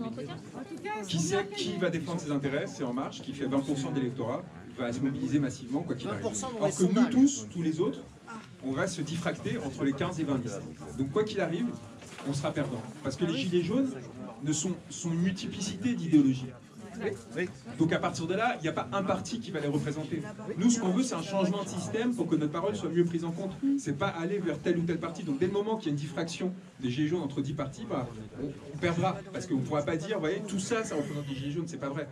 qui sait qui va défendre ses intérêts, c'est En Marche, qui fait 20% de l'électorat, va se mobiliser massivement, quoi qu'il arrive. Alors que nous tous, tous les autres, on va se diffracter entre les 15 et 20 listes. Donc quoi qu'il arrive, on sera perdant. Parce que les Gilets jaunes sont une multiplicité d'idéologies. Donc à partir de là, il n'y a pas un parti qui va les représenter. Nous, ce qu'on veut, c'est un changement de système pour que notre parole soit mieux prise en compte. C'est pas aller vers tel ou tel parti. Donc dès le moment qu'il y a une diffraction des gilets jaunes entre 10 partis, bah, on perdra. Parce qu'on ne pourra pas dire, vous voyez, tout ça, ça représente des gilets jaunes, c'est pas vrai.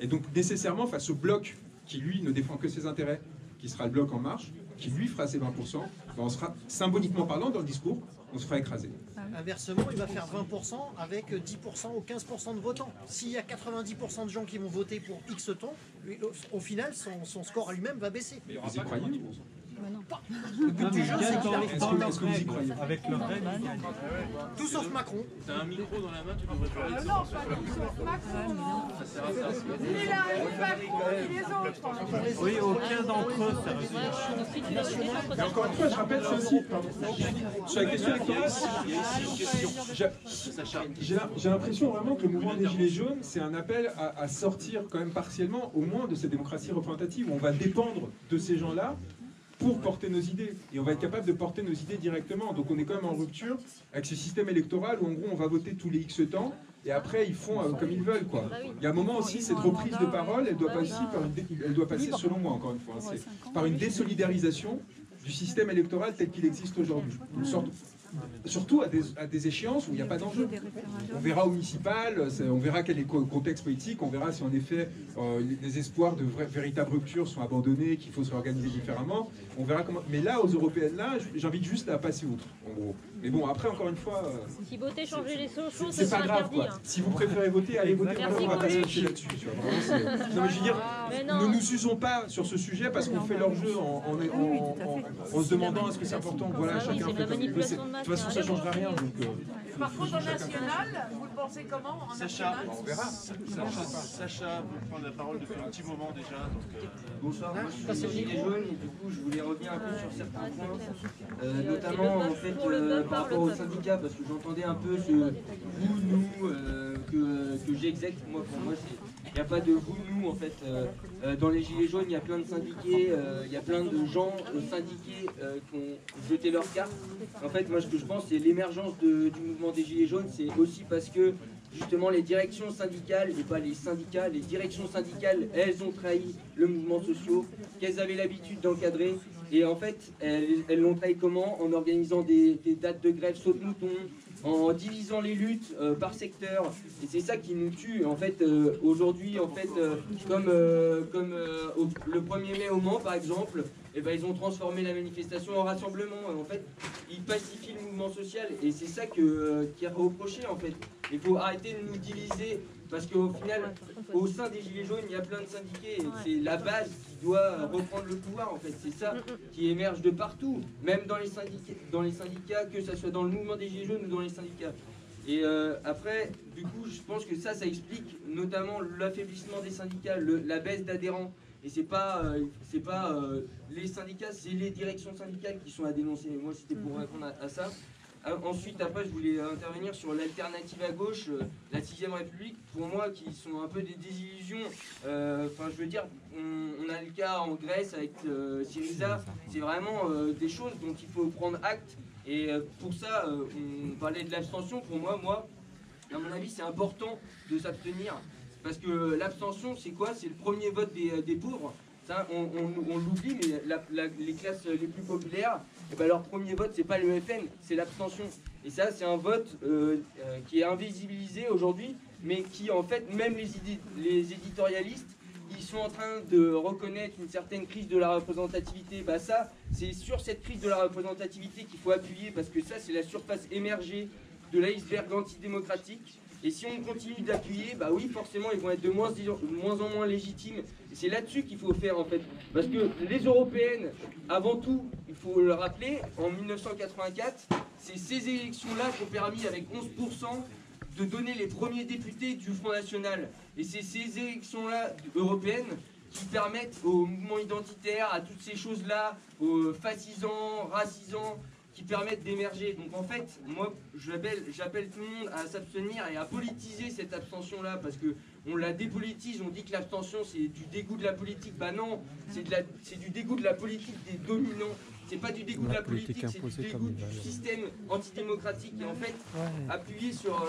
Et donc nécessairement, face au bloc qui, lui, ne défend que ses intérêts, qui sera le bloc En Marche, qui lui fera ses 20%, bah, on sera, symboliquement parlant, dans le discours, on se fera écraser. Inversement, il va faire 20% avec 10% ou 15% de votants. S'il y a 90% de gens qui vont voter pour X temps, au final, son score à lui-même va baisser. Mais vous y croyez? Le but du jeu, c'est qu'il arrive dans Est-ce que vous y croyez? avec leur règle. Tout sauf Macron. T'as un micro dans la main, tu devrais parler. Non, pas tout sauf Macron. Ni Macron, ni les autres. Oui, aucun d'entre eux, ça Mais encore une fois, je rappelle ça aussi. Sur la question électorale, j'ai l'impression vraiment que le mouvement des Gilets jaunes, c'est un appel à sortir quand même partiellement, au moins, de cette démocratie représentative où on va dépendre de ces gens-là pour porter nos idées. Et on va être capable de porter nos idées directement. Donc on est quand même en rupture avec ce système électoral où en gros on va voter tous les X temps et après ils font comme ils veulent, quoi. Il y a un moment aussi, cette reprise de parole, elle doit passer, selon moi encore une fois, par une désolidarisation du système électoral tel qu'il existe aujourd'hui. Surtout à des échéances où il n'y a pas d'enjeu. On verra au municipal, on verra quel est le contexte politique, on verra si en effet les espoirs de véritables ruptures sont abandonnés, qu'il faut se réorganiser différemment. On verra comment. Mais là, aux européennes, là, j'invite juste à passer outre, en gros. Mais bon, après, encore une fois. Si voter, changer les choses, c'est pas grave, quoi. Si vous préférez voter, allez voter. On va pas se lâcher là-dessus. Non, mais je veux dire, ne nous usons pas sur ce sujet parce qu'on fait leur jeu en se demandant est-ce que c'est important. Voilà, chacun fait comme il veut. De toute façon, ça ne changera rien. Par contre, en national, vous le pensez comment en Sacha, on verra. Sacha veut prendre la parole depuis un petit moment déjà. Bonsoir, moi je suis Gilets jaunes et du coup je voulais revenir un peu sur certains points, notamment en fait par rapport aux syndicats, parce que j'entendais un peu ce vous, nous que j'exècre. Moi, pour moi, il n'y a pas de vous, nous en fait. Dans les Gilets jaunes, il y a plein de syndiqués, il y a plein de gens syndiqués qui ont jeté leur carte. En fait, moi ce que je pense, c'est l'émergence du mouvement des Gilets jaunes, c'est aussi parce que justement les directions syndicales, et pas les syndicats, les directions syndicales, elles ont trahi le mouvement social qu'elles avaient l'habitude d'encadrer. Et en fait, elles l'ont trahi comment? En organisant des dates de grève saute-mouton, en divisant les luttes par secteur. Et c'est ça qui nous tue. En fait, aujourd'hui, en fait, comme le 1er mai au Mans, par exemple, eh ben, ils ont transformé la manifestation en rassemblement. En fait, ils pacifient le mouvement social. Et c'est ça qui est reproché, en fait. Il faut arrêter de nous diviser. Parce qu'au final, au sein des Gilets jaunes, il y a plein de syndiqués. C'est la base qui doit reprendre le pouvoir, en fait. C'est ça qui émerge de partout. Même dans les syndicats, que ce soit dans le mouvement des Gilets jaunes ou dans les syndicats. Et après, du coup, je pense que ça explique notamment l'affaiblissement des syndicats, la baisse d'adhérents. Et c'est pas les syndicats, c'est les directions syndicales qui sont à dénoncer. Moi, c'était pour répondre à ça. Ensuite, après, je voulais intervenir sur l'alternative à gauche, la 6ème République, pour moi, qui sont un peu des désillusions. Enfin, je veux dire, on a le cas en Grèce avec Syriza, c'est vraiment des choses dont il faut prendre acte. Et pour ça, on parlait de l'abstention. Pour moi, à mon avis, c'est important de s'abstenir. Parce que l'abstention, c'est quoi? C'est le premier vote des pauvres. Ça, on l'oublie, mais les classes les plus populaires, eh ben, leur premier vote, c'est pas le FN, c'est l'abstention. Et ça, c'est un vote qui est invisibilisé aujourd'hui, mais qui, en fait, même les éditorialistes, ils sont en train de reconnaître une certaine crise de la représentativité. Bah ça, c'est sur cette crise de la représentativité qu'il faut appuyer, parce que ça, c'est la surface émergée de l'iceberg antidémocratique. Et si on continue d'appuyer, bah oui, forcément, ils vont être de moins en moins légitimes. Et c'est là-dessus qu'il faut faire, en fait. Parce que les européennes, avant tout, il faut le rappeler, en 1984, c'est ces élections-là qui ont permis, avec 11%, de donner les premiers députés du Front National. Et c'est ces élections-là européennes qui permettent aux mouvements identitaires, à toutes ces choses-là, aux fascisants, racisants, qui permettent d'émerger. Donc en fait, moi, j'appelle tout le monde à s'abstenir et à politiser cette abstention-là, parce que on la dépolitise, on dit que l'abstention c'est du dégoût de la politique. Bah non, c'est du dégoût de la politique des dominants. C'est pas du dégoût de la politique, c'est du dégoût du système antidémocratique. Et en fait, appuyer sur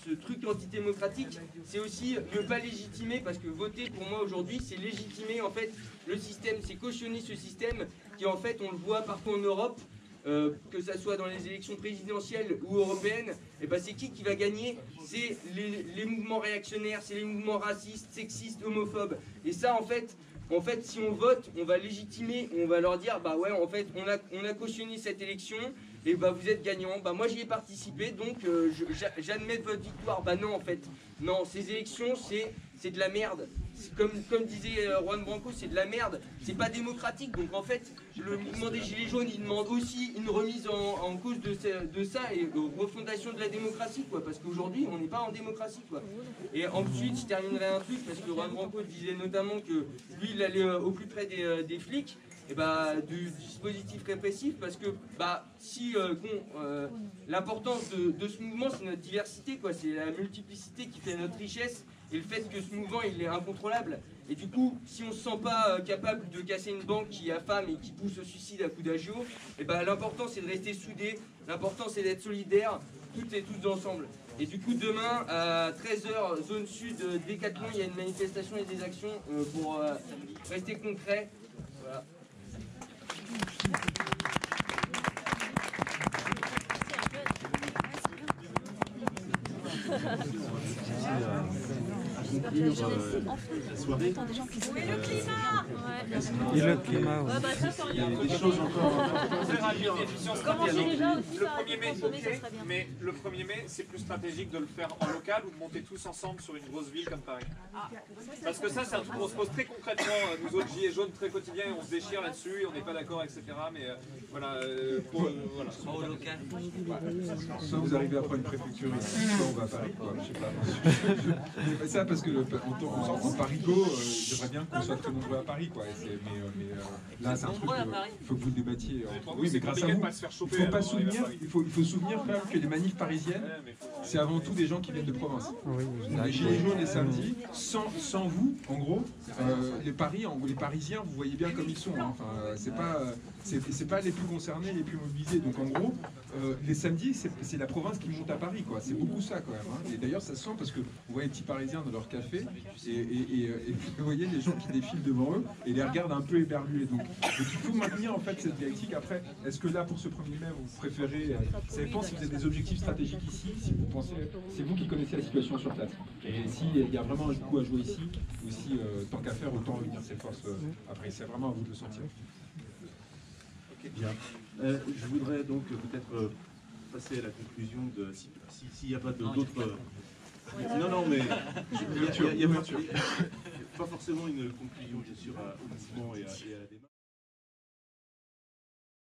ce truc antidémocratique, c'est aussi ne pas légitimer, parce que voter pour moi aujourd'hui, c'est légitimer en fait le système, c'est cautionner ce système qui en fait, on le voit partout en Europe, que ça soit dans les élections présidentielles ou européennes, et ben c'est qui va gagner? C'est les mouvements réactionnaires, c'est les mouvements racistes, sexistes, homophobes. Et ça en fait, si on vote, on va légitimer, on va leur dire bah ouais, en fait, on a cautionné cette élection, et bah vous êtes gagnant. Bah moi j'y ai participé, donc j'admets votre victoire. Bah non en fait, non, ces élections c'est de la merde. Comme disait Juan Branco, c'est de la merde, c'est pas démocratique. Donc en fait, le mouvement des Gilets jaunes, il demande aussi une remise en cause de ça et refondation de la démocratie, quoi. Parce qu'aujourd'hui, on n'est pas en démocratie, quoi. Et ensuite, je terminerai un truc, parce que Juan Branco disait notamment que lui, il allait au plus près des flics, et bah, du dispositif répressif, parce que bah, si l'importance de ce mouvement, c'est notre diversité, quoi. C'est la multiplicité qui fait notre richesse. Et le fait que ce mouvement il est incontrôlable. Et du coup, si on ne se sent pas capable de casser une banque qui affame et qui pousse au suicide à coups d'agio, et ben l'important c'est de rester soudé, l'important c'est d'être solidaire, toutes et tous ensemble. Et du coup, demain à 13h, zone sud Décathlon, il y a une manifestation et des actions pour rester concret. Voilà. La soirée. Et le climat. Et le climat. Ouais, bah ça, c'est Il y a des choses encore très rapide. Commencez déjà aussi Le à 1er mai, consommer, ça ok, serait bien. mais le 1er mai, c'est plus stratégique de le faire en local ou de monter tous ensemble sur une grosse ville comme Paris. Parce que ça, c'est un truc qu'on se pose très concrètement, nous autres gilets jaunes, très quotidiens, et on se déchire là-dessus, et on n'est pas d'accord, etc. Mais voilà, voilà. Au local. Soit vous arrivez à prendre une préfecture ici, soit on va à Paris, quoi. Je sais pas. Je fais ça parce que en Parigo, j'aimerais bien qu'on soit très nombreux à Paris, quoi. Mais là, c'est un truc. Il faut que vous le débattiez. Oui, mais grâce à vous. Il faut souvenir quand même que les manifs parisiennes, c'est avant tout des gens qui viennent de province. Les gilets jaunes les samedis, sans vous, en gros, les Parisiens, vous voyez bien comme ils sont. Hein. Enfin, c'est pas les plus concernés, les plus mobilisés. Donc en gros, les samedis, c'est la province qui monte à Paris, quoi. C'est beaucoup ça quand même. Hein. Et d'ailleurs, ça se sent parce que vous voyez les petits Parisiens dans leur café et vous voyez les gens qui défilent devant eux et les regardent un peu éberlués. Donc il faut maintenir en fait cette dialectique. Après, est-ce que là pour ce 1er mai, vous préférez, ça dépend si vous avez des objectifs stratégiques ici, si vous pensez, c'est vous qui connaissez la situation sur place. Et s'il y a vraiment un coup à jouer ici, ou si tant qu'à faire, autant unir ses forces après. C'est vraiment à vous de le sentir. Bien. Je voudrais donc peut-être passer à la conclusion de s'il n'y a pas d'autres. Non, mais il y a pas forcément une conclusion bien sûr au mouvement et à la démarche.